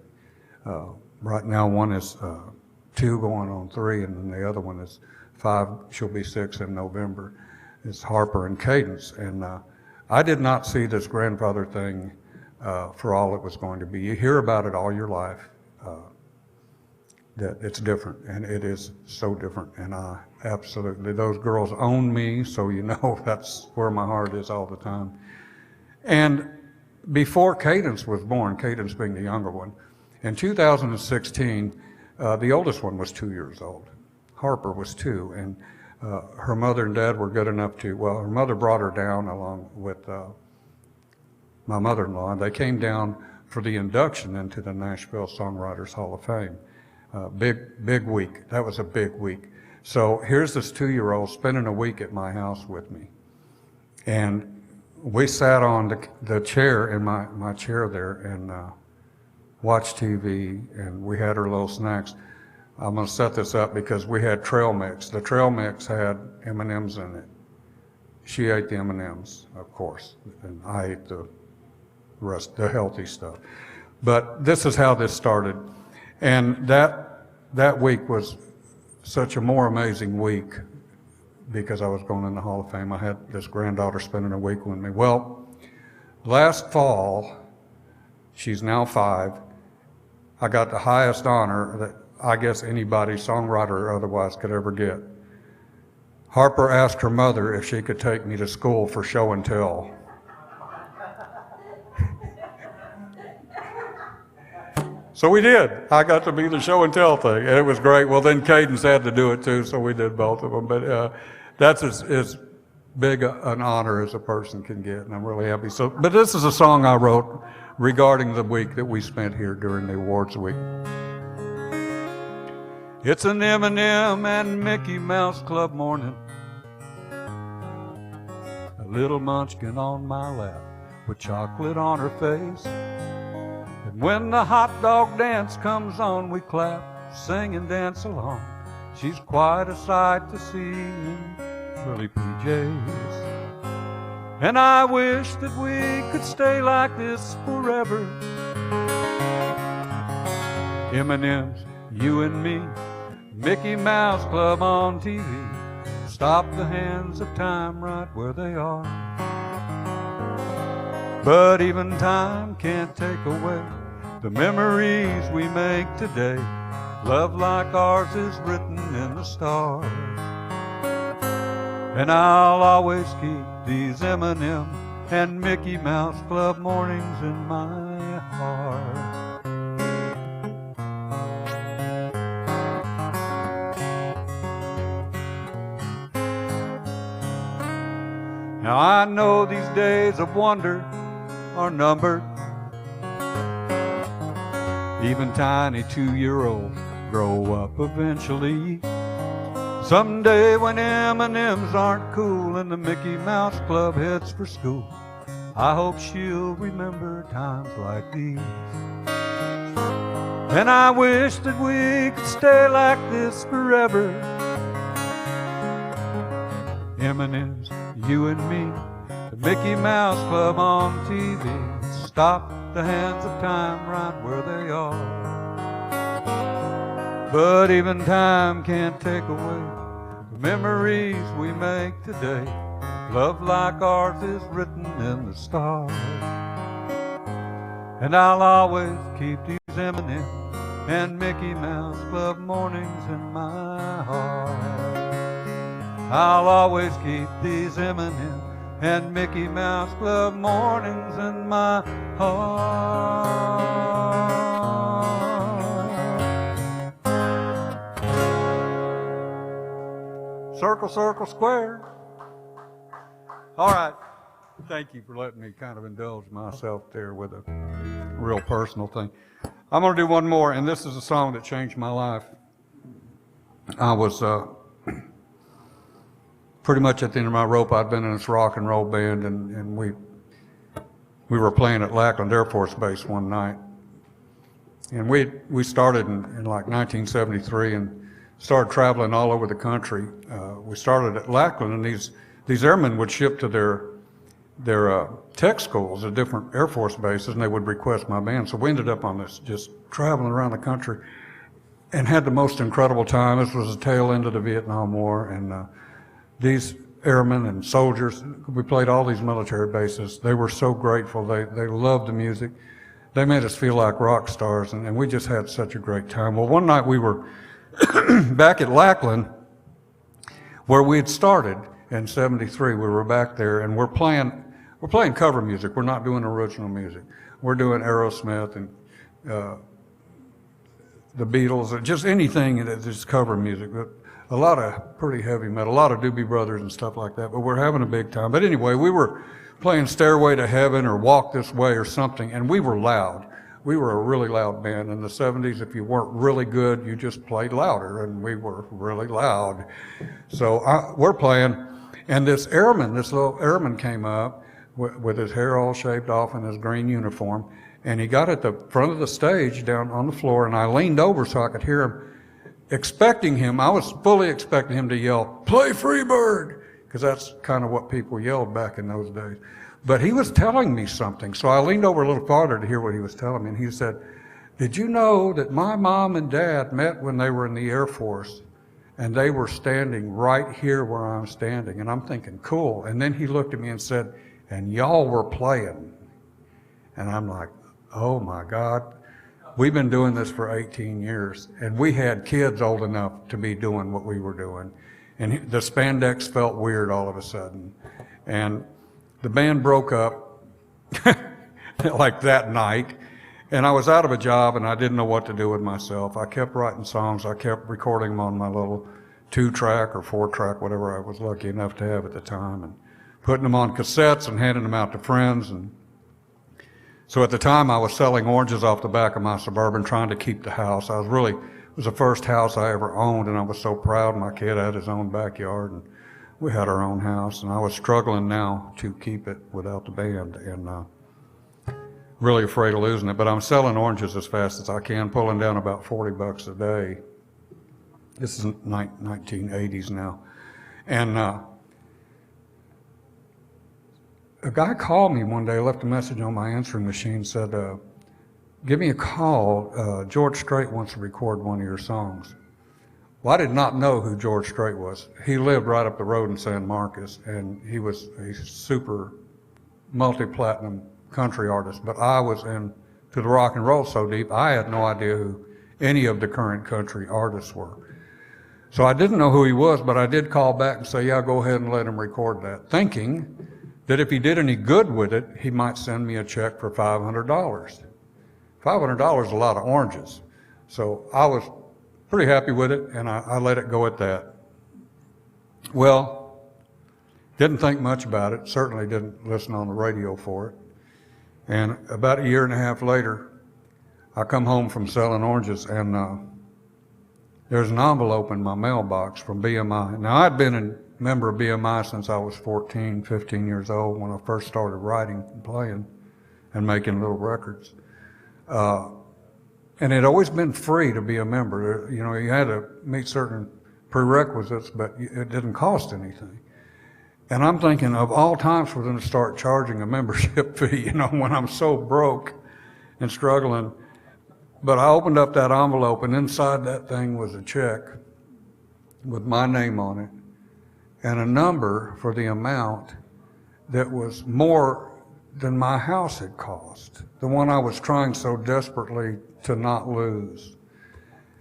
Right now, one is 2 going on 3, and then the other one is 5. She'll be 6 in November. It's Harper and Cadence. And I did not see this grandfather thing for all it was going to be. You hear about it all your life, that it's different, and it is so different. And I absolutely, those girls own me, so you know that's where my heart is all the time. And before Cadence was born, Cadence being the younger one, in 2016, The oldest one was 2 years old. Harper was 2, and her mother and dad were good enough to, well, her mother brought her down along with my mother-in-law, and they came down for the induction into the Nashville Songwriters Hall of Fame. Big week. That was a big week. So here's this 2-year-old spending a week at my house with me. And we sat on the chair, in my chair there, and watched TV, and we had our little snacks. I'm going to set this up because we had trail mix. The trail mix had M&Ms in it. She ate the M&Ms, of course, and I ate the rest, the healthy stuff. But this is how this started. And that week was such a more amazing week because I was going in the Hall of Fame. I had this granddaughter spending a week with me. Well, last fall, she's now 5, I got the highest honor that I guess anybody, songwriter or otherwise, could ever get. Harper asked her mother if she could take me to school for show and tell. So we did. I got to be the show and tell thing, and it was great. Well, then Cadence had to do it too, so we did both of them. But that's as big an honor as a person can get, and I'm really happy. So, but this is a song I wrote regarding the week that we spent here during the awards week. It's an M&M and Mickey Mouse Club morning. A little munchkin on my lap with chocolate on her face. And when the hot dog dance comes on, we clap, sing and dance along. She's quite a sight to see in frilly PJs. And I wish that we could stay like this forever. M&M's, you and me, Mickey Mouse Club on TV. Stop the hands of time right where they are. But even time can't take away the memories we make today. Love like ours is written in the stars. And I'll always keep these M&M and Mickey Mouse Club mornings in my heart. Now I know these days of wonder are numbered. Even tiny 2-year-olds grow up eventually. Someday when M&Ms aren't cool and the Mickey Mouse Club heads for school, I hope she'll remember times like these. And I wish that we could stay like this forever. M&M's, you and me, the Mickey Mouse Club on TV. Stop the hands of time right where they are. But even time can't take away the memories we make today. Love like ours is written in the stars. And I'll always keep these M&M and Mickey Mouse Club mornings in my heart. I'll always keep these M&M and Mickey Mouse Club mornings in my heart. Circle, circle, square. All right. Thank you for letting me kind of indulge myself there with a real personal thing. I'm going to do one more, and this is a song that changed my life. I was pretty much at the end of my rope. I'd been in this rock and roll band, and we were playing at Lackland Air Force Base one night. And we started in like 1973 and started traveling all over the country. We started at Lackland, and these airmen would ship to their tech schools at different Air Force bases, and they would request my band. So we ended up on this, just traveling around the country, and had the most incredible time. This was the tail end of the Vietnam War, and these airmen and soldiers, we played all these military bases. They were so grateful. They loved the music. They made us feel like rock stars, and we just had such a great time. Well, one night we were back at Lackland, where we had started in '73. We were back there, and we're playing cover music. We're not doing original music. We're doing Aerosmith and the Beatles, or just anything that's just cover music. But a lot of pretty heavy metal, a lot of Doobie Brothers and stuff like that. But we're having a big time. But anyway, we were playing Stairway to Heaven or Walk This Way or something, and we were loud. We were a really loud band. In the 70s, if you weren't really good, you just played louder, and we were really loud. So we're playing, and this little airman came up with his hair all shaved off in his green uniform, and he got at the front of the stage down on the floor, and I leaned over so I could hear him, I was fully expecting him to yell, "Play Freebird," because that's kind of what people yelled back in those days. But he was telling me something, so I leaned over a little farther to hear what he was telling me, and he said, "Did you know that my mom and dad met when they were in the Air Force, and they were standing right here where I'm standing?" And I'm thinking, cool. And then he looked at me and said, "And y'all were playing." And I'm like, oh my God. We've been doing this for 18 years, and we had kids old enough to be doing what we were doing. And the spandex felt weird all of a sudden. And the band broke up like that night, and I was out of a job, and I didn't know what to do with myself. I kept writing songs. I kept recording them on my little 2-track or 4-track, whatever I was lucky enough to have at the time, and putting them on cassettes and handing them out to friends. And so at the time, I was selling oranges off the back of my Suburban, trying to keep the house. It was the first house I ever owned, and I was so proud. My kid had his own backyard, and we had our own house, and I was struggling now to keep it without the band, and really afraid of losing it. But I'm selling oranges as fast as I can, pulling down about $40 a day. This is 1980s now. And a guy called me one day, left a message on my answering machine, said, "Give me a call. George Strait wants to record one of your songs." Well, I did not know who George Strait was. He lived right up the road in San Marcos, and he was a super multi-platinum country artist. But I was into the rock and roll so deep, I had no idea who any of the current country artists were. So I didn't know who he was, but I did call back and say, yeah, go ahead and let him record that, thinking that if he did any good with it, he might send me a check for $500. $500 is a lot of oranges. So I was pretty happy with it, and I let it go at that. Well, didn't think much about it, certainly didn't listen on the radio for it. And about a year and a half later, I come home from selling oranges, and there's an envelope in my mailbox from BMI. Now, I'd been a member of BMI since I was 14, 15 years old, when I first started writing and playing and making little records. And it had always been free to be a member. You know, you had to meet certain prerequisites, but it didn't cost anything. And I'm thinking, of all times for them to start charging a membership fee, you know, when I'm so broke and struggling. But I opened up that envelope, and inside that thing was a check with my name on it and a number for the amount that was more than my house had cost, the one I was trying so desperately to not lose.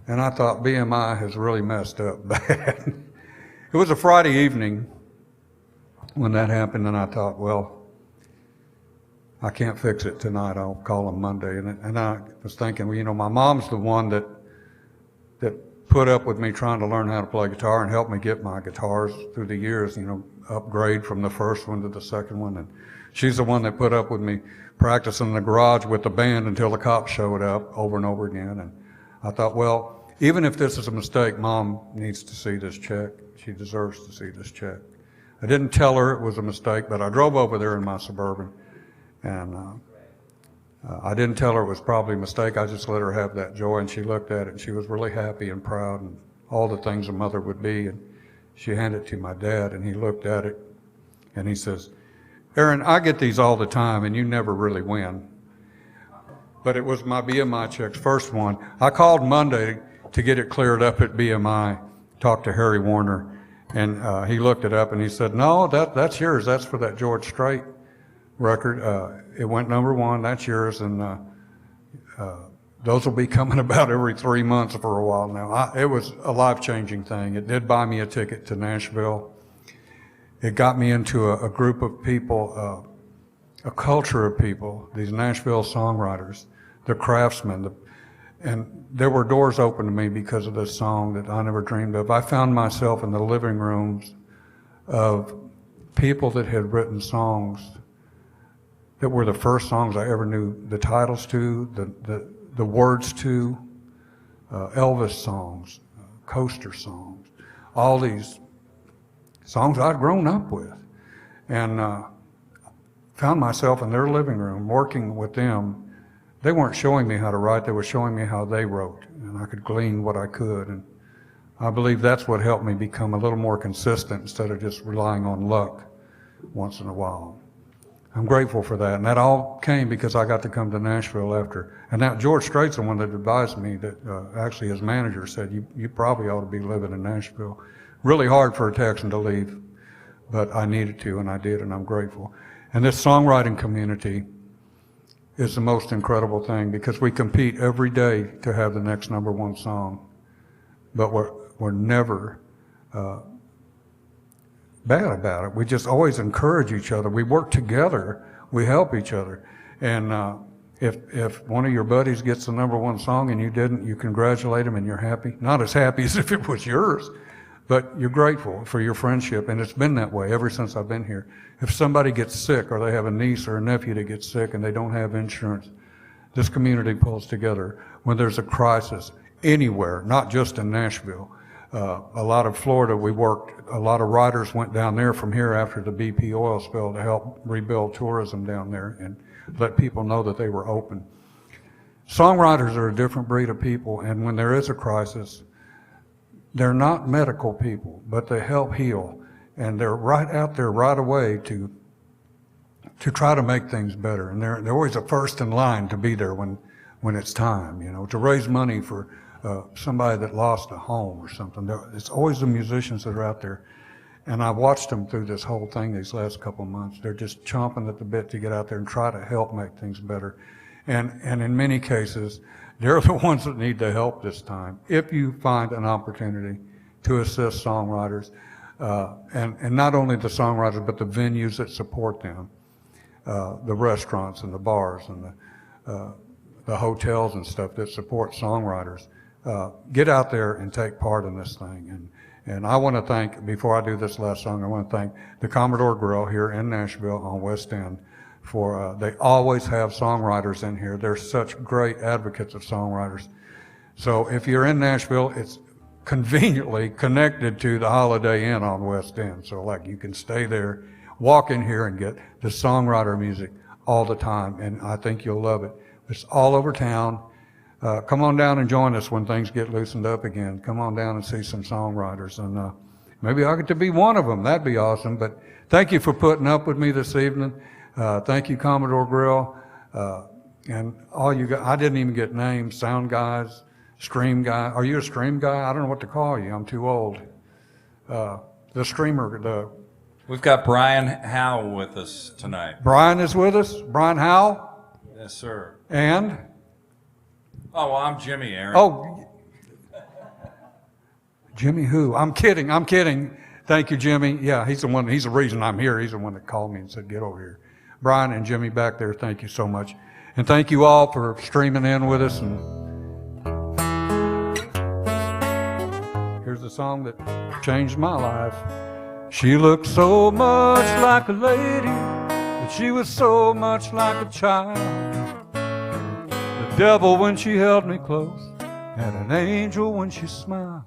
And I thought, BMI has really messed up bad. It was a Friday evening when that happened, and I thought, well, I can't fix it tonight, I'll call them Monday. And I was thinking, well, you know, my mom's the one that put up with me trying to learn how to play guitar and helped me get my guitars through the years, you know, upgrade from the first one to the second one. And she's the one that put up with me practicing in the garage with the band until the cops showed up over and over again. And I thought, well, even if this is a mistake, Mom needs to see this check. She deserves to see this check. I didn't tell her it was a mistake, but I drove over there in my Suburban, and I didn't tell her it was probably a mistake. I just let her have that joy, and she looked at it, and she was really happy and proud and all the things a mother would be. And she handed it to my dad, and he looked at it, and he says, Aaron, I get these all the time, and you never really win. But it was my BMI check's first one. I called Monday to get it cleared up at BMI, talked to Harry Warner, and he looked it up, and he said, no, that's yours. That's for that George Strait record. It went #1. That's yours, and those will be coming about every 3 months for a while now. It was a life-changing thing. It did buy me a ticket to Nashville. It got me into a group of people, a culture of people, these Nashville songwriters, the craftsmen, And there were doors open to me because of this song that I never dreamed of. I found myself in the living rooms of people that had written songs that were the first songs I ever knew the titles to, the words to, Elvis songs, Coaster songs, all these songs I'd grown up with. And found myself in their living room working with them. They weren't showing me how to write, they were showing me how they wrote, and I could glean what I could. And I believe that's what helped me become a little more consistent instead of just relying on luck once in a while. I'm grateful for that, and that all came because I got to come to Nashville after. And now George Strait's the one that advised me that actually his manager said, you probably ought to be living in Nashville. Really hard for a Texan to leave, but I needed to, and I did, and I'm grateful. And this songwriting community is the most incredible thing because we compete every day to have the next #1 song, but we're never bad about it. We just always encourage each other. We work together. We help each other. And if one of your buddies gets the #1 song and you didn't, you congratulate him and you're happy. Not as happy as if it was yours, but you're grateful for your friendship. And it's been that way ever since I've been here. If somebody gets sick or they have a niece or a nephew that gets sick and they don't have insurance, this community pulls together. When there's a crisis anywhere, not just in Nashville, a lot of Florida, a lot of writers went down there from here after the BP oil spill to help rebuild tourism down there and let people know that they were open. Songwriters are a different breed of people, and when there is a crisis, they're not medical people, but they help heal. And they're right out there right away to try to make things better. And they're always the first in line to be there when it's time, to raise money for somebody that lost a home or something. It's always the musicians that are out there. And I've watched them through this whole thing these last couple of months. They're just chomping at the bit to get out there and try to help make things better. And in many cases, they're the ones that need the help this time. If you find an opportunity to assist songwriters, and not only the songwriters, but the venues that support them, the restaurants and the bars and the hotels and stuff that support songwriters, get out there and take part in this thing. And I want to thank, before I do this last song, I want to thank the Commodore Grille here in Nashville on West End for, they always have songwriters in here. They're such great advocates of songwriters. So if you're in Nashville, it's conveniently connected to the Holiday Inn on West End. So like you can stay there, walk in here and get the songwriter music all the time. And I think you'll love it. It's all over town. Come on down and join us when things get loosened up again. Come on down and see some songwriters. And maybe I get to be one of them. That'd be awesome. But thank you for putting up with me this evening. Thank you, Commodore Grille. And all you guys, I didn't even get names, sound guys, stream guy. Are you a stream guy? I don't know what to call you. I'm too old. The streamer. We've got Brian Howe with us tonight. Brian is with us. Brian Howe? Yes, sir. And? Oh, well, I'm Jimmy, Aaron. Oh, Jimmy who? I'm kidding. Thank you, Jimmy. Yeah, he's the reason I'm here. He's the one that called me and said, get over here. Brian and Jimmy back there, thank you so much. And thank you all for streaming in with us. And here's a song that changed my life. She looked so much like a lady, but she was so much like a child. The devil when she held me close, and an angel when she smiled.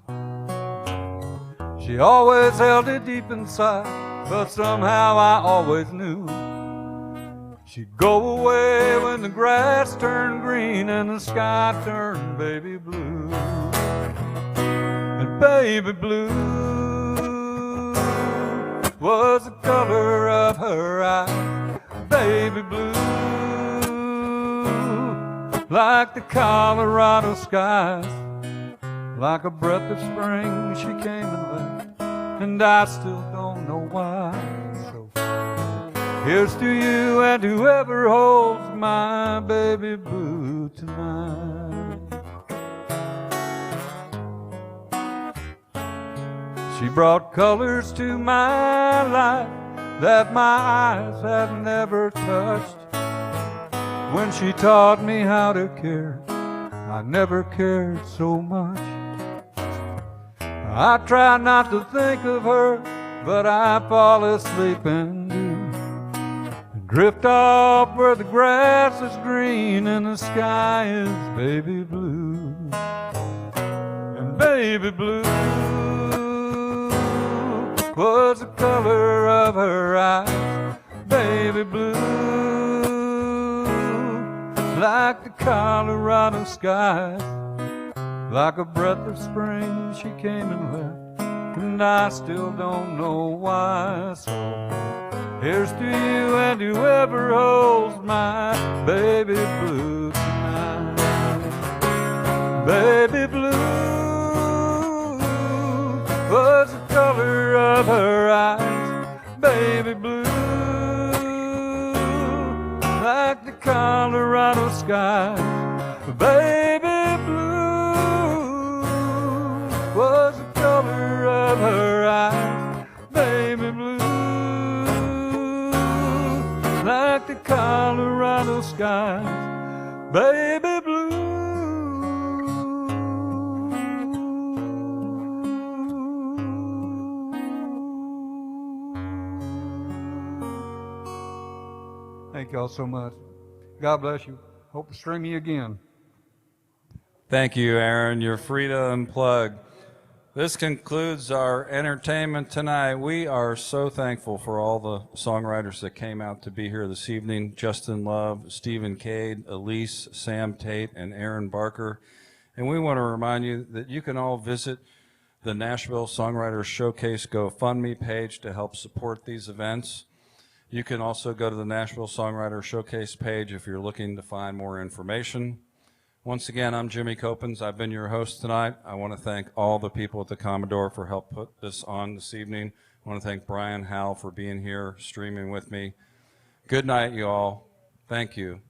She always held it deep inside, but somehow I always knew she'd go away when the grass turned green and the sky turned baby blue. And baby blue was the color of her eyes. Baby blue, like the Colorado skies. Like a breath of spring she came and went, and I still don't know why. So here's to you and whoever holds my baby blue tonight. She brought colors to my life that my eyes have never touched. When she taught me how to care, I never cared so much. I try not to think of her, but I fall asleep and do, and drift off where the grass is green and the sky is baby blue. And baby blue was the color of her eyes, baby blue, like the Colorado skies. Like a breath of spring she came and left, and I still don't know why. So here's to you and whoever holds my baby blue tonight. Baby blue was the color of her eyes, baby blue, like the Colorado skies. Baby blue was the color of her eyes, baby blue, like the Colorado skies, baby blue. Thank y'all so much. God bless you. Hope to stream you again. Thank you, Aaron. You're free to unplug. This concludes our entertainment tonight. We are so thankful for all the songwriters that came out to be here this evening. Justin Love, Stephen Cade, Elise, Sam Tate, and Aaron Barker. And we want to remind you that you can all visit the Nashville Songwriters Showcase GoFundMe page to help support these events. You can also go to the Nashville Songwriters Showcase page if you're looking to find more information. Once again, I'm Jimmy Copens. I've been your host tonight. I want to thank all the people at the Commodore for help put this on this evening. I want to thank Brian Howell for being here, streaming with me. Good night, you all. Thank you.